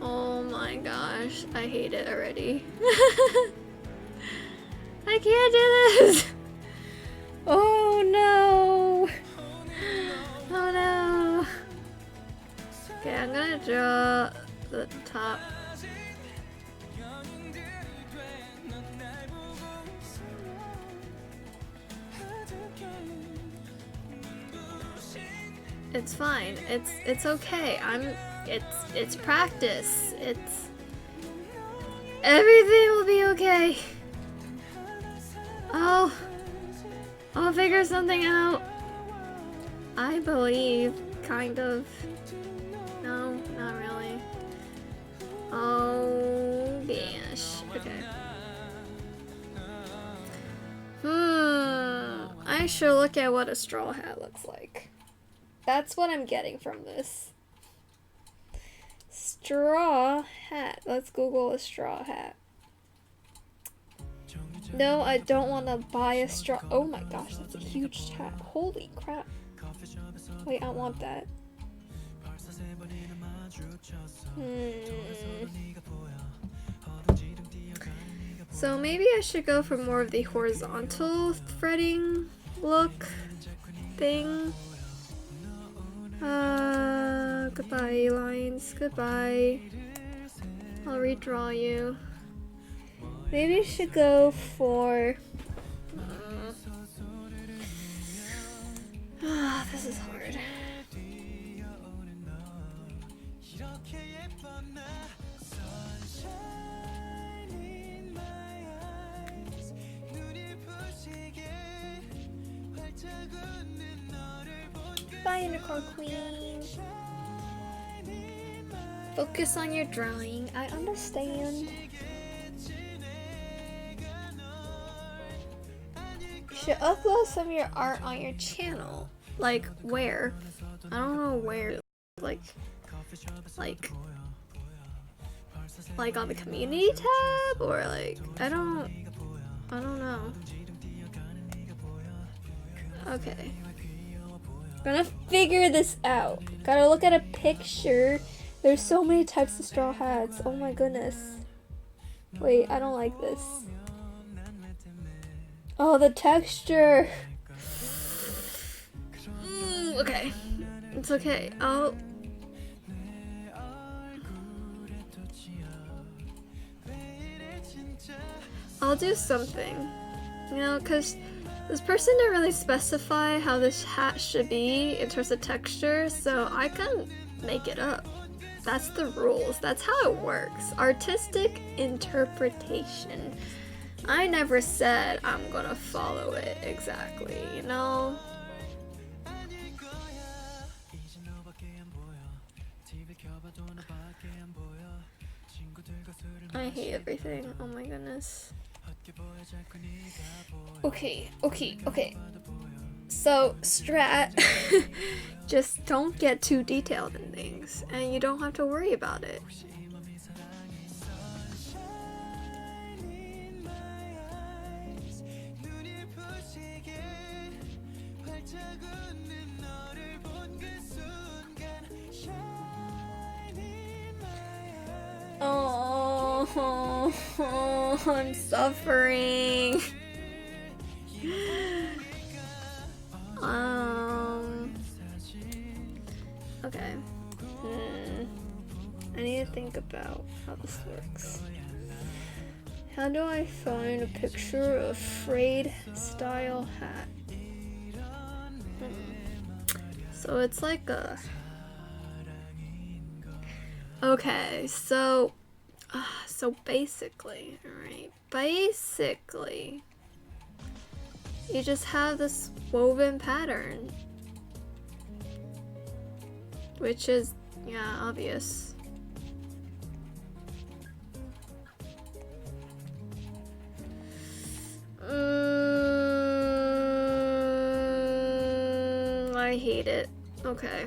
Oh my gosh, I hate it already. I can't do this! Oh no! Oh no! Okay, I'm gonna draw the top. It's fine. It's okay. It's practice. Everything will be okay. I'll figure something out. I believe, kind of. No, not really. Oh gosh. Okay. I should look at what a straw hat looks like. That's what I'm getting from this. Straw hat. Let's Google a straw hat. No, I don't want to buy a straw. Oh my gosh, that's a huge hat. Holy crap. Wait, I want that. So maybe I should go for more of the horizontal threading look thing. Goodbye lines, goodbye. I'll redraw you. Maybe I should go for... this is hard. Bye, Unicorn Queen. Focus on your drawing. I understand. You should upload some of your art on your channel. Like where? I don't know where. Like on the community tab, or like I don't know. Okay. Gonna figure this out. Gotta look at a picture. There's so many types of straw hats. Oh my goodness. Wait, I don't like this. Oh, the texture. Okay. It's okay. I'll do something. You know, because this person didn't really specify how this hat should be in terms of texture, so I can make it up. That's the rules. That's how it works. Artistic interpretation. I never said I'm gonna follow it exactly, you know? I hate everything. Oh my goodness. Okay. So, strat. Just don't get too detailed in things, and you don't have to worry about it. Oh, I'm suffering. Okay. I need to think about how this works. How do I find a picture of frayed style hat? So it's like a... Okay, so basically, alright, basically, you just have this woven pattern, which is, yeah, obvious. I hate it. Okay.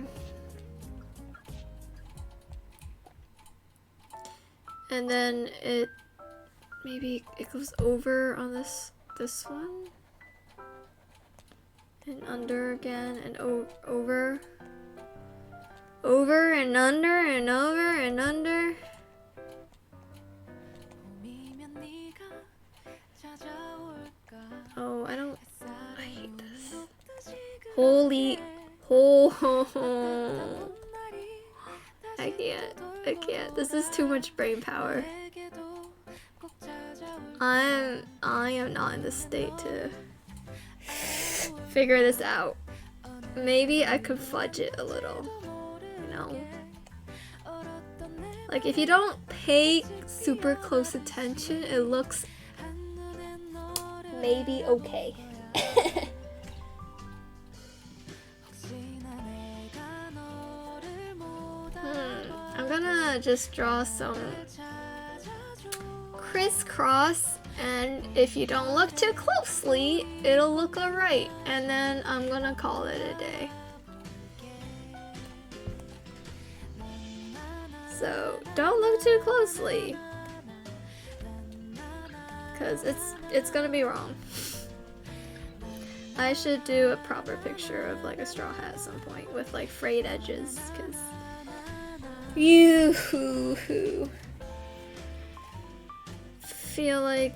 And then maybe it goes over on this one, and under again, and over and under and over and under. Oh, I hate this. I can't. This is too much brain power. I am not in the state to figure this out. Maybe I could fudge it a little, you know? Like, if you don't pay super close attention, it looks maybe okay. I'm gonna just draw some crisscross, and if you don't look too closely, it'll look alright, and then I'm gonna call it a day. So don't look too closely, because it's gonna be wrong. I should do a proper picture of like a straw hat at some point with like frayed edges, because you feel like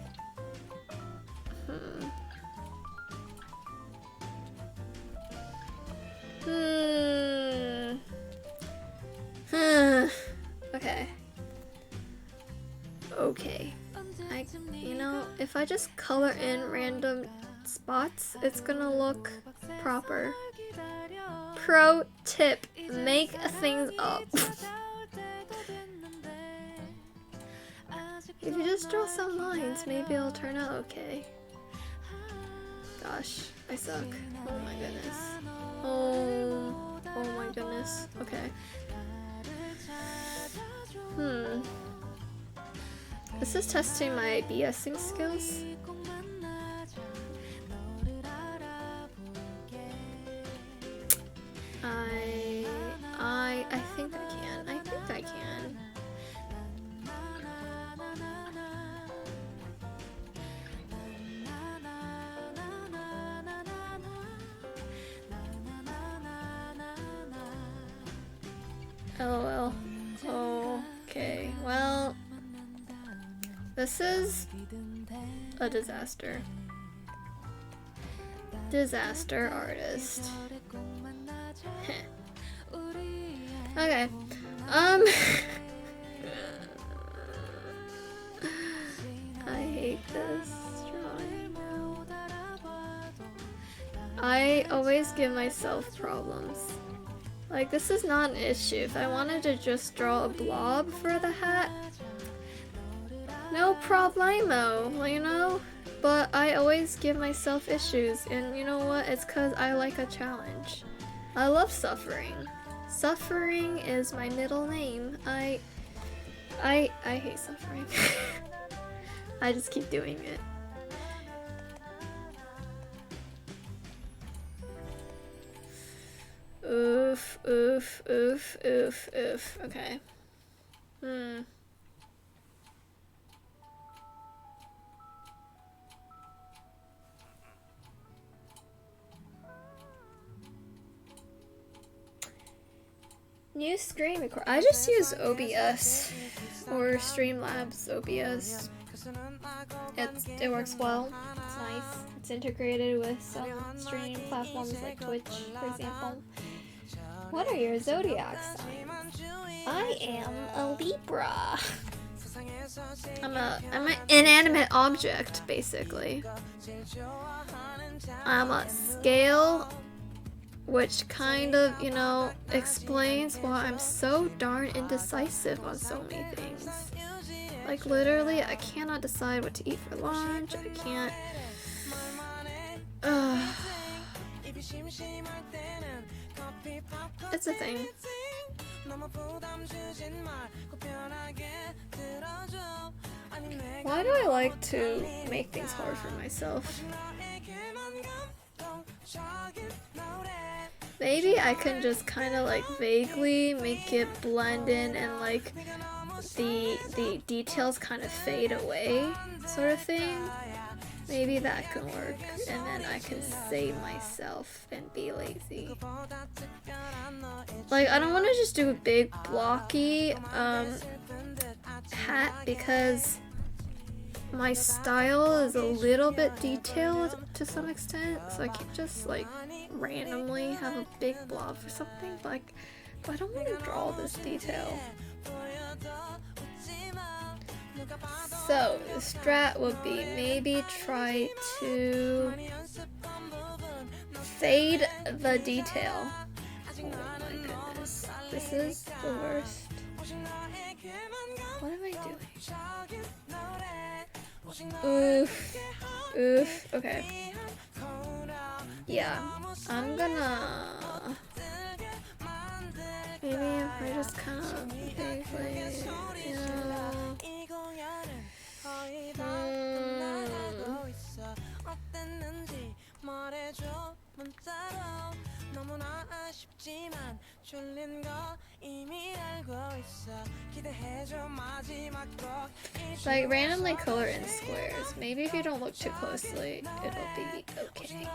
okay. You know, if I just color in random spots, it's gonna look proper. Pro tip, make things up. If you just draw some lines, maybe it'll turn out okay. Gosh, I suck. Oh my goodness. Oh my goodness. Okay. This is testing my BSing skills. I think I can. I think I can. LOL. Okay, well, this is a disaster. Disaster artist. Okay. I hate this drawing. I always give myself problems. Like, this is not an issue. If I wanted to just draw a blob for the hat, no problemo, you know? But I always give myself issues, and you know what? It's 'cause I like a challenge. I love suffering. Suffering is my middle name. I I hate suffering. I just keep doing it. Oof, oof, oof, oof, oof. Okay. New screen record. I just use OBS or Streamlabs OBS. It works well. It's nice. It's integrated with some streaming platforms like Twitch, for example. What are your zodiac signs? I am a Libra. I'm an inanimate object, basically. I'm a scale, which kind of, you know, explains why I'm so darn indecisive on so many things. Like, literally, I cannot decide what to eat for lunch. I can't. It's a thing. Why do I like to make things hard for myself? Maybe I can just kind of like vaguely make it blend in and like the details kind of fade away, sort of thing. Maybe that can work, and then I can save myself and be lazy. Like, I don't want to just do a big blocky hat because my style is a little bit detailed to some extent, so I can't just like randomly have a big blob for something. Like, but I don't want to draw this detail. So the strat would be maybe try to fade the detail. Oh my goodness, this is the worst. What am I doing? Oof, oof. Okay. Yeah, I'm gonna. Maybe if I just kind of vaguely, like randomly color in squares. Maybe if you don't look too closely, it'll be okay.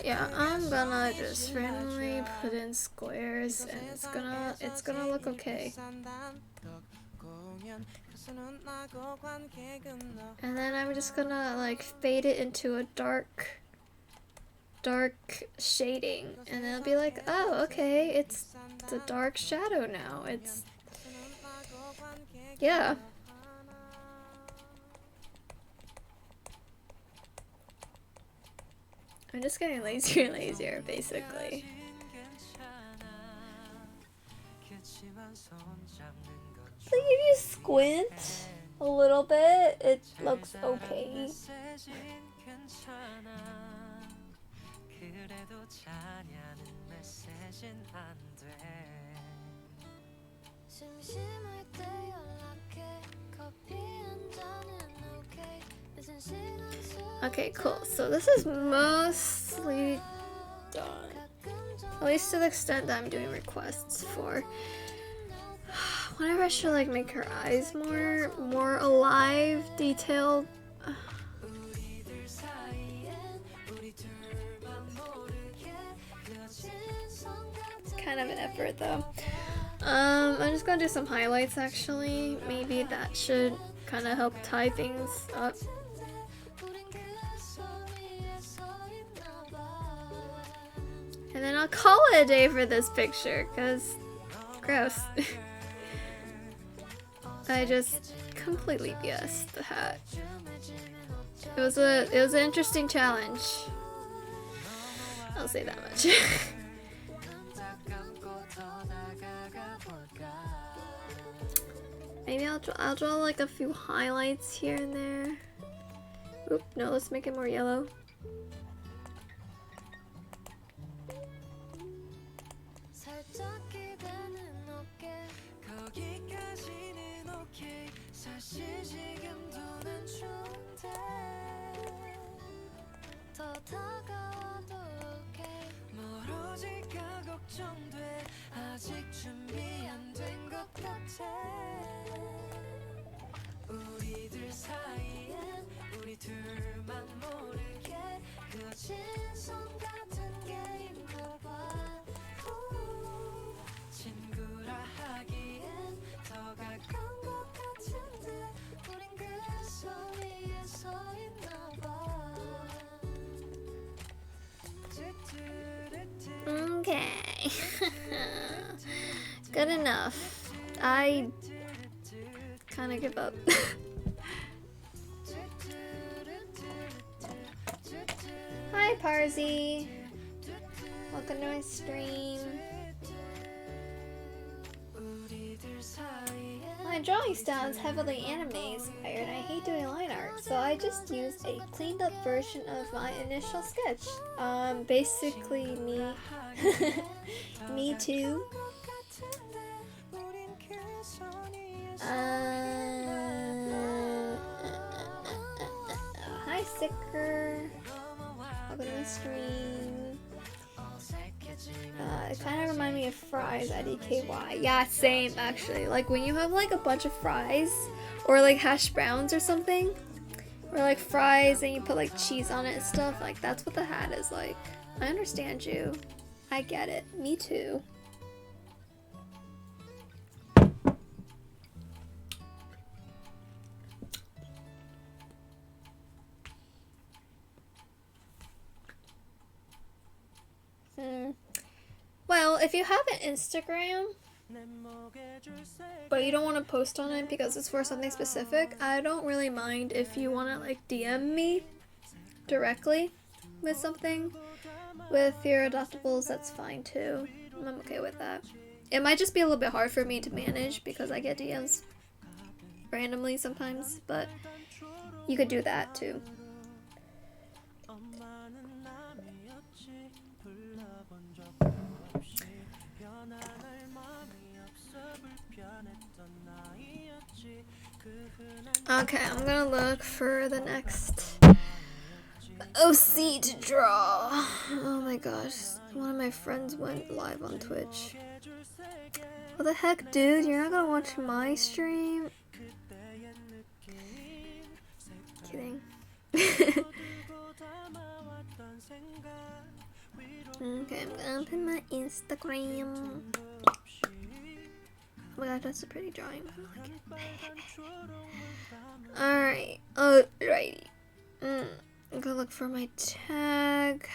Yeah, I'm gonna just randomly put in squares, and it's gonna look okay. And then I'm just gonna like fade it into a dark shading, and then it'll be like, oh, okay, it's a dark shadow now. It's, yeah. I'm just getting lazier and lazier, basically. Like, if you squint a little bit, it looks okay. Okay, cool. So this is mostly done. At least to the extent that I'm doing requests for. Whenever I should like make her eyes more alive, detailed. It's kind of an effort though. I'm just gonna do some highlights actually. Maybe that should kind of help tie things up. And then I'll call it a day for this picture, cause gross. I just completely BS'd the hat. It was an interesting challenge. I'll say that much. Maybe I'll draw like a few highlights here and there. Oop, no, let's make it more yellow. 우리들 사이엔 우리 둘만 모르게 그어진 손 같은 게 있나 봐. 친구라 하기엔 더 가까운 것 같은데 우린 그 소리에 서 있나 봐. Okay. Good enough. I kind of give up. Hi Parzi. Welcome to my stream. My drawing style is heavily anime inspired and I hate doing line art, so I just used a cleaned up version of my initial sketch. Basically me. Me too. Hi Sicker. Welcome to my stream. It kind of reminded me of fries, IDKY. Yeah, same actually. Like when you have like a bunch of fries or like hash browns or something, or like fries and you put like cheese on it and stuff, like that's what the hat is like. I understand you. I get it. Me too. Well, if you have an Instagram, but you don't want to post on it because it's for something specific, I don't really mind if you want to like DM me directly with something. With your adoptables, that's fine too. I'm okay with that. It might just be a little bit hard for me to manage because I get DMs randomly sometimes, but you could do that too. Okay, I'm gonna look for the next OC to draw. Oh my gosh, one of my friends went live on Twitch. What the heck, dude? You're not gonna watch my stream? Kidding. Okay, I'm gonna open my Instagram. Oh my god, that's a pretty drawing. I like it. Alright. Alrighty. I'm gonna look for my tag.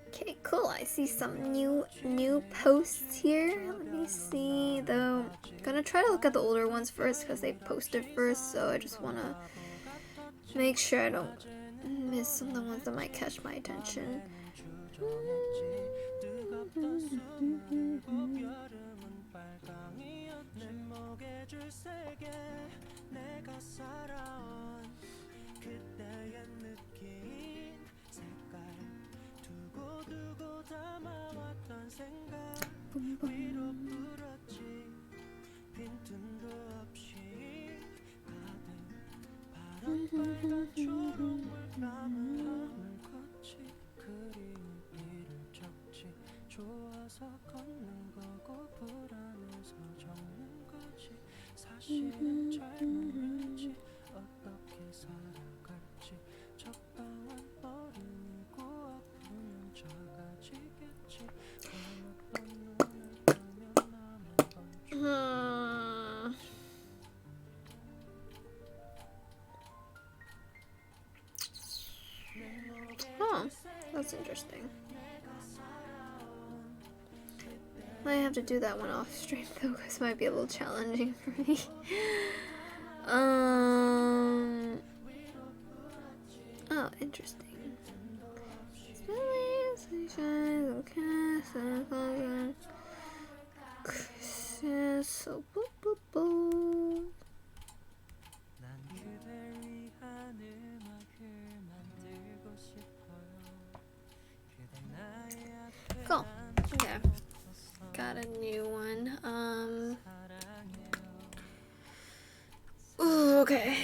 Okay, cool. I see some new posts here. Let me see though. I'm gonna try to look at the older ones first because they posted first, so I just wanna make sure I don't miss some of the ones that might catch my attention. interesting. I have to do that one off stream though, because it might be a little challenging for me. Oh, interesting. So boop, boop, boop. 난 그댈 위한 음악을 만들고 싶어요. 그대 나의 앞에 Cool. Okay. Got a new one. Ooh, okay.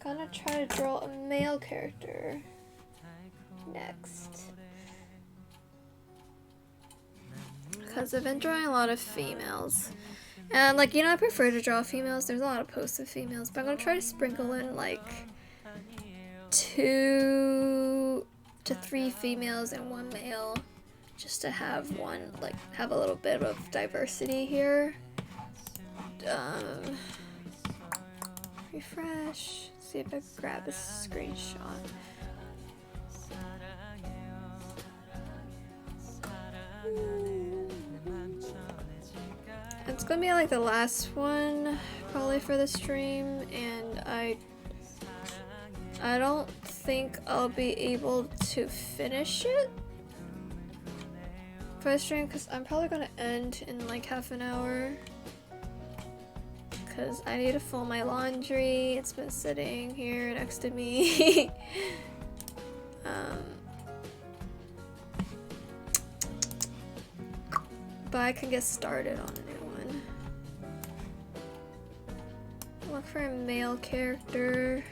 Gonna try to draw a male character next. Because I've been drawing a lot of females. And, like, I prefer to draw females. There's a lot of posts of females. But I'm gonna try to sprinkle in, like, 2 to 3 females and 1 male. Just to have have a little bit of diversity here. Refresh. See if I can grab a screenshot. It's gonna be like the last one probably for the stream, and I don't think I'll be able to finish it for the stream because I'm probably gonna end in like half an hour because I need to fold my laundry. It's been sitting here next to me. But I can get started on a new one. Look for a male character.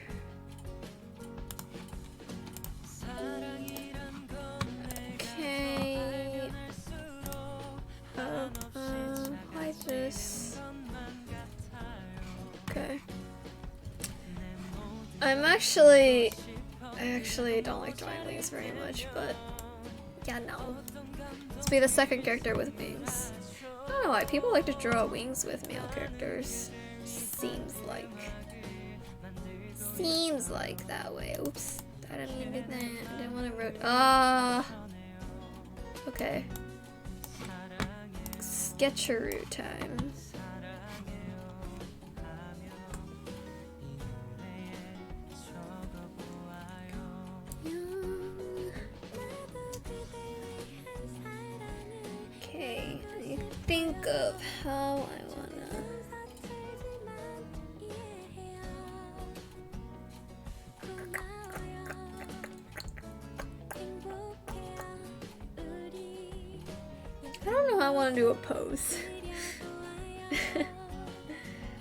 Okay. Like this. Okay. I actually don't like drawing wings very much, but yeah, no. Let's be the second character with wings. I don't know why people like to draw wings with male characters. Seems like that way. Oops. I didn't mean to do that. I didn't want to okay. Sketcheroo time. Okay, I think of how I wanna. I don't know how I want to do a pose.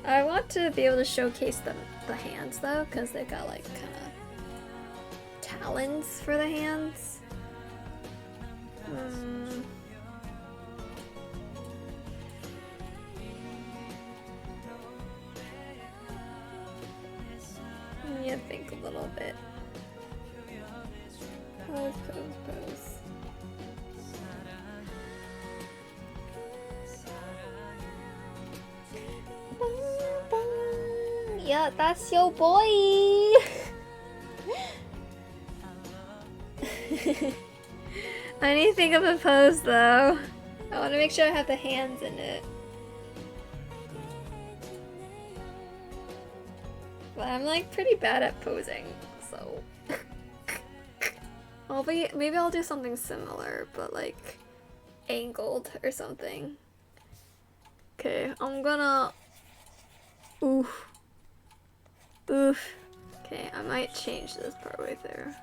I want to be able to showcase the hands though, because they got like kind of talons for the hands. Let me think a little bit. Pose. Yeah, that's your boy. I need to think of a pose though. I want to make sure I have the hands in it. But I'm like pretty bad at posing, so maybe I'll do something similar, but like angled or something. Okay, I'm gonna. Oof. Okay, I might change this part right there.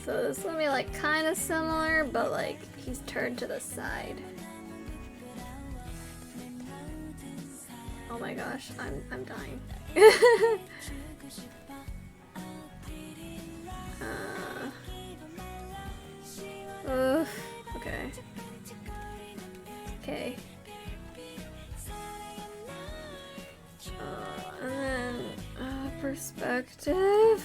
So this will be like kind of similar, but like he's turned to the side. Oh my gosh, I'm dying. Okay. Okay. And then perspective.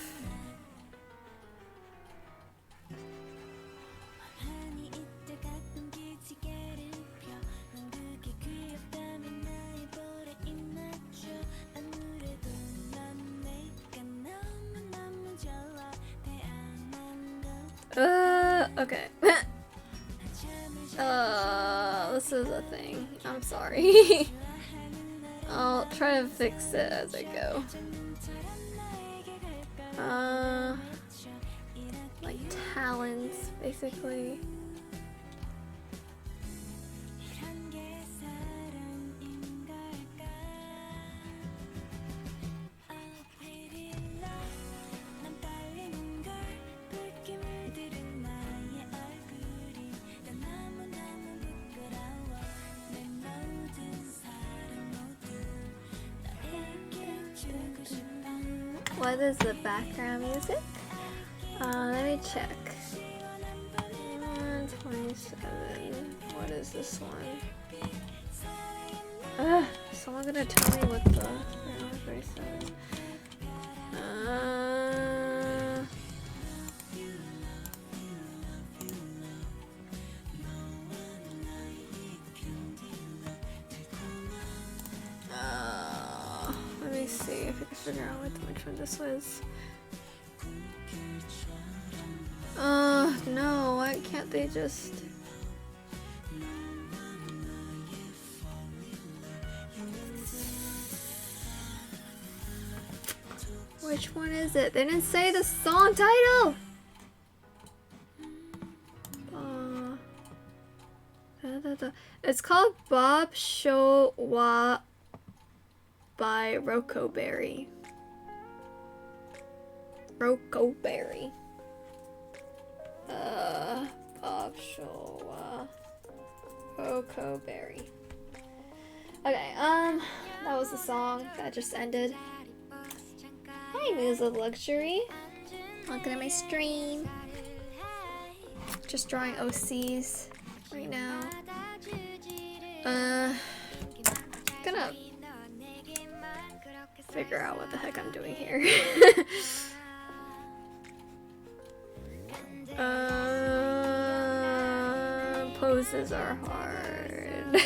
Okay. This is a thing. I'm sorry. I'll try to fix it as I go. Like talons, basically. What is the background music? Let me check. 127. What is this one? Someone gonna tell me what the 127. Let me see if I can figure out which one this was. No, why can't they just... Which one is it? They didn't say the song title! It's called Bob Show Wa by Rocoberry. Rocoberry. Bob Show Rocoberry. Okay, that was the song that just ended. Hi, News of Luxury. Welcome to my stream. Just drawing OCs right now. Gonna figure out what the heck I'm doing here. Poses are hard.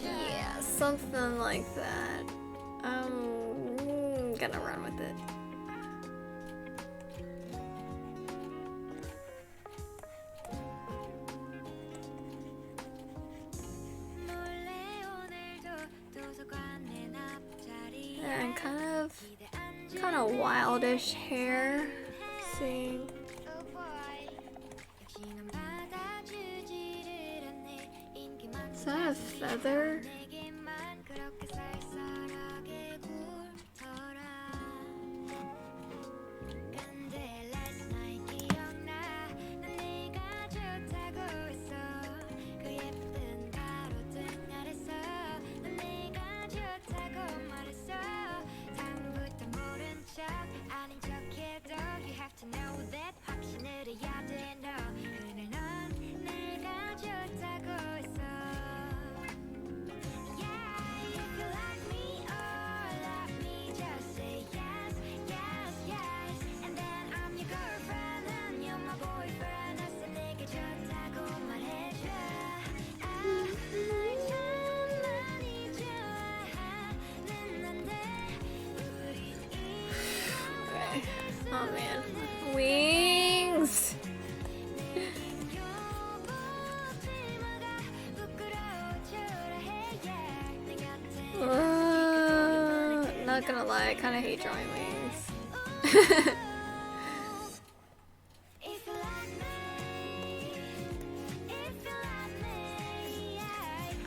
Yeah, something like that. I'm gonna run with it. And kind of wildish hair. See. Is that a feather? not gonna lie, I kinda hate drawing wings.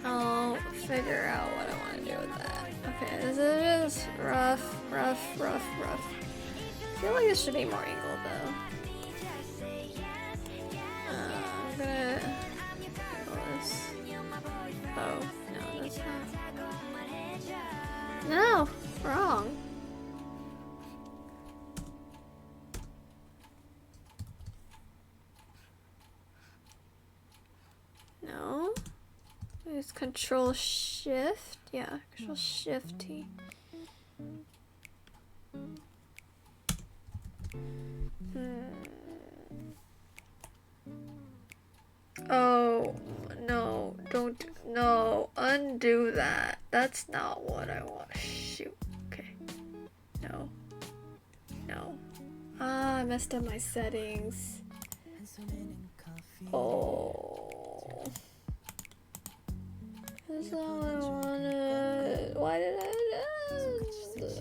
I'll figure out what I want to do with that. Okay, this is just rough. I feel like this should be more angled though. I'm gonna angle this. Oh, no, that's not. No, wrong. No. It's Control Shift. Yeah, Control Shift T. Oh, no, no, undo that. That's not what I want. Shoot. Okay. No. Ah, I messed up my settings. Oh. That's not what I wanted. Why did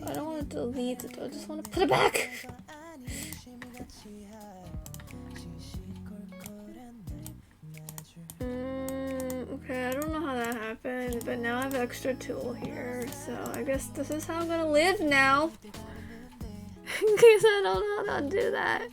I don't want to delete it, I just want to put it back. Okay, I don't know how that happened, but now I have an extra tool here, so I guess this is how I'm gonna live now. In case I don't know how to do that.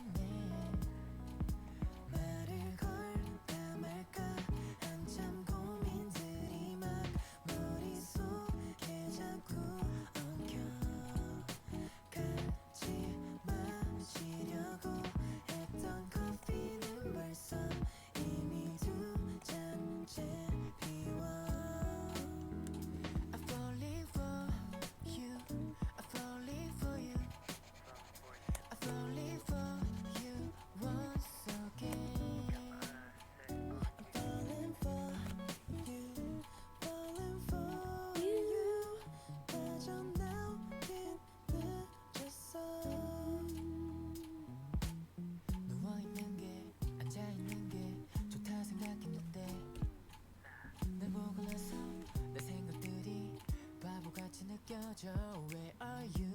Where are you?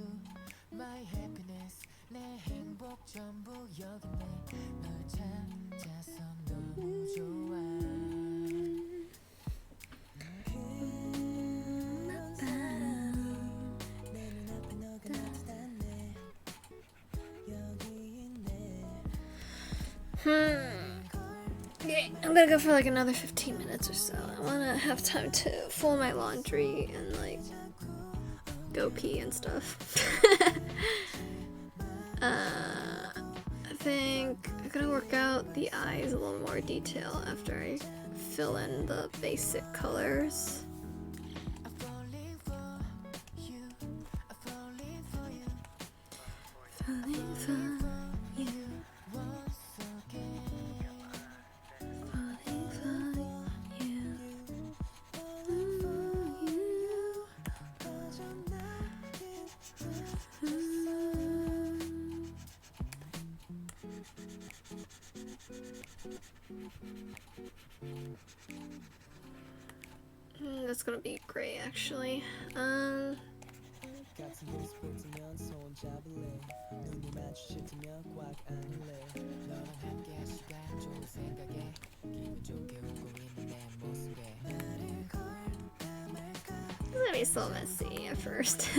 My happiness, 내 행복 전부 여기 있네. 널 찾아서 너무 좋아. Okay, I'm gonna go for like another 15 minutes or so. I wanna have time to fold my laundry and like go pee and stuff. I think I'm gonna work out the eyes a little more detail after I fill in the basic colors. Falling for you. Falling for you. That's gonna be great, actually. It's gonna be so messy at first.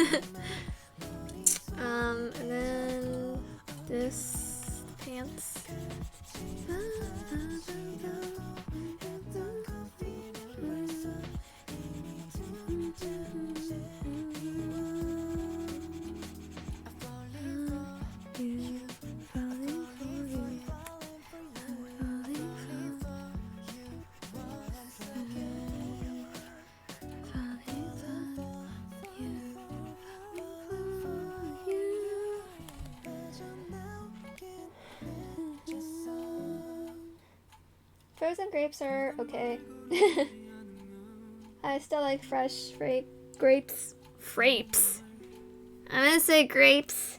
And then this pants. Frozen grapes are okay. I still like fresh grapes. Frapes. I'm gonna say grapes.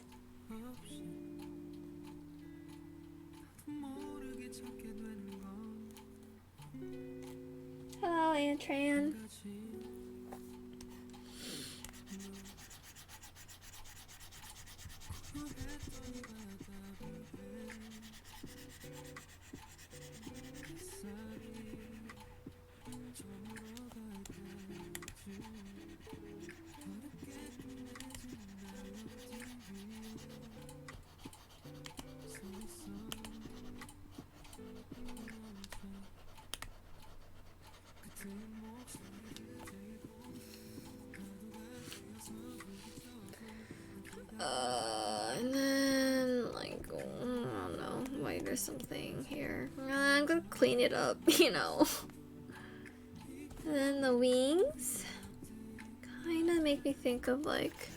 Hello, Antran. And then like I don't know, wait, there's something here. I'm gonna clean it up, you know. And then the wings kind of make me think of like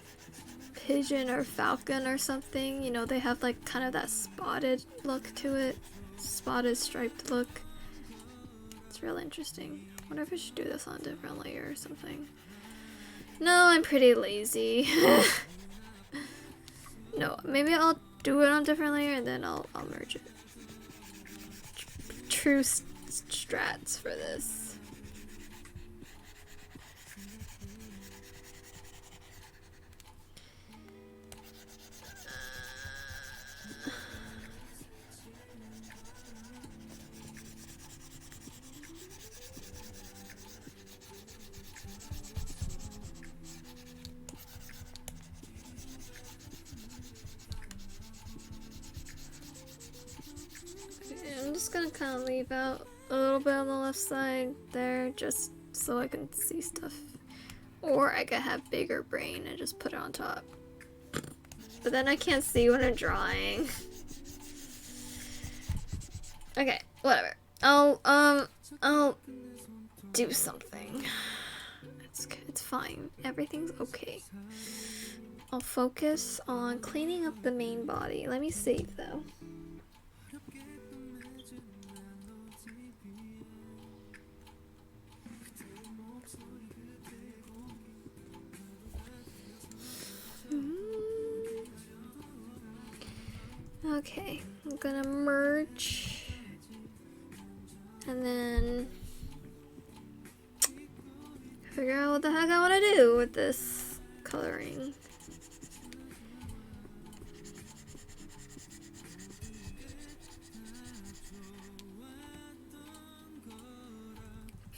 pigeon or falcon or something. You know, they have like kind of that spotted look to it, spotted striped look. It's real interesting. I wonder if I should do this on a different layer or something. No, I'm pretty lazy. No, maybe I'll do it on a different layer and then I'll merge it. True strats for this. I'm just gonna kind of leave out a little bit on the left side there just so I can see stuff. Or I could have bigger brain and just put it on top. But then I can't see when I'm drawing. Okay, whatever. I'll do something. It's fine. Everything's okay. I'll focus on cleaning up the main body. Let me save though. Okay, I'm gonna merge and then figure out what the heck I want to do with this coloring.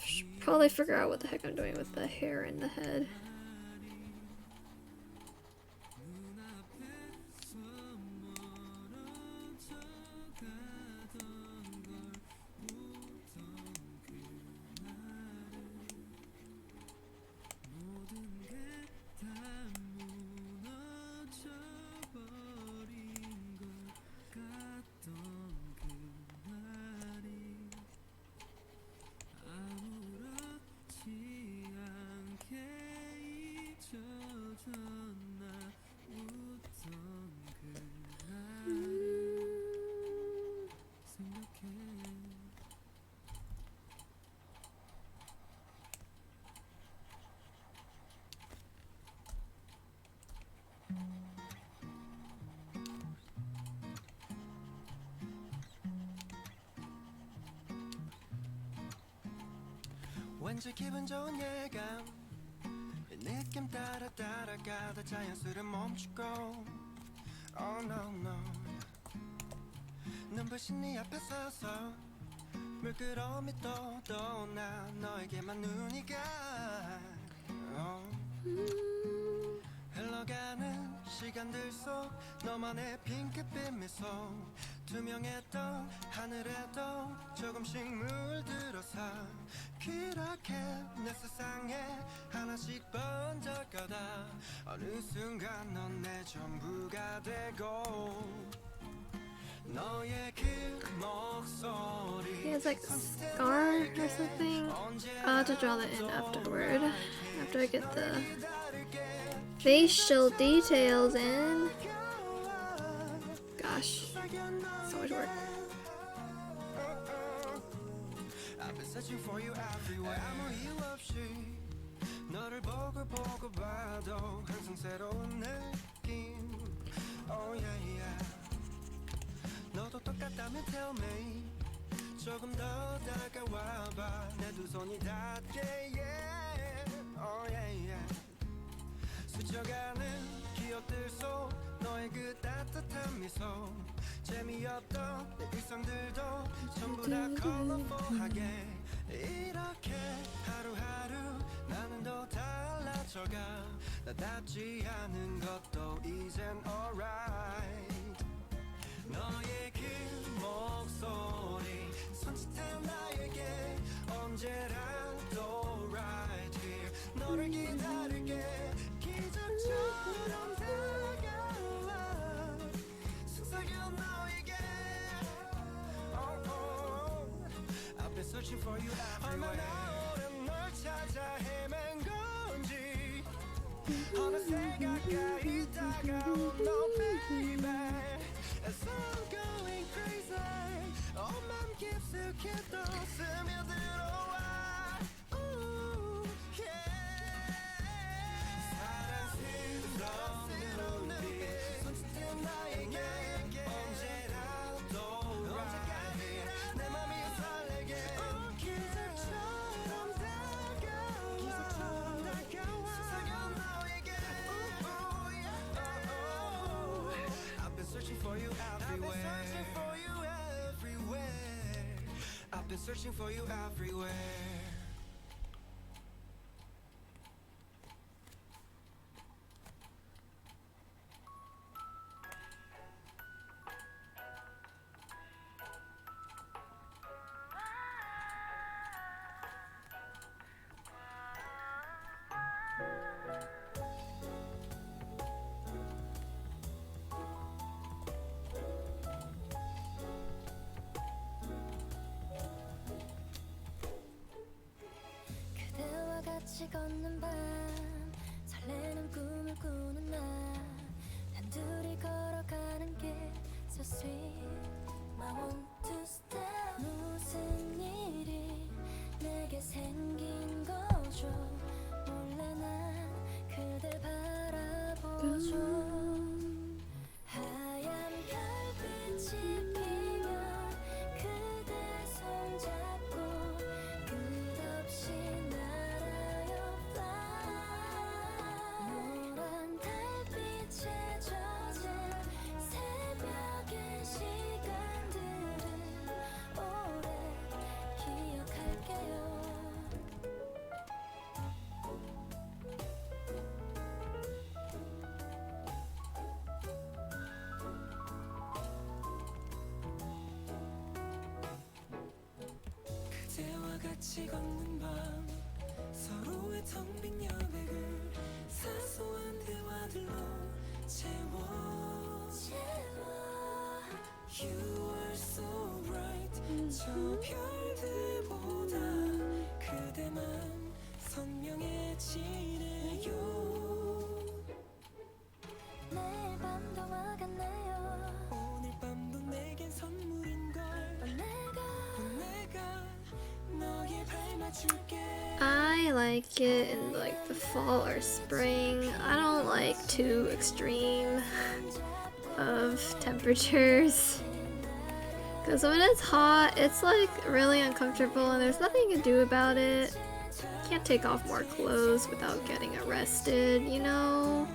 Should probably figure out what the heck I'm doing with the hair and the head. 왠지 기분 좋은 예감 이 느낌 따라 따라가다 자연스레 멈추고 Oh no no 눈부신 네 앞에 서서 물끄러미 떠도나 너에게만 눈이 가 흘러가는 시간들 속 너만의 핑크빛 미소 투명했던 하늘에도 조금씩 물들어서 그렇게 내 세상에 하나씩 번질 거다 어느 순간 넌 내 전부가 되고 너의 그 목소리 He has like a scar or something. I'll have to draw that in afterward. After I get the facial details in. Gosh, so much work. I've been searching for you everywhere 아무 이유 없이 너를 보고 봐도 항상 새로운 느낌 Oh yeah yeah 너도 똑같다면 tell me 조금 더 다가와봐 내 두 손이 닿게 yeah Oh yeah yeah 스쳐가는 기억들 속 너의 그 따뜻한 미소 재미없던 내 일상들도 전부 다 colorful하게 이렇게 하루하루 나는 더 달라져가 나답지 않은 것도 이젠 alright 너의 그 목소리 손짓한 나에게 언제라도 right here 너를 기다릴게 기적처럼 다가와 어느새 가까이 다가온 너 baby As I'm going crazy 맘 깊숙이 또 스며들어와 Ooh, yeah. 사랑스러운 눈빛 손짓은 나에게 언제라도 내 맘이 설레게 기적처럼 다가와 사랑은 너에게 I've been searching for you everywhere I've been searching for you everywhere 그대와 같이 걷는 밤 설레는 꿈을 꾸는 날 단둘이 걸어가는 길 So sweet I want to stay 무슨 일이 내게 생긴 거죠 몰래 난 그댈 바라보죠 하얀 별빛이 피면 그대 손잡고 끝없이 날아요 fly 노란 달빛에 젖은 새벽의 시간들을 오래 기억할게요 그대와 같이 걷는 밤 서로의 텅 빈 여백을 사소한 대화들로 채워 You are so bright 저 별들보다 그대만 선명해지네요 내일 밤도 와갔네요 오늘 밤도 내겐 선물인걸 내가 너에 밟아줄게 I like it in like the fall or spring. I don't like too extreme of temperatures. Because when it's hot, it's like really uncomfortable and there's nothing you can do about it. You can't take off more clothes without getting arrested, you know?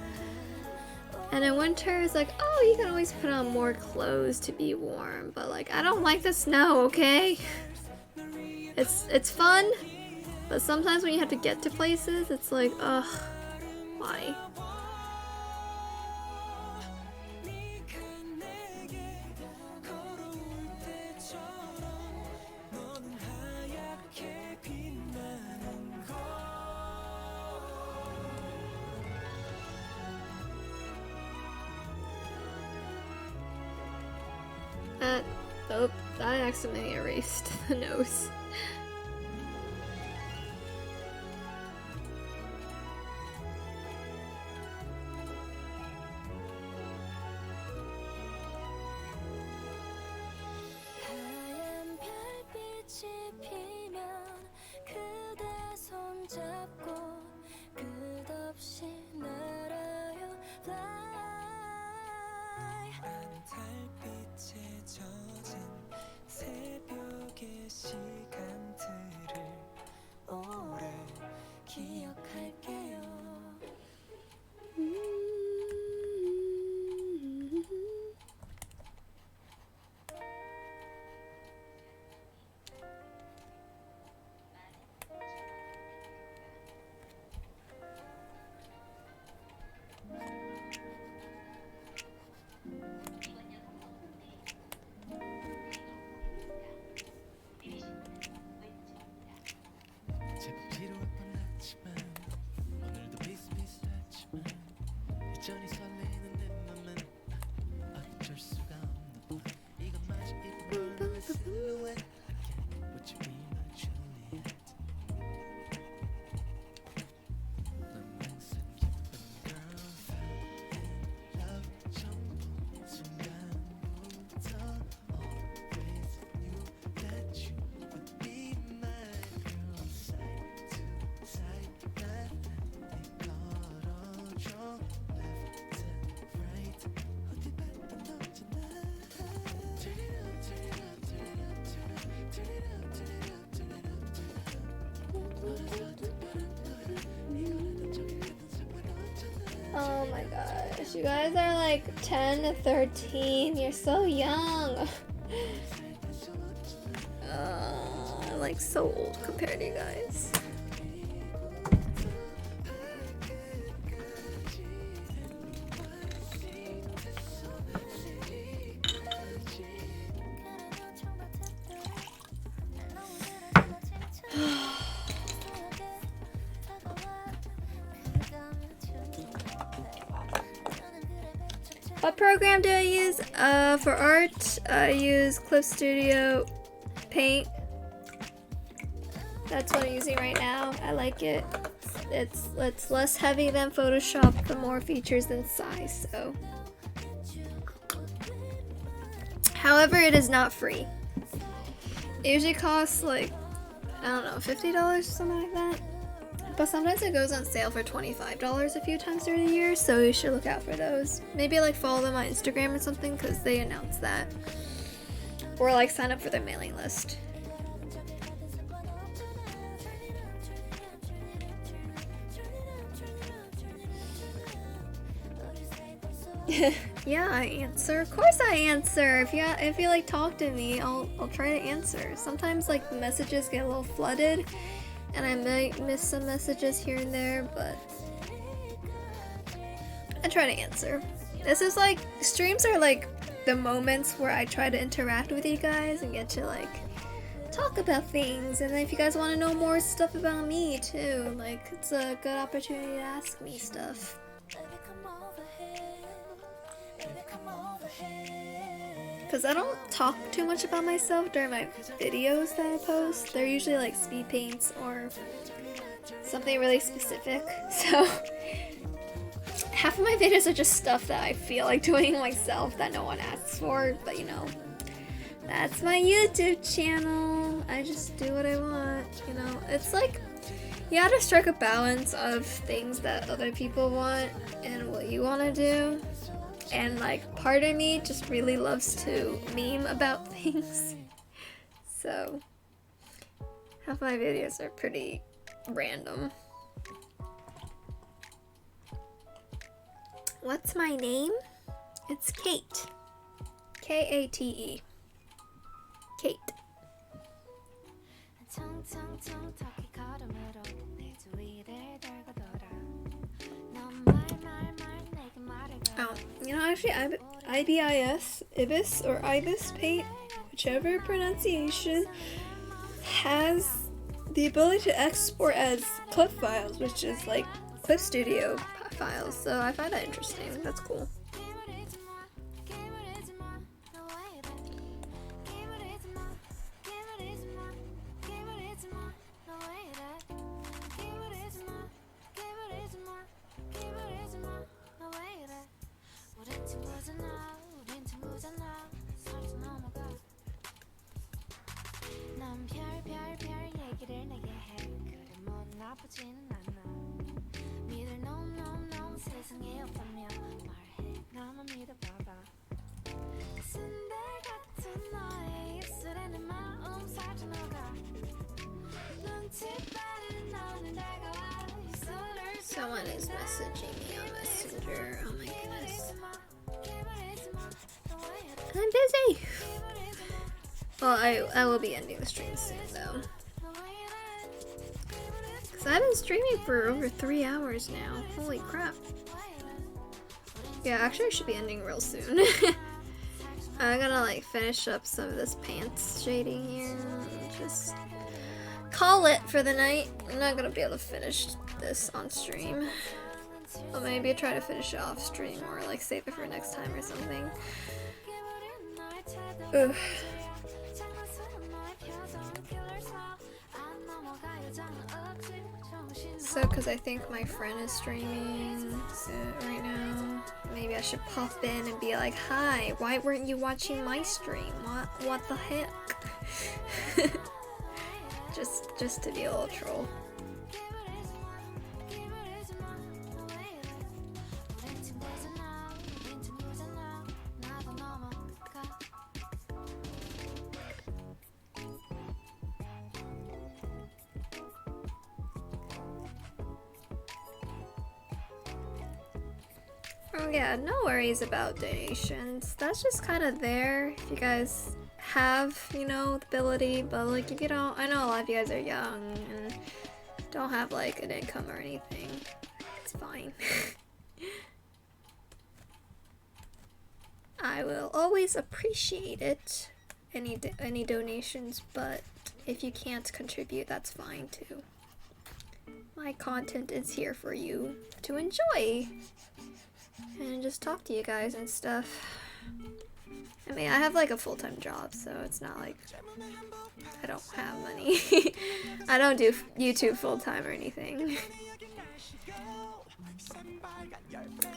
And in winter, it's like, oh, you can always put on more clothes to be warm. But like, I don't like the snow, okay? It's fun, but sometimes when you have to get to places, it's like, ugh, why? Oh, I accidentally erased the nose. 하얀 별빛이 피면 그대 손잡고 끝없이 날아요 fly 달빛에 젖은 새벽의 시간들을 오래 기억할게요 제법 피로할 뻔했지만 오늘도 비슷비슷하지만 여전히 설레는 내 맘은 어쩔 수가 없는 법 이것마저 입은 너의 silhouette Again, would you be my Juliet 넌 항상 기쁜 Oh my gosh, you guys are like 10 to 13. You're so young. I'm like so old compared to you guys. What program do I use? For art, I use Clip Studio Paint. That's what I'm using right now. I like it. It's less heavy than Photoshop, but more features than size. So, however, it is not free. It usually costs like, I don't know, $50 or something like that. But sometimes it goes on sale for $25 a few times during the year, so you should look out for those. Maybe like follow them on Instagram or something because they announce that. Or like sign up for their mailing list. Yeah, I answer. Of course I answer. If you like talk to me, I'll try to answer. Sometimes like the messages get a little flooded and I might miss some messages here and there, but I try to answer. This is like, streams are like the moments where I try to interact with you guys and get to like talk about things, and then if you guys want to know more stuff about me too, like it's a good opportunity to ask me stuff. Because I don't talk too much about myself during my videos that I post. They're usually like speed paints or something really specific. So half of my videos are just stuff that I feel like doing myself that no one asks for. But you know, that's my YouTube channel. I just do what I want, you know. It's like, you gotta strike a balance of things that other people want and what you want to do. And like part of me just really loves to meme about things. So half my videos are pretty random. What's my name? It's Kate. Kate. Kate. Oh, you know, actually, Ibis or Ibis Paint, whichever pronunciation, has the ability to export as clip files, which is like Clip Studio files. So I find that interesting. That's cool. Someone is messaging me on Messenger. Oh my goodness. I'm busy. Well, I will be ending the stream soon though. Because I've been streaming for over 3 hours now. Holy crap. Yeah, actually I should be ending real soon. I'm gonna like finish up some of this pants shading here. Just call it for the night. I'm not gonna be able to finish this on stream. But maybe I'll try to finish it off stream or like save it for next time or something. Ugh. So, because I think my friend is streaming right now, maybe I should pop in and be like, "Hi, why weren't you watching my stream? What the heck?" just to be a little troll. Oh yeah, no worries about donations. That's just kind of there if you guys have, you know, the ability, but like if you don't, I know a lot of you guys are young and don't have like an income or anything. It's fine. I will always appreciate it, any donations, but if you can't contribute, that's fine too. My content is here for you to enjoy and just talk to you guys and stuff. I mean, I have like a full-time job, so it's not like I don't have money. I don't do YouTube full-time or anything.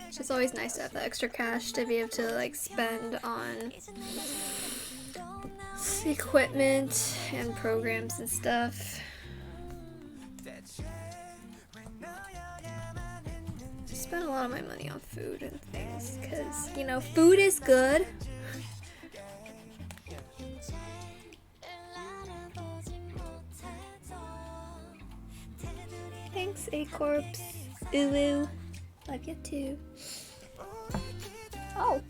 It's just always nice to have the extra cash to be able to like spend on equipment and programs and stuff. I spend a lot of my money on food and things because, you know, food is good. Thanks, A-Corps. Ooh. Love you too. Oh.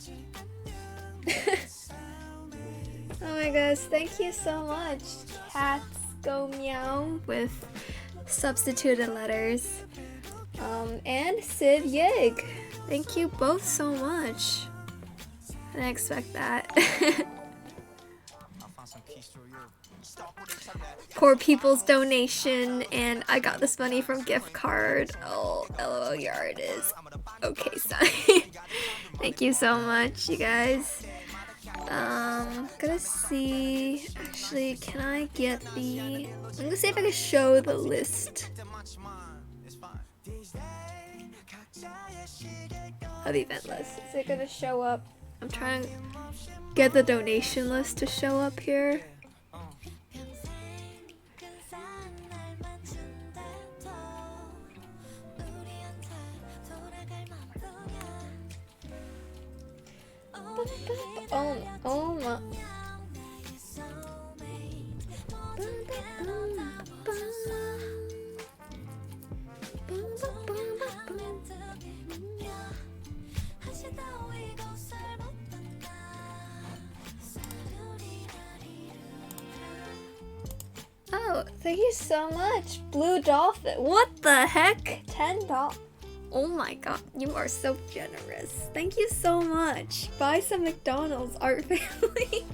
Oh my gosh, thank you so much. Cats go meow with substituted letters. And Sid Yig. Thank you both so much. I didn't expect that. Poor people's donation, and I got this money from gift card. Oh, LOL, your art is okay, son. Thank you so much, you guys. Gonna see. Actually, can I get the? I'm gonna see if I can show the list of event lists. Is it gonna show up? I'm trying to get the donation list to show up here. Oh my. Oh, thank you so much, Blue Dolphin. What the heck? $10. Oh my god, you are so generous. Thank you so much. Buy some McDonald's, Art Family.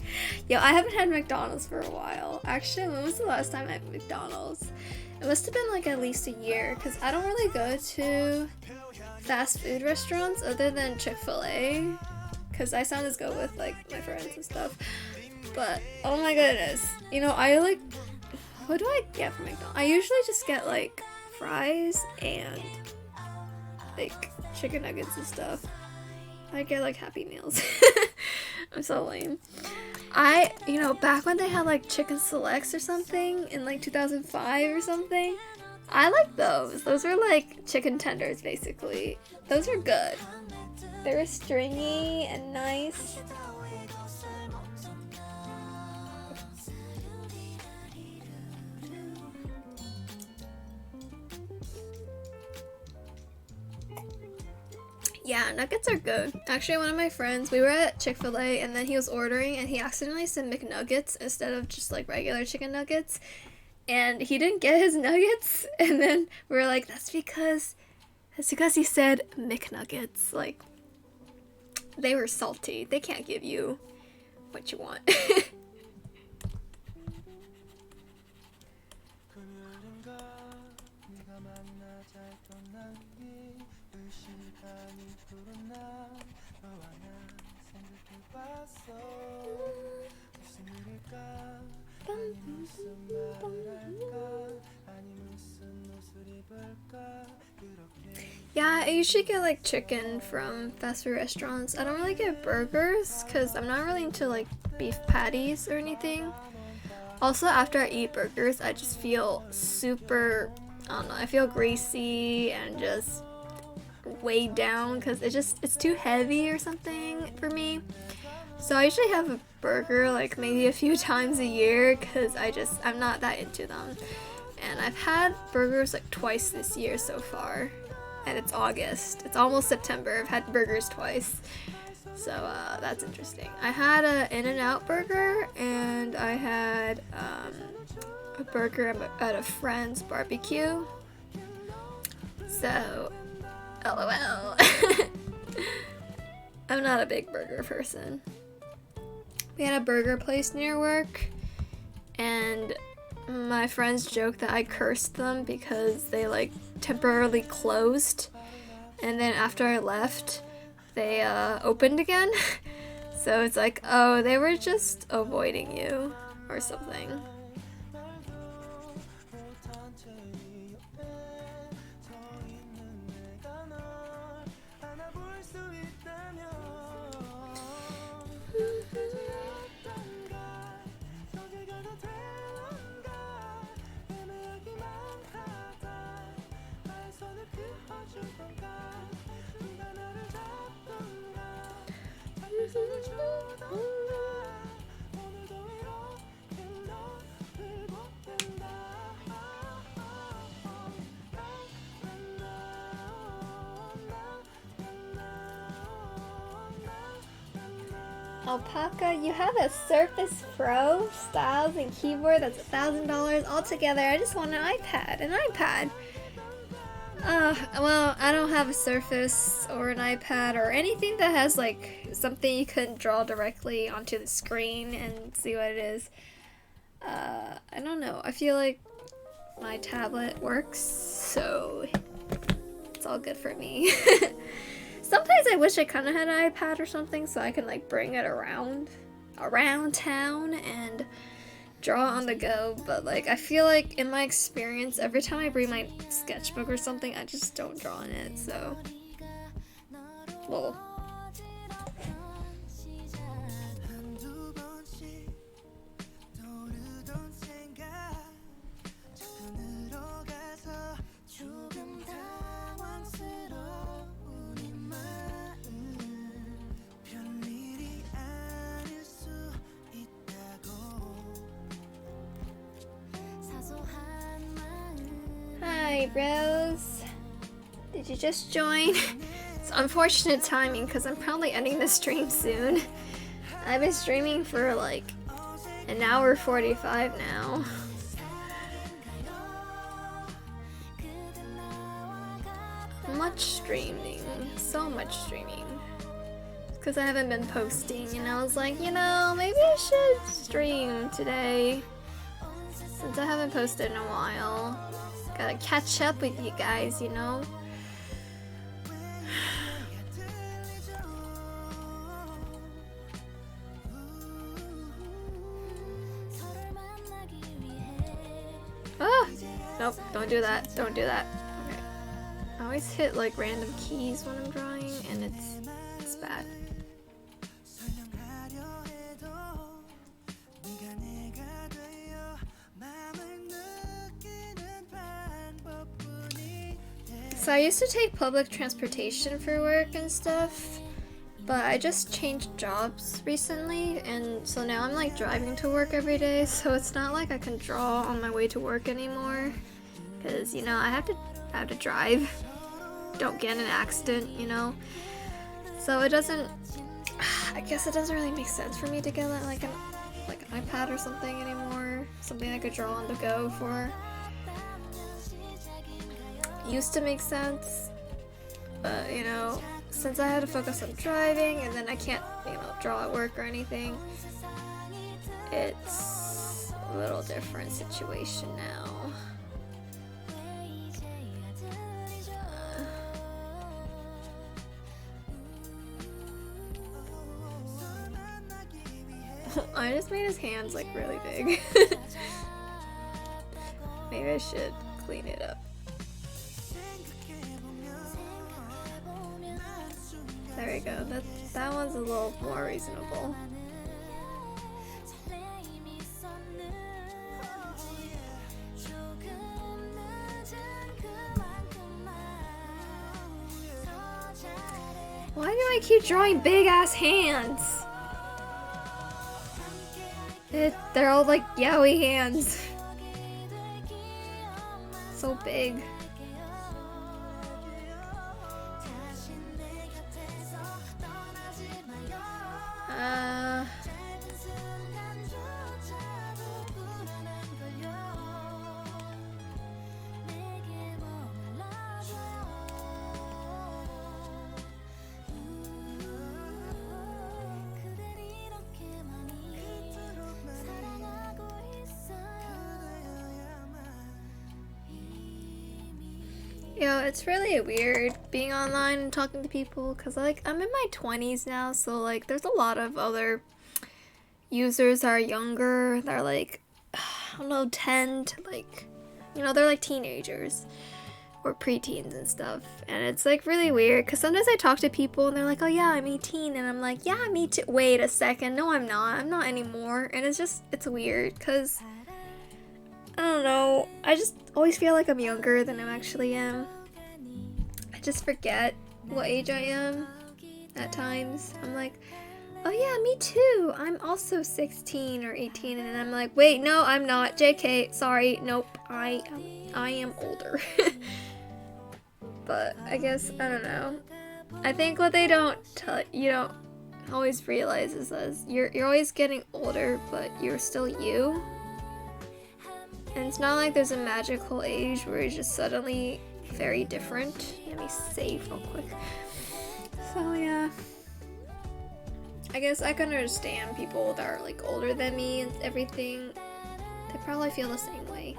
Yo, I haven't had McDonald's for a while. Actually, when was the last time I had McDonald's? It must have been like at least a year, because I don't really go to fast food restaurants other than Chick-fil-A, because I sometimes go with like my friends and stuff. But oh my goodness, you know, I like, what do I get from McDonald's? I usually just get like fries and like chicken nuggets and stuff. I get like Happy Meals. I'm so lame. You know, back when they had like chicken selects or something in like 2005 or something, I like those. Those were like chicken tenders basically. Those were good. They were stringy and nice. Yeah, nuggets are good. Actually, one of my friends, we were at Chick-fil-A and then he was ordering and he accidentally said McNuggets instead of just like regular chicken nuggets. And he didn't get his nuggets, and then we were like, that's because he said McNuggets. Like, they were salty. They can't give you what you want. Yeah, I usually get like chicken from fast food restaurants. I don't really get burgers because I'm not really into like beef patties or anything. Also, after I eat burgers, I just feel super, I don't know, I feel greasy and just weighed down because it's too heavy or something for me. So I usually have a burger like maybe a few times a year because I'm not that into them. And I've had burgers like twice this year so far. and it's August. It's almost September. I've had burgers twice. So that's interesting. I had a In-N-Out burger, and I had a burger at a friend's barbecue. So, LOL. I'm not a big burger person. We had a burger place near work, and my friends joked that I cursed them because they like temporarily closed, and then after I left, they opened again. So it's like, oh, they were just avoiding you or something. Alpaca, you have a Surface Pro styles and keyboard that's $1,000 altogether. I just want an iPad. Well, I don't have a Surface or an iPad or anything that has like something you can draw directly onto the screen and see what it is. I don't know. I feel like my tablet works, so it's all good for me. Sometimes I wish I kind of had an iPad or something so I can like bring it around town and draw on the go, but like I feel like in my experience every time I bring my sketchbook or something I just don't draw in it, so lol. Hi bros, did you just join? It's unfortunate timing because I'm probably ending the stream soon. I've been streaming for like an hour 45 now. Much streaming, so much streaming. Because I haven't been posting and I was like, you know, maybe I should stream today. Since I haven't posted in a while. Gotta catch up with you guys, you know? Ah! Nope, don't do that. Don't do that. Okay. I always hit like random keys when I'm drawing and it's bad. So I used to take public transportation for work and stuff, but I just changed jobs recently, and so now I'm like driving to work every day, so it's not like I can draw on my way to work anymore, because, you know, I have to drive, don't get in an accident, you know, so it doesn't, I guess it doesn't really make sense for me to get like an iPad or something anymore, something I could draw on the go for. Used to make sense, but you know, since I had to focus on driving and then I can't, you know, draw at work or anything, it's a little different situation now. I just made his hands like really big. Maybe I should clean it up. There we go. That one's a little more reasonable. Why do I keep drawing big ass hands? They're all like yaoi hands. So big. Yeah, it's really weird being online and talking to people because like I'm in my 20s now, so like there's a lot of other users that are younger, that are like I don't know, 10 to like, you know, they're like teenagers or preteens and stuff, and it's like really weird because sometimes I talk to people and they're like, oh yeah, I'm 18, and I'm like, yeah, me too. Wait a second, no, I'm not anymore. And it's weird because I don't know, I just always feel like I'm younger than I actually am. I just forget what age I am at times. I'm like, oh yeah, me too, I'm also 16 or 18, and I'm like, wait, no, I'm not. JK, sorry, nope, I am older. But I guess, I don't know, I think what they don't you don't always realize is that you're always getting older, but you're still you. And it's not like there's a magical age where you're just suddenly very different. Let me save real quick. So yeah, I guess I can understand people that are like older than me and everything. They probably feel the same way.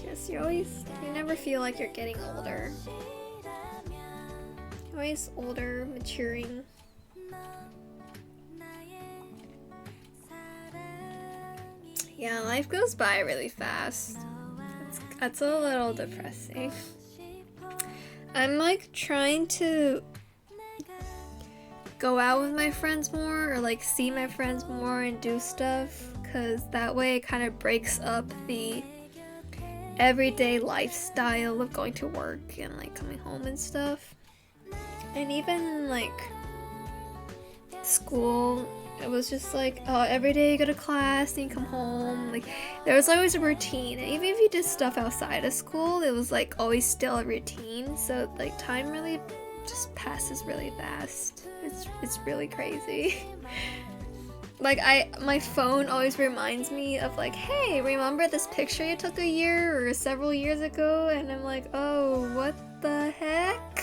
Just you never feel like you're getting older. You're always older, maturing. Yeah, life goes by really fast. That's a little depressing. I'm like trying to go out with my friends more, or like see my friends more and do stuff, because that way it kind of breaks up the everyday lifestyle of going to work and like coming home and stuff. And even like school, it was just like, oh, every day you go to class and you come home. Like there was always a routine, and even if you did stuff outside of school, it was like always still a routine. So like time really just passes really fast. It's really crazy. Like my phone always reminds me of like, hey, remember this picture you took a year or several years ago? And I'm like, oh, what the heck?